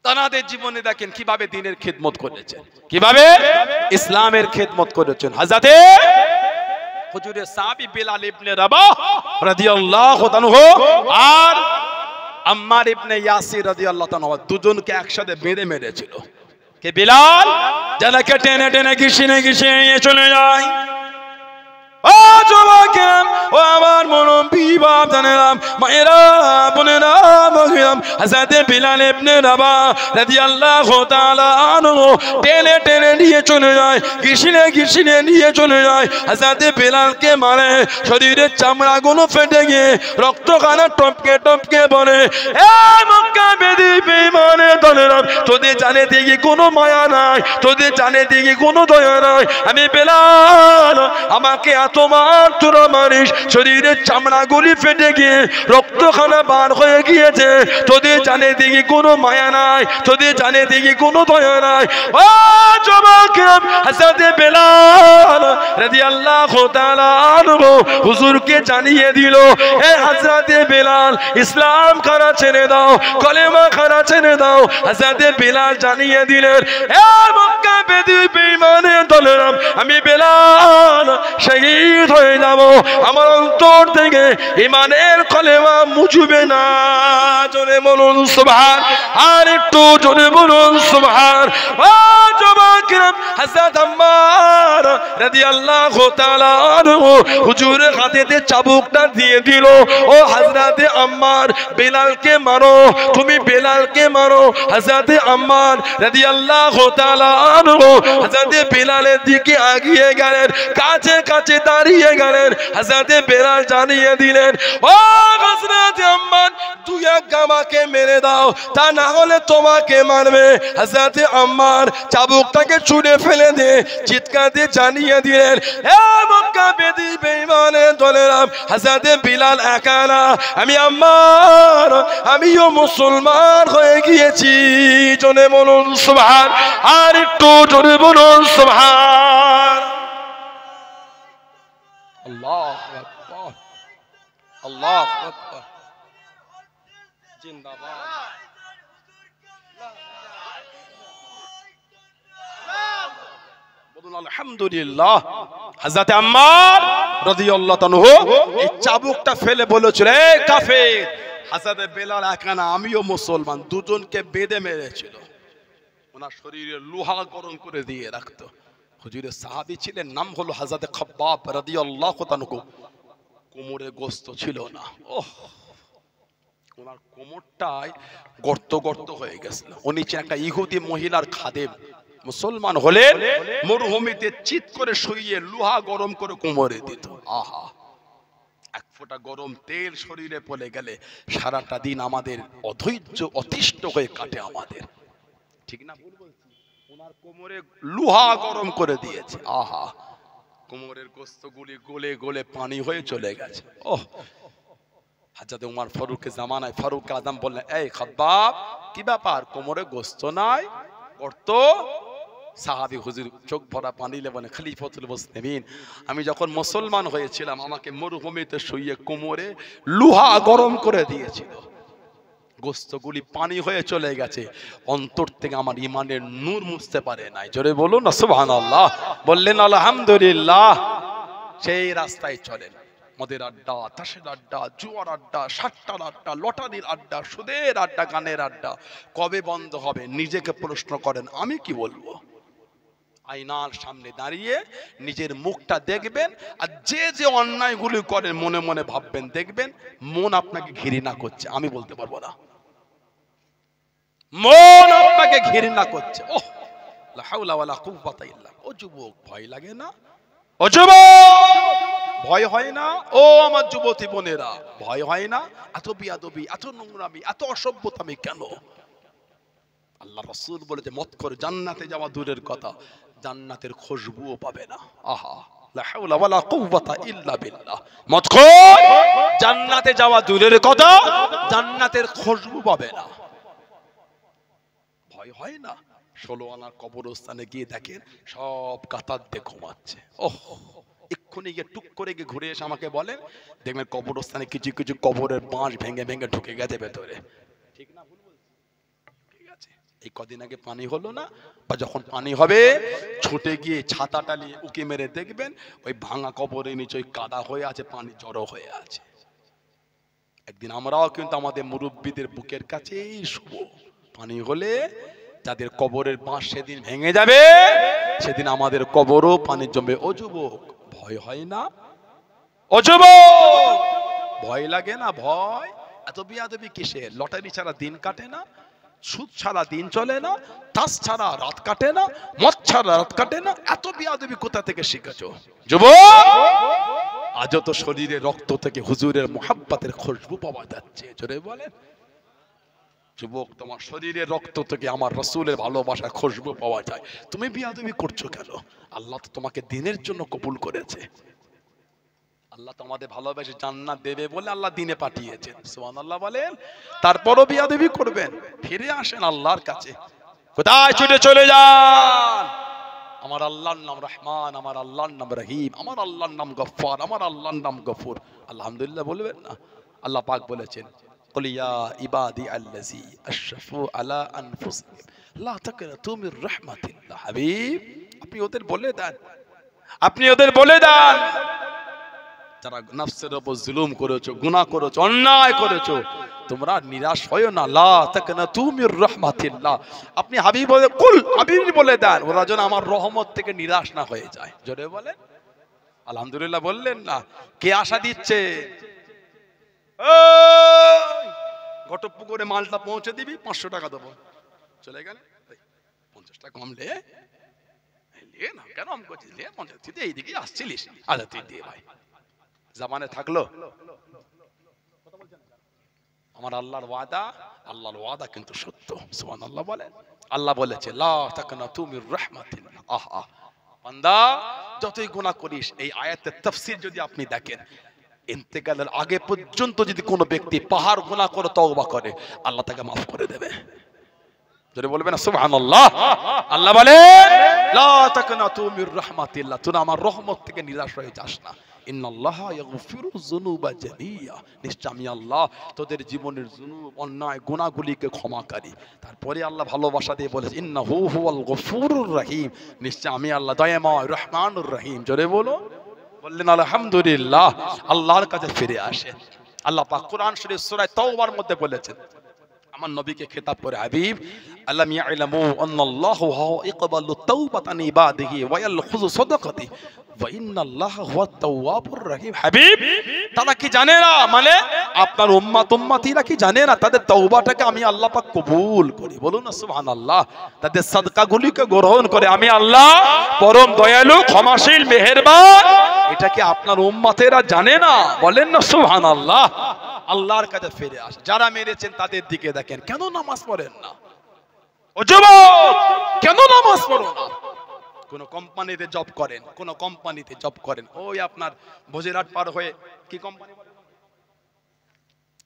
তাদের জীবনে দেখেন কিভাবে দ্বীনের খিদমত করেছেন, কিভাবে ইসলামের খিদমত করেছেন। হযরতে হুজুরের সাহাবী বিলাল ইবনে রাবাহ রাদিয়াল্লাহু তাআলা আর আম্মার ইবনে ইয়াসির রাদিয়াল্লাহু তাআলা দুজনকে একসাথে বেঁধে মেরেছিল। কে? বিলাল, যাকে টেনে টেনে ঘিসিয়ে ঘিসিয়ে নিয়ে চলে যায়। ও যুবকেরা, ও আমার মুরব্বি বাপজানেরা, মায়েরা, বোনেরা, মহিলাম, হযরত বিলাল ইবনে রাবাহ রাদিয়াল্লাহু তাআলা আনহু টেনে টেনে নিয়ে চলে যায়, ঘিসিয়ে ঘিসিয়ে নিয়ে চলে যায়। হযরত বিলালকে মারে, শরীরের চামড়াগুলো ফেটে গিয়ে রক্তখানা টপকে টপকে বলে, এ মক্কা বেদি বেঈমানের দলেরা, তোদের জানে দিকে কোনো মায়া নাই, তোদের জানে দিকে কোনো দয়া নাই। আমি বিলাল, আমাকে তোমার তোরা মারিস, শরীরের চামড়াগুলি ফেটে গিয়ে রক্তখানা বার হয়ে গিয়েছে, তোদের জানে দিকে কোনো মায়া নাই, তোদের জানে দিকে কোনো দয়া নাই। ও যুবকেরা, হযরত বিলাল রাদিয়াল্লাহু তাআলা আনহু হুজুরকে জানিয়ে দিল, হে হযরত বিলাল, ইসলাম খানা ছেড়ে দাও, কলেমা খানা ছেড়ে দাও। হযরত বিলাল জানিয়ে দিলেন, হে মক্কা বেদি বেঈমানের দলেরা, আমি বিলাল শহীদ হয়ে যাব, আমার অন্তর থেকে ঈমানের কলেমা মুছবে না। জোরে বলুন সুবহান, আর একটু জোরে বলুন সুবহান। ও যুবকেরা, হযরত আম্মার রাদিয়াল্লাহু তাআলা আনহু হুজুরের হাতে চাবুকটা দিয়ে দিল, ও হযরত আম্মার, বিলালকে মারো, তুমি বিলালকে মারো। হযরত আম্মার রাদিয়াল্লাহু তাআলা আনহু হযরত বিলালের দিকে এগিয়ে গেলেন, কাছে কাছে দাঁড়িয়ে গেলেন। হযরত বিলাল জানিয়ে দিলেন, ও হযরত আম্মার, তুই আমাকে মেরে দাও, তা না হলে তোমাকে মারবে। হযরত আম্মার চাবুকটাকে ছুঁড়ে ফেলে দিয়ে চিৎকার দিয়ে জানিয়ে দিলেন, হে মক্কা বেদি বেঈমানের দলেরা, হযরত বিলাল একা না, আমি আম্মার, আমিও মুসলমান হয়ে গিয়েছি। জোরে বলুন সুবহান, আর একটু জোরে বলুন সুবহান। আল্লাহু আকবার, আল্লাহু আকবার, জিন্দাবাদ। বলুন আলহামদুলিল্লাহ। হযরত আম্মার রাদিয়াল্লাহু আনহু এই চাবুকটা ফেলে বলেছিল, এ কাফের। হযরত বিলাল একা না, আমিও মুসলমান, দুজনকে বেঁধে মেরেছিল। ওনার শরীরে লোহা গরম করে দিয়ে রাখতো। হুজুরের সাহাবী ছিলেন, নাম হলো হযরত খাব্বাব রাদিয়াল্লাহু আনহু। কোমরে গোস্ত ছিল না, ওহ, ওনার কোমরটায় গর্ত গর্ত হয়ে গেছিল। উনি একটা ইহুদি মহিলার খাদেম, মুসলমান হলেন, মরুভূমিতে চিৎ করে শুইয়ে লোহা গরম করে কোমরে দিত। আহা, এক ফোঁটা গরম তেল শরীরে পড়ে গেলে সারাটা দিন আমাদের অধৈর্য অতিষ্ঠ হয়ে কাটে আমাদের, ঠিক না? ওনার কোমরে লোহা গরম করে দিয়েছে। আহা, কোমরের গোস্তগুলি গলে গলে পানি হয়ে চলে গেছে। ওহ, হযরত ওমর ফারুকের জামানায় ফারুক আজম বললেন, এই খাব্বাব, কি ব্যাপার, কোমরে গোস্ত নাই? গর্ত? সাহাবী হুজুর চোখ ভরা পানি লেবনে, খলিফাতুল মুসলিমিন, আমি যখন মুসলমান হয়েছিলাম আমাকে মরুভূমিতে শুইয়ে কোমরে লোহা গরম করে দিয়েছিল, গোস্তগুলি পানি হয়ে চলে গেছে, অন্তর থেকে আমার ইমানের নূর মুছতে পারে নাই। জোরে বলুন না সুবহানাল্লাহ। বললেন আলহামদুলিল্লাহ। সেই রাস্তায় চলেন, মদের আড্ডা, তাসের আড্ডা, জুয়ার আড্ডা, সাট্টার আড্ডা, লটারির আড্ডা, সুদের আড্ডা, গানের আড্ডা কবে বন্ধ হবে? নিজেকে প্রশ্ন করেন, আমি কি বলবো? আয়নার সামনে দাঁড়িয়ে নিজের মুখটা দেখবেন, আর যে যে অন্যায়গুলি করেন মনে মনে ভাববেন, দেখবেন মন আপনাকে ঘৃণা করছে। আমি বলতে পারবো না, মন আপনাকে ঘৃণা করছে। ওহ, লা হাওলা ওয়ালা কুওয়াতা ইল্লা। ও যুবক, ভয় লাগে না? ও যুবক, ভয় হয় না? ও আমার যুবতী বোনেরা, ভয় হয় না? এত বিয়াদবি, এত নোংরামি, এত অসভ্যতামি কেন? আল্লাহ রাসূল বলেছে, মত করে জান্নাতে যাওয়া দূরের কথা, জান্নাতের খুশবুও পাবে না। আহা, লা হাওলা ওয়ালা কুওয়াতা ইল্লা বিল্লাহ। মত করে জান্নাতে যাওয়া দূরের কথা, জান্নাতের খুশবু পাবে না। ভয় হয় না? 16 আনার কবরস্থানে গিয়ে দেখেন সব কাতার দিয়ে ঘুমাচ্ছে। ওহ, এক্ষুনি গিয়ে টুক করে গিয়ে ঘুরে এসে আমাকে বলেন, দেখবেন কবরস্থানে কিছু কিছু কবরের বাঁশ ভেঙে ভেঙে ঢুকে গেছে ভেতরে, ঠিক না? ভুল বলছি? ঠিক আছে। এই কদিন আগে পানি হলো না, বা যখন পানি হবে ছুটে গিয়ে ছাতাটা নিয়ে উকি মেরে দেখবেন ওই ভাঙা কবরের নিচে ওই কাদা হয়ে আছে, পানি জড়ো হয়ে আছে। একদিন আমরাও কিন্তু আমাদের মুরব্বীদের বুকের কাছেই শুব, পানি হলে যাদের কবরের বাঁশ সেদিন ভেঙে যাবে, সেদিন আমাদের কবরও পানি জমবে। ও যুবক, ভয় হয় না? ও যুবক, ভয় লাগে না? ভয় এত বিয়াদবি কিসের? লটারি ছাড়া দিন কাটে না, সুদ ছাড়া দিন চলে না, তাস ছাড়া রাত কাটে না, মদ ছাড়া রাত কাটে না, এত বিয়াদবি কোথা থেকে শিখেছো যুবক? আজও তো শরীরে রক্ত থেকে হুজুরের মুহাব্বতের খুশবু পাওয়া যাচ্ছে। জোরে বলেন। যুবক, তোমার শরীরে রক্ত থেকে আমার রাসূলের ভালোবাসার খুশবু পাওয়া যায়, তুমি বিয়াদবি করছো কেন? আল্লাহ তো তোমাকে দিনের জন্য কবুল করেছে। আল্লাহ তোমাদের ভালোবেসে জান্নাত দেবে বলে আল্লাহ দিনে পাঠিয়েছেন। সুবহানাল্লাহ বলেন। তারপরও বিয়াদবি করবেন? ফিরে আসেন আল্লাহর কাছে। কোথায় ছুটে চলে যান? আমার আল্লাহর নাম রহমান, আমার আল্লাহর নাম রহিম, আমার আল্লাহর নাম গফফার, আমার আল্লাহর নাম গফুর। আলহামদুলিল্লাহ বলবেন না? আল্লাহ পাক বলেছেন, কুল ইয়া ইবাদি আল্লাযী আশরাফু আলা আনফুসিহিম লা তাকনাতু মির রাহমাতিল্লাহ। হাবিব, আপনি ওদের বলে দেন, আপনি ওদের বলে দেন, যারা নফসের উপর জুলুম করেছো, গুনাহ করেছো, অন্যায় করেছো, তোমরা নিরাশ হয়ো না। লা তাকনাতু মির রাহমাতিল্লাহ। আপনি হাবিব বলে, কুল হাবিব বলে দেন, ওরা যেন আমার রহমত থেকে নিরাশ না হয়ে যায়। জোরে বলেন আলহামদুলিল্লাহ। বললেন না? কে আশা দিচ্ছে? ঘটকপুকুরে মালটা পৌঁছে দিবি, 500 টাকা দেবো। চলে গেলে 50 টাকা কম লে না, কেন আম করছিস? লে 50, তুই এইদিকে আসছিলিস, আচ্ছা তুই দিয়ে ভাই। জামানে থাকলো। আমার আল্লাহর ওয়াদা, আল্লাহর ওয়াদা কিন্তু সত্য। সুবহানাল্লাহ বলেন। আল্লাহ বলেছে, লা তাকনাতু মির রাহমাতিল্লাহ। আহা, বান্দা যতই গুনাহ করিস, এই আয়াতের তাফসীর যদি আপনি দেখেন, ইন্তেকালের আগে পর্যন্ত যদি কোনো ব্যক্তি পাহাড় গুনাহ করে তওবা করে, আল্লাহ তাকে মাফ করে দেবে। যদি বলবেন সুবহানাল্লাহ। আল্লাহ বলেন, লা তাকনাতু মির রাহমাতিল্লাহ, তুই আমার রহমত থেকে নিরাশ হয়ে যাস না। ইন্নাল্লাহা ইয়াগফিরু যুনুবা জামিয়া, নিশ্চয় আমি আল্লাহ তোদের জীবনের যুনুব, অন্যায় গুনাহগুলিকে ক্ষমাকারী। তারপরে আল্লাহ ভালোবাসা দিয়ে বলেছে, ইন্নাহু হুয়াল গফুরুর রহিম, নিশ্চয় আমি আল্লাহ দয়াময় রহমানুর রহিম। জোরে বলো। বললেন আলহামদুলিল্লাহ। আল্লাহর কাছে ফিরে আসেন। আল্লাহ পাক কোরআন শরীফ সূরা তাওবার মধ্যে বলেছেন, আমার নবীকে খেতাব করে, হাবিব আলাম ইয়ালামু আন্নাল্লাহু ইয়াকবালু তাওবাতান ইবাদিহি ওয়া ইয়ালখুযু সাদাকাতি ওয়া ইন্নাল্লাহা হুয়াত তাওয়াবুর রহিম। হাবিব তারা কি জানে না, মানে আপনার উম্মতিরা কি জানে না তাদের তওবাটাকে আমি আল্লাহ পাক কবুল করি? বলুন না সুবহানাল্লাহ। তাদের সাদকাগুলিকে গ্রহণ করে আমি আল্লাহ পরম দয়ালু, ক্ষমাশীল, মেহেরবান। এটা কি আপনার উম্মতেরা জানে না? বলেন না সুবহানাল্লাহ। আল্লাহর কাছে ফিরে আসে। যারা মেরেছেন তাদের দিকে দেখেন, কেন নামাজ পড়েন না? ও যুবক, কেন নামাজ পড়ো না? কোন কোম্পানিতে জব করেন, কোন কোম্পানিতে জব করেন, ওই আপনার বজিরহাট পার হয়ে কি কোম্পানি বলে,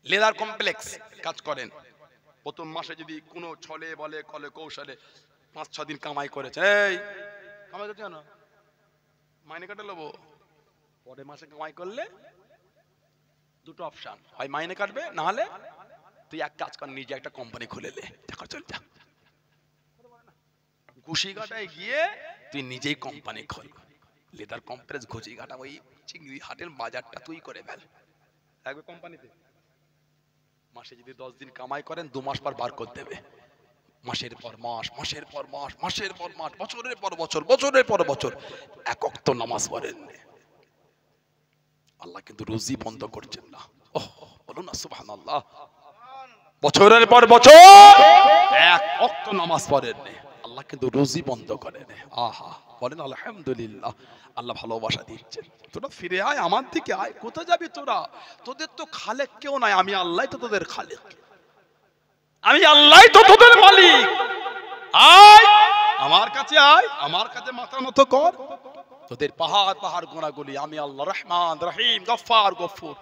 লেদার কমপ্লেক্স কাজ করেন। প্রথম মাসে যদি কোনো ছলে বলে কলে কৌশলে 5-6 দিন কামাই করেছে, এই কামাই করছে না, মাইনে কাটে নেবো। পরের মাসে কামাই করলে দুটো অপশন, হয় মাইনে কাটবে, না হলে তুই এক কাজ কর, নিজে একটা কোম্পানি খুলে লে, চল যা। ঘুষিঘাটায় গিয়ে তুই নিজেই কোম্পানি খোল, লেদার কমপ্লেক্স ঘুষিঘাটা, ওই চিংড়ি হাটের বাজারটা তুই করে ফেল, থাকবে কোম্পানিতে। মাসে যদি 10 দিন কামাই করেন 2 মাস পর বার করে দেবে। মাসের পর মাস, মাসের পর মাস, মাসের পর মাস, বছরের পর বছর, বছরের পর বছর এক ওয়াক্ত নামাজ পড়েন। আল্লাহ কিন্তু রুজি বন্ধ করছেন না। ওহ, বলুন না সুবহানাল্লাহ। বছরের পর বছর এক ওয়াক্ত নামাজ পড়েন, আল্লাহ কিন্তু রুজি বন্ধ করেন। আহা, বলেন আলহামদুলিল্লাহ। আল্লাহ ভালোবাসা দিচ্ছেন। তোরা ফিরে আয়, আমার দিকে আয়। কোথায় যাবি তোরা? তোদের তো খালেক কেউ নাই, আমি আল্লাহ তো তোদের খালেক, আমি আল্লাহ তো তোদের মালিক। আয় আমার কাছে, আয় আমার কাছে মাথা নত কর। তোদের পাহাড় পাহাড় গুনাহগুলি আমি আল্লাহ রহমান রহিম গফফার গফুর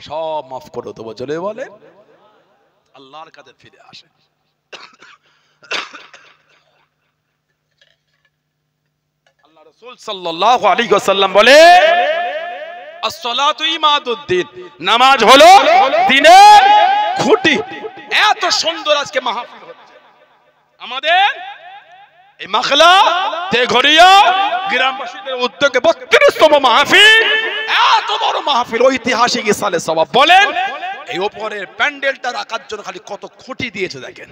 সব মাফ করে দেবো। চলে বলে আল্লাহর কাছে ফিরে আসে। আল্লাহ রাসূল সাল্লাল্লাহু আলাইহি ওয়াসাল্লাম বলে, আসসালাতু ইমাদুদ্দিন, নামাজ হলো দ্বীনের খুঁটি। এত সুন্দর আজকে মাহফিল হচ্ছে আমাদের এই মাখলা তেঘরিয়া গ্রামবাসীদের উদ্যোগে 32তম মাহফিল। এত বড় মাহফিল, ঐতিহাসিক ইসালে সওয়াব। বলেন এই উপরের প্যান্ডেলটা রাখার জন্য খালি কত খুঁটি দিয়েছে দেখেন,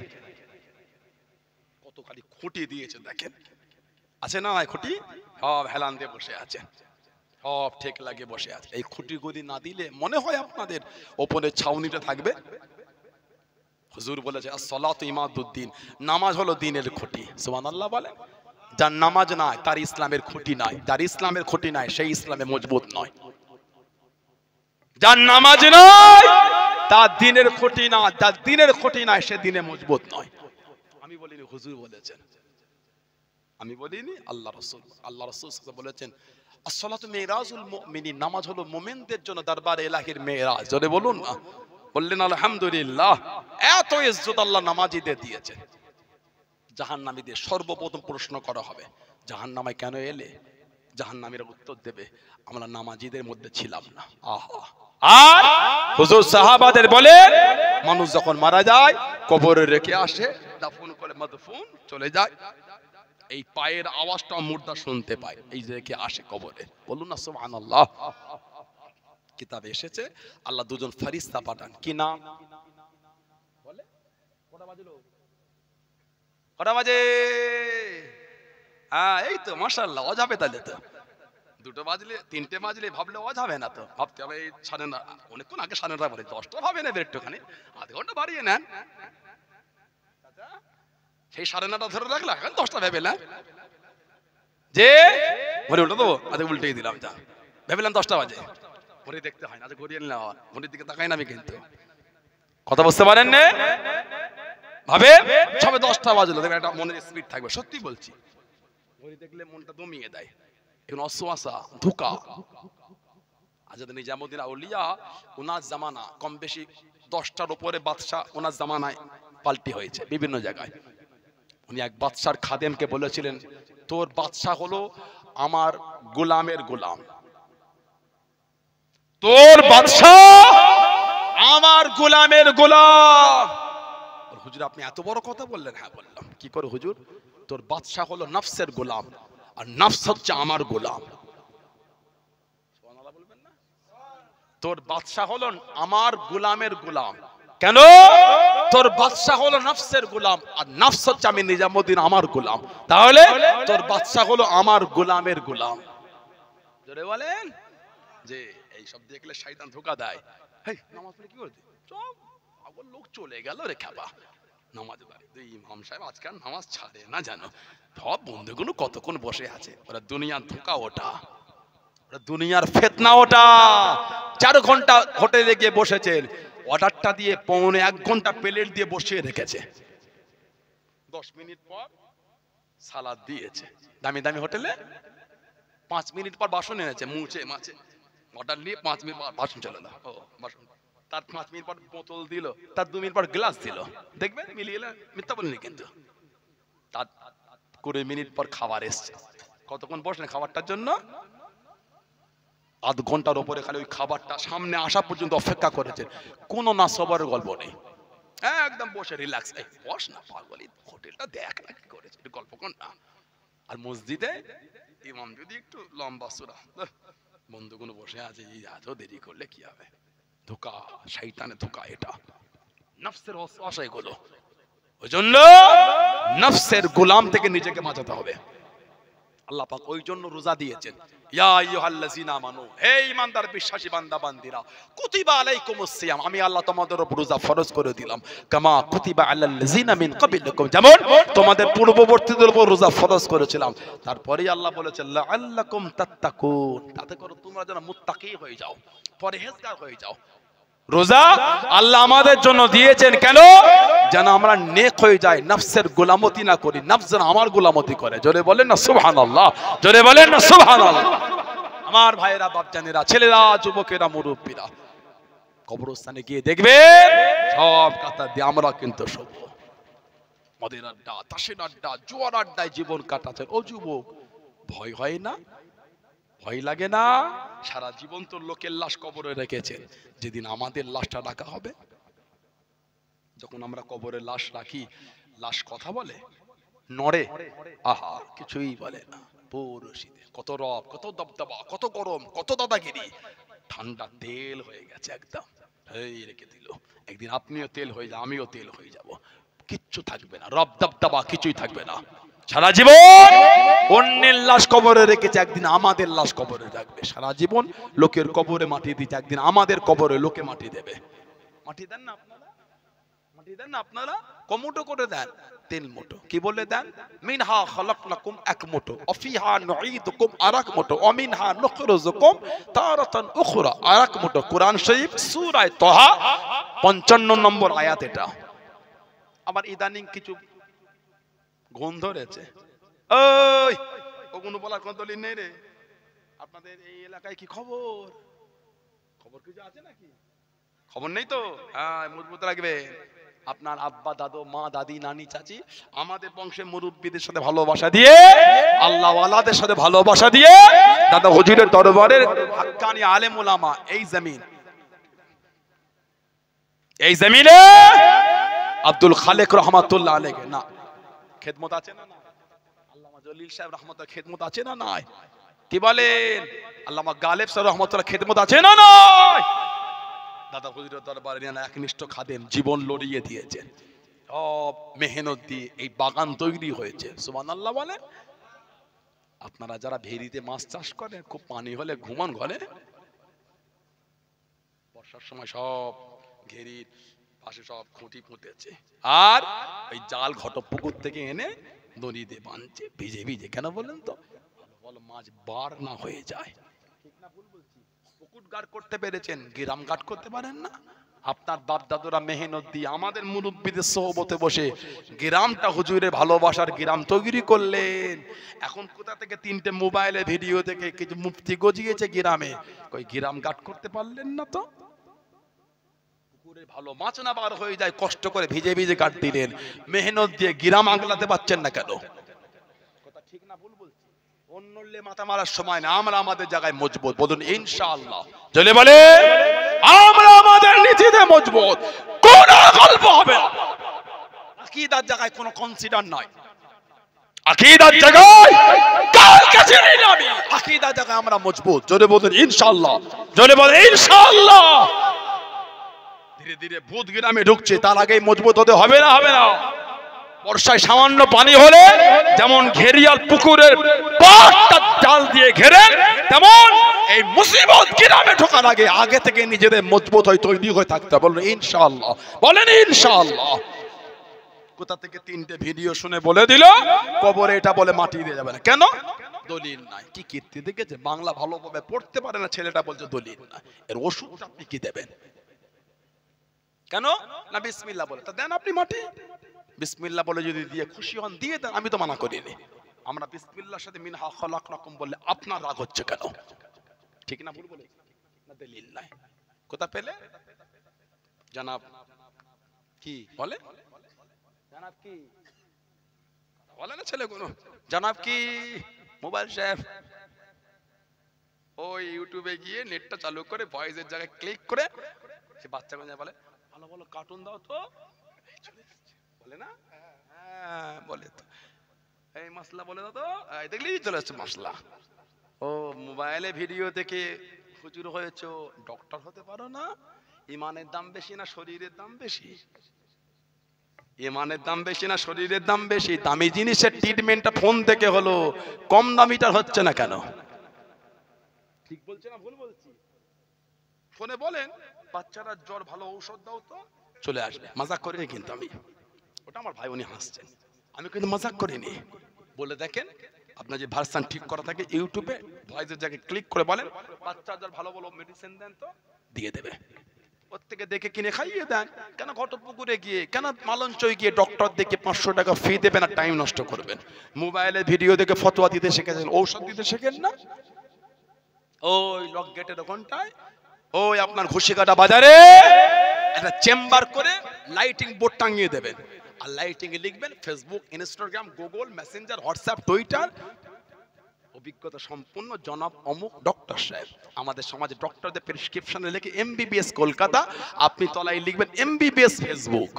কত খালি খুঁটি দিয়েছে দেখেন। আছে না খুঁটি? সব হেলান দিয়ে বসে আছেন, সব ঠিক লাগে বসে আছে। এই খুঁটিগুলি না দিলে মনে হয় আপনাদের ওপরের ছাউনিটা থাকবে? হুজুর বলেছে আসসালাতু ইমাদুদ্দিন, নামাজ হলো দ্বীনের খুঁটি। সুবহানাল্লাহ বলেন। যার নামাজ নাই তার ইসলামের খুঁটি নাই, যার ইসলামের খুঁটি নাই সেই ইসলামে মজবুত নয়। যার নামাজ নাই তার দ্বীনের খুঁটি না, যার দ্বীনের খুঁটি নাই সে দ্বীনে মজবুত নয়। আমি বলিনি, হুজুর বলেছেন, আমি বলিনি, আল্লাহ রাসূল। আল্লাহ রাসূল বলেছেন আসসালাতু মিরাজুল মুমিনিন, নামাজ হলো মুমিনদের জন্য দরবারে ইলাহির মেরাজ। জোরে বলুন না। বললেন আলহামদুলিল্লাহ। এত ইজ্জত আল্লাহ নামাজীদের দিয়েছে। জাহান্নামীদের সর্বপ্রথম প্রশ্ন করা হবে, জাহান্নামে কেন এলে? জাহান্নামীরা উত্তর দেবে, আমরা নামাজীদের মধ্যে ছিলাম না। আহা। আর হুজুর সাহাবাদের বলেন, মানুষ যখন মারা যায় কবরে রেখে আসে, দাফন করে মাদফুন চলে যায়, এই পায়ের আওয়াজটা মুর্দা শুনতে পায়, এই যে রেখে আসে কবরে। বলুন না সুবহানাল্লাহ। কিতাবে এসেছে আল্লাহ দুজন ফেরেশতা পাঠান। কি নাম বলে? কটা বাজলো? কটা বাজে? হ্যাঁ এই তো মাশাআল্লাহ, অজাবে তাহলে তো। 2টো বাজলে 3টে বাজলে ভাবলে অজাবে না তো, ভাবতে হবে এই 9:30, অনেকক্ষণ আগে 9:30 বলে 10টা ভাবে না, একটুখানি আধ ঘন্টা বাড়িয়ে নেন। সেই 9:30 ধরে রাখলে এখন 10টা ভেবে না যে ঘড়ি উল্টো দেবো, আজ উল্টেই দিলাম, যা ভেবেলাম 10টা বাজে। ঘড়ি দেখতে হয় না, আজ ঘড়ি নিলাম, ঘড়ির দিকে তাকাই না আমি, কিন্তু কথা বুঝতে পারেন না, ভাবে সবে 10টা বাজলো, দেখবেন একটা মনের স্পিড থাকবে। সত্যি বলছি, ঘড়ি দেখলে মনটা দমিয়ে দেয়, এখন অসুয়াশা ধোঁকা। আজাদ নিজামুদ্দিন আউলিয়া ওনার জামানা কম বেশি 10টার উপরে বাদশা ওনার জামানায় পাল্টি হয়েছে বিভিন্ন জায়গায়। উনি এক বাদশার খাদেমকে বলেছিলেন, তোর বাদশা হলো আমার গোলামের গোলাম, তোর বাদশা আমার গোলামের গোলাম। হুজুর আপনি এত বড় কথা বললেন? হ্যাঁ বললাম। কি করে হুজুর? তোর বাদশা হলো নফসের গোলাম, আর নফস হচ্ছে আমার গোলাম। সুবহানাল্লাহ বলবেন না? তোর বাদশা হলো আমার গোলামের গোলাম। কেন? তোর বাদশা হলো নফসের গোলাম, আর নফস হচ্ছে আমি নিজামুদ্দিন আমার গোলাম। তাহলে তোর বাদশা হলো আমার গোলামের গোলাম। জোরে বলেন যে এই সব দেখলে শয়তান ধোঁকা দেয়। হেই নামাজ পড়ে কি করতে চল, আবার লোক চলে গেল রে খাবা নামাজ বাড়ি। তুই ইমাম সাহেব আজকাল নামাজ ছাড়ে না জানো, সব বন্ধুগুলো কতক্ষণ বসে আছে। ওরা দুনিয়ার ধোঁকা, ওটা ওরা দুনিয়ার ফিতনা। ওটা 4 ঘন্টা হোটেলে গিয়ে বসেছেন, অর্ডারটা দিয়ে 1.5 ঘন্টা প্লেট দিয়ে বসিয়ে রেখেছে। 10 মিনিট পর সালাদ দিয়েছে দামি দামি হোটেলে। 5 মিনিট পর বাসন এনেছে মুছে মাছে, অর্ডার নিয়ে 5 মিনিট পর বাসন চলে এলো। ও বাসন, তার 5 মিনিট পর বোতল দিল, তার 2 মিনিট পর গ্লাস দিল। দেখবেন মিলিয়ে মিথ্যা বলিনি কিন্তু। তার 20 মিনিট পর খাবার এসছে। কতক্ষণ বসলেন খাবারটার জন্য? আধ ঘন্টার উপরে খালি ওই খাবারটা সামনে আসা পর্যন্ত অপেক্ষা করেছে। কোনো না সবার গল্প নেই, একদম বসে রিল্যাক্স। বস না পাগলি, হোটেলটা দেখ না কি করেছে, গল্প কর না। আর মসজিদে ইমাম যদি একটু লম্বা সুরা, বন্ধুগুলো বসে আছে, এত দেরি করলে কি হবে। ধোঁকা, শয়তানে ধোঁকা, এটা নফসের অসহায় গুলো। ওই জন্য নফসের গোলাম থেকে নিজেকে বাঁচাতে হবে। আল্লাহ পাক ওই জন্য রোজা দিয়েছেন। ইয়া আইয়ুহাল্লাযিনা আমানু, হে ঈমানদার বিশ্বাসী বান্দা বান্দিরা, কুতিবা আলাইকুমুস সিয়াম, আমি আল্লাহ তোমাদের উপর রোজা ফরজ করে দিলাম। কামা কুতিবা আলাল্লাযিনা মিন ক্বাবলিকুম, যেমন তোমাদের পূর্ববর্তীদের উপর রোজা ফরজ করেছিলাম। তারপরেই আল্লাহ বলেছেন লাআল্লাকুম তাত্তাকুন, তাতে করে তোমরা যেন মুত্তাকি হয়ে যাও, পরহেজগার হয়ে যাও। রোজা আল্লাহ আমাদের জন্য দিয়েছেন কেন? যেন আমরা নেক হয়ে যাই, নফসের গোলামতি না করি, নফস যেন আমার গোলামতি করে। জোরে বলেন না সুবহানাল্লাহ, জোরে বলেন না সুবহানাল্লাহ। আমার ভাইয়েরা, বাপজানেরা, ছেলেরা, যুবকেরা, মুরব্বীরা, কবরস্থানে গিয়ে দেখবেন সব কাতার দিয়ে আমরা কিন্তু সব মদের আড্ডা, তাসের আড্ডা, জুয়ার আড্ডায় জীবন কাটাচ্ছেন। ও যুবক, ভয় হয় না? ভয় লাগে না? সারা জীবন তো লোকের লাশ কবরে রেখেছেন, যেদিন আমাদের লাশটা রাখা হবে, যখন আমরা কবরে লাশ রাখি, লাশ কথা বলে, নড়ে? আহা, কিছুই বলে না। পুরো শীতে কত রব, কত দবদবা, কত গরম, কত দাদাগিরি, ঠান্ডা তেল হয়ে গেছে একদম, এই রেখে দিল। একদিন আপনিও তেল হয়ে যাবে, আমিও তেল হয়ে যাব, কিচ্ছু থাকবে না, রব দবদবা কিছুই থাকবে না। সারা জীবন অন্যের লাশ কবরে রেখেছে, একদিন আমাদের লাশ কবরে রাখবে। সারা জীবন লোকের কবরে মাটি দিতে, একদিন আমাদের কবরে লোকে মাটি দেবে। মাটি দেন না আপনারা? মাটি দেন না আপনারা? কমুটো করে দেন, 3 মুঠো। কি বলে দেন? মিনহা খালাকনাকুম, 1 মুঠো, অফিহা নুঈদুকুম, আরেক মুঠো, অমিনহা নুখরিজুকুম তারাতান উখরা, আরেক মুঠো। কোরআন শরীফ সূরা তাহা 55 নম্বর আয়াত এটা। আবার ইদানিং কিছু গন্ধ রয়েছে, ওই ওগুলো বলার কোন দলিল নেই রে। আপনাদের এই এলাকায় কি খবর? খবর কিছু আছে নাকি? খবর নেই তো? হ্যাঁ, মজবুত রাখবে। আপনার আব্বা, দাদু, মা, দাদি, নানি, চাচি, আমাদের বংশের মুরব্বীদের সাথে ভালোবাসা দিয়ে, আল্লাহ ওয়ালাদের সাথে ভালোবাসা দিয়ে, দাদা হুজুরের দরবারের হাক্কানি আলেম উলামা এই জমিনে আব্দুল খালেক রহমাতুল্লাহ আলাইহি না খেদমত আছে না? আল্লামা জলিল সাহেব রহমাতুল্লাহ খেদমত আছে না নাই? কি বলেন? আল্লামা গালেব সাহেব রহমাতুল্লাহ খেদমত আছে না নাই? দাদা হুজুরের দরবারে একনিষ্ঠ খাদেম, জীবন লড়িয়ে দিয়েছেন, সব মেহনত দিয়ে এই বাগান তৈরি হয়েছে। সুবহানাল্লাহ বলেন। আপনারা যারা ভেরিতে মাছ চাষ করেন, খুব পানি হলে ঘুমান ঘরে, বর্ষার সময় সব ঘেরির পাশে সব খুঁটি পুঁতেছে, আর ওই জাল ঘটপুকুর থেকে এনে দড়িতে বাঁধছে, ভিজে ভিজে। কেন বলেন তো? বলো মাছ বার না হয়ে যায়। ঠিক না ভুল বলছি? পুকুর গাড় করতে পেরেছেন, গ্রাম গাড় করতে পারেন না? আপনার বাপ দাদুরা মেহনত দিয়ে আমাদের মুরব্বীদের সোহবতে বসে গ্রামটা হুজুরের ভালোবাসার গ্রাম তৈরি করলেন। এখন কোথা থেকে 3টে মোবাইলে ভিডিও থেকে কিছু মুফতি গজিয়েছে গ্রামে, কই গ্রাম গাড় করতে পারলেন না তো? ভালো মাছ না বার হয়ে যায়, কষ্ট করে ভিজে ভিজে কাট দিলেন, মেহনত দিয়ে গ্রাম আগলাতে পারছেন না কেন? কথা ঠিক না ভুল বলছি? অন্যলে মাথা মারার সময় না, আমরা আমাদের জায়গায় মজবুত। বলুন ইনশাআল্লাহ। চলে বলে আমরা আমাদের নীতিতে মজবুত, কোন গল্প হবে না। আকীদার জায়গায় কোনো কনসিডার নাই, আকীদার জায়গায় কার কাছে নিলামি, আকীদার জায়গায় আমরা মজবুত। জোরে বলুন ইনশাআল্লাহ, জোরে বলুন ইনশাআল্লাহ। ধীরে ধীরে ভূত গ্রামে ঢুকছে, তার আগেই মজবুত হতে হবে না? হবে না? বর্ষায় সামান্য পানি হলে যেমন ঘেরিয়াল পুকুরের পাড়টা জাল দিয়ে ঘেরে, তেমন এই মুসিবত গ্রামে ঢোকার আগে থেকে নিজেদের মজবুত হয়ে তৈরি হয়ে থাকতে হবে। বলেন ইনশাআল্লাহ, বলেন ইনশাআল্লাহ। কোথা থেকে তিনটে ভিডিও শুনে বলে দিল কবরে এটা বলে মাটি দিয়ে যাবে না। কেন? দলিল নাই। কি কীর্তি দেখেছে? বাংলা ভালোভাবে পড়তে পারে না ছেলেটা, বলছে দলিল নাই। এর ওষুধ আপনি কি দেবেন? কেন না বিসমিল্লাহ বলে তা দেন আপনি মাটি। বিসমিল্লাহ বলে যদি দিয়ে খুশি হন দিয়ে দেন, আমি তো মানা করিনি। আমরা বিসমিল্লাহর সাথে মিনহা খালাকনাকুম বললে আপনার রাগ হচ্ছে কেন? ঠিক না ভুল বলে না? দলিল নাই। কোথা পেলে? জানাব কি বলে? জানাব কি বলে না ছেলে কোনো? জানাব কি মোবাইল সাহেব ওই ইউটিউবে গিয়ে নেটটা চালু করে ভয়েসের জায়গায় ক্লিক করে সে বাচ্চা কোন বলে ভালো ভালো কার্টুন দাও তো, বলে না? হ্যাঁ বলে তো, এই মশলা বলে দাও তো, দেখলি চলে আসছে মশলা। ও মোবাইলে ভিডিও থেকে হুজুর হয়েছে, ডক্টর হতে পারো না? ইমানের দাম বেশি না শরীরের দাম বেশি? ইমানের দাম বেশি না শরীরের দাম বেশি? দামি জিনিসের ট্রিটমেন্টটা ফোন থেকে হলো, কম দামিটার হচ্ছে না কেন? ঠিক বলছে না ভুল বলছি? ফোনে বলেন বাচ্চারা জ্বর ভালো ঔষধ দাও তো, চলে আসবে। মজাক করিনি কিন্তু আমি, ওটা আমার ভাই উনি হাসছেন, আমি কিন্তু মজাক করিনি। বলে দেখেন আপনার যে ভার্সন ঠিক করা থাকে ইউটিউবে ভয়েসের জায়গায় ক্লিক করে বলেন বাচ্চা জ্বর ভালো ভালো মেডিসিন দেন তো, দিয়ে দেবে। ওর থেকে দেখে কিনে খাইয়ে দেন। কেন ঘটপুকুরে গিয়ে, কেন মালঞ্চই গিয়ে ডক্টর দেখে 500 টাকা ফি দেবেন আর টাইম নষ্ট করবেন? মোবাইলে ভিডিও দেখে ফতোয়া দিতে শিখেছেন, ঔষধ দিতে শেখেন না? ওই লক গেটের ওখানটায় ওই আপনার ঘুষিকাটা বাজারে একটা চেম্বার করে লাইটিং বোর্ড টাঙিয়ে দেবেন, আর লাইটিং এ লিখবেন Facebook, Instagram, Google, Messenger, WhatsApp, Twitter, অভিজ্ঞতা সম্পন্ন জনাব অমুক ডক্টর সাহেব। আমাদের সমাজে ডক্টরদের প্রেসক্রিপশনে লেখে এমবিবিএস কলকাতা, আপনি তলায় লিখবেন এমবিবিএস ফেসবুক।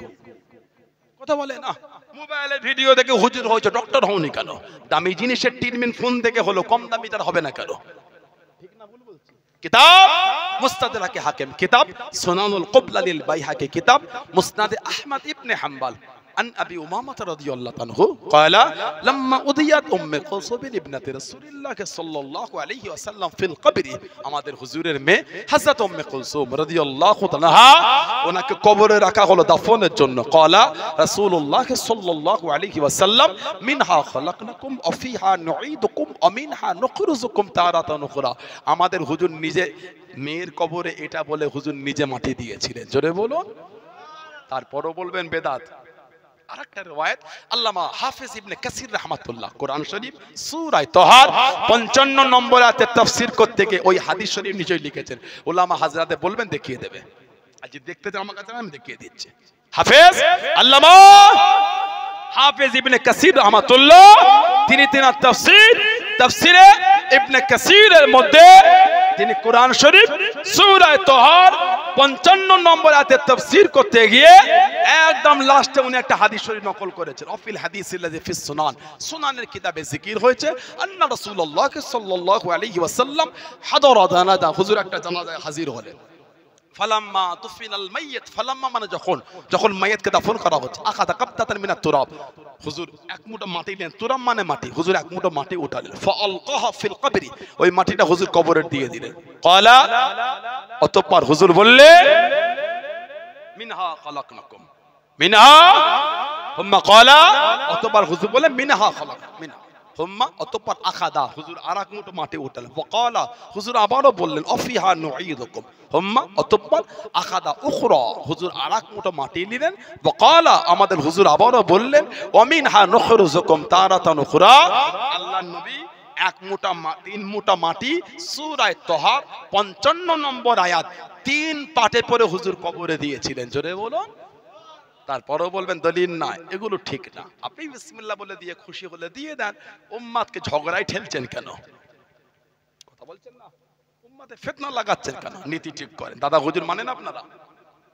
কথা বলে না? মোবাইলে ভিডিও দেখে হুজুর হয়েছে, ডক্টর হওনি কেন? দামি জিনিসের ট্রিটমেন্ট ফোন দেখে হলো, কম দামিটার হবে না কেন? ঠিক না ভুল বলছি? কিতাব মুস্তাদরাকে হাকিম, কিতাব সুনানুল কুবলা লিল বাইহাকি, কিতাব মুসনাদে আহমদ ইবনে হাম্বল عن أبي أمامة رضي الله عنه قال لما أضيت أم كلثوم ابنة رسول الله صلى الله عليه وسلم في القبر, আমাদের হুজুরের মেয়ে হযরত উম্মে কুলসুম রাদিয়াল্লাহু তাআলা ওনাকে কবরে রাখা হলো দাফনের জন্য। قال رسول الله صلى الله عليه وسلم منها خلقناكم وفيها نعيدكم ومنها نخرجكم تارة أخرى। আমাদের হুজুর নিজে মেয়ের কবরে এটা বলে হুজুর নিজে মাটি দিয়েছিলেন, জোরে বলুন। তারপরও বলবেন বেদাত। আরেকটা riwayat আল্লামা হাফেজ ইবনে কাসির রাহমাতুল্লাহ কোরআন শরীফ সূরা তাহার 55 নম্বর আয়াতে তাফসীর করতে গিয়ে ওই হাদিস শরীফ নিচেই লিখেছেন, উলামা হাজরাতে বলবেন দেখিয়ে দেবে। আজ দেখতে চাও আমার কাছে, আমি দেখিয়ে দিচ্ছি। হাফেজ আল্লামা হাফেজ ইবনে কাসির রাহমাতুল্লাহ তিনি তিনার তাফসীরে ইবনে কাসিরের মধ্যে তিনি কোরআন শরীফ সূরা তাহার 55 নম্বর আয়াতে তাফসীর করতে গিয়ে একদম লাস্টে উনি একটা হাদিস শরীফ নকল করেছেন। অফিল হাদিসিল্লাযী ফিস সুনান, সুনানের কিতাবে জিকির হয়েছে আন্না রাসূলুল্লাহ সাল্লাল্লাহু আলাইহি ওয়াসাল্লাম হাদারা জানাজা, হুজুর একটা জানাজায় হাজির হলেন। ফালাম্মা তুফিনাল মাইয়িত, ফালাম্মা মানে যখন মাইয়িতকে দাফন করা হচ্ছে, আখাযা কাবতাতান মিনাত তুরাব, হুজুর এক মুঠো মাটি নেন, তুরাব মানে মাটি, হুজুর এক মুঠো মাটি উঠালেন। ফাআলকাহা ফিল কবরি, ওই মাটিটা হুজুর কবরে দিয়ে দিলেন। ক্বালা, অতঃপর হুজুর বললেন মিনহা খালাকনাকুম, মিনহা হুম্মা ক্বালা, অতঃপর হুজুর বললেন মিনহা খালাকনাকুম, মিনহা হুম্মা, অতঃপর আখাদা, হুজুর আরেক মুঠো মাটি উঠালেন। ওয়াকালা, হুজুর আবারও বললেন অফিহা নুঈদুকুম, হুম্মা, অতঃপর আখাদা উখরা, হুজুর আরেক মুঠো মাটি নিলেন। ওয়াকালা, আমাদের হুজুর আবারও বললেন ওয়ামিনহা নুখরিজুকুম তারাতান উখরা, আল্লাহর নবী এক মুঠা তিন মুঠা মাটি সূরা তাহার 55 নম্বর আয়াত 3 পাটে পরে হুজুর কবরে দিয়েছিলেন, জোরে বলুন। তারপরেও বলবেন দলিল নাই, এগুলো ঠিক না। আপনি বিসমিল্লাহ বলে দিয়ে খুশি হলে দিয়ে দেন, উম্মাদকে ঝগড়ায় ঠেলছেন কেন? কথা বলছেন না, উম্মাদে ফিতনা লাগাচ্ছেন কেন? নীতি ঠিক করেন। দাদা হুজুর মানেন আপনারা?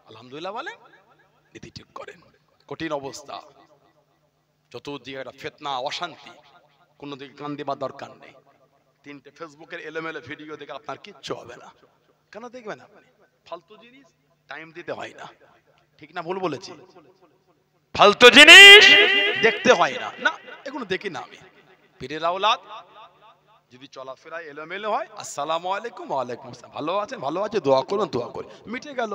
আলহামদুলিল্লাহ বলেন, নীতি ঠিক করেন। কঠিন অবস্থা, চতুর্দিকে একটা ফিতনা, অশান্তি, কোনো দিকে কান দিবার দরকার নেই। 3টে ফেসবুকের এলোমেলো ভিডিও দেখে আপনার কিচ্ছু হবে না। কেন দেখবেন আপনি? ফালতু জিনিস টাইম দিতে হয় না, ঠিক না ভুল বলেছি? ফালতু জিনিস দেখতে হয় না, না এগুলো দেখি না আমি। পীরের আওলাদ যদি চলাফেরা এলোমেলো হয়, আসসালামু আলাইকুম, ওয়ালাইকুম আসসালাম, ভালো আছেন, ভালো আছে, দোয়া করুন, দোয়া করে মিটে গেল।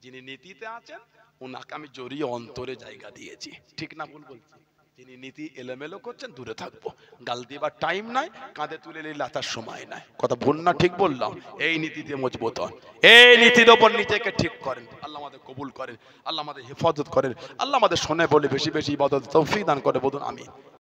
যিনি নীতিতে আছেন ওনাকে আমি জড়িয়ে অন্তরে জায়গা দিয়েছি, ঠিক না ভুল বলছি? যিনি নীতি এলোমেলো করছেন দূরে থাকবো, গাল দিবার টাইম নাই, কাঁধে তুলে নিয়ে লাতার সময় নাই। কথা ভুল না ঠিক বললাম? এই নীতিতে মজবুত হন, এই নীতির ওপর নিজেকে ঠিক করেন। আল্লাহ আমাদের কবুল করেন, আল্লাহ আমাদের হেফাজত করেন, আল্লাহ আমাদের শোনে বলে বেশি বেশি ইবাদত তৌফিক দান করে বলুন আমিন।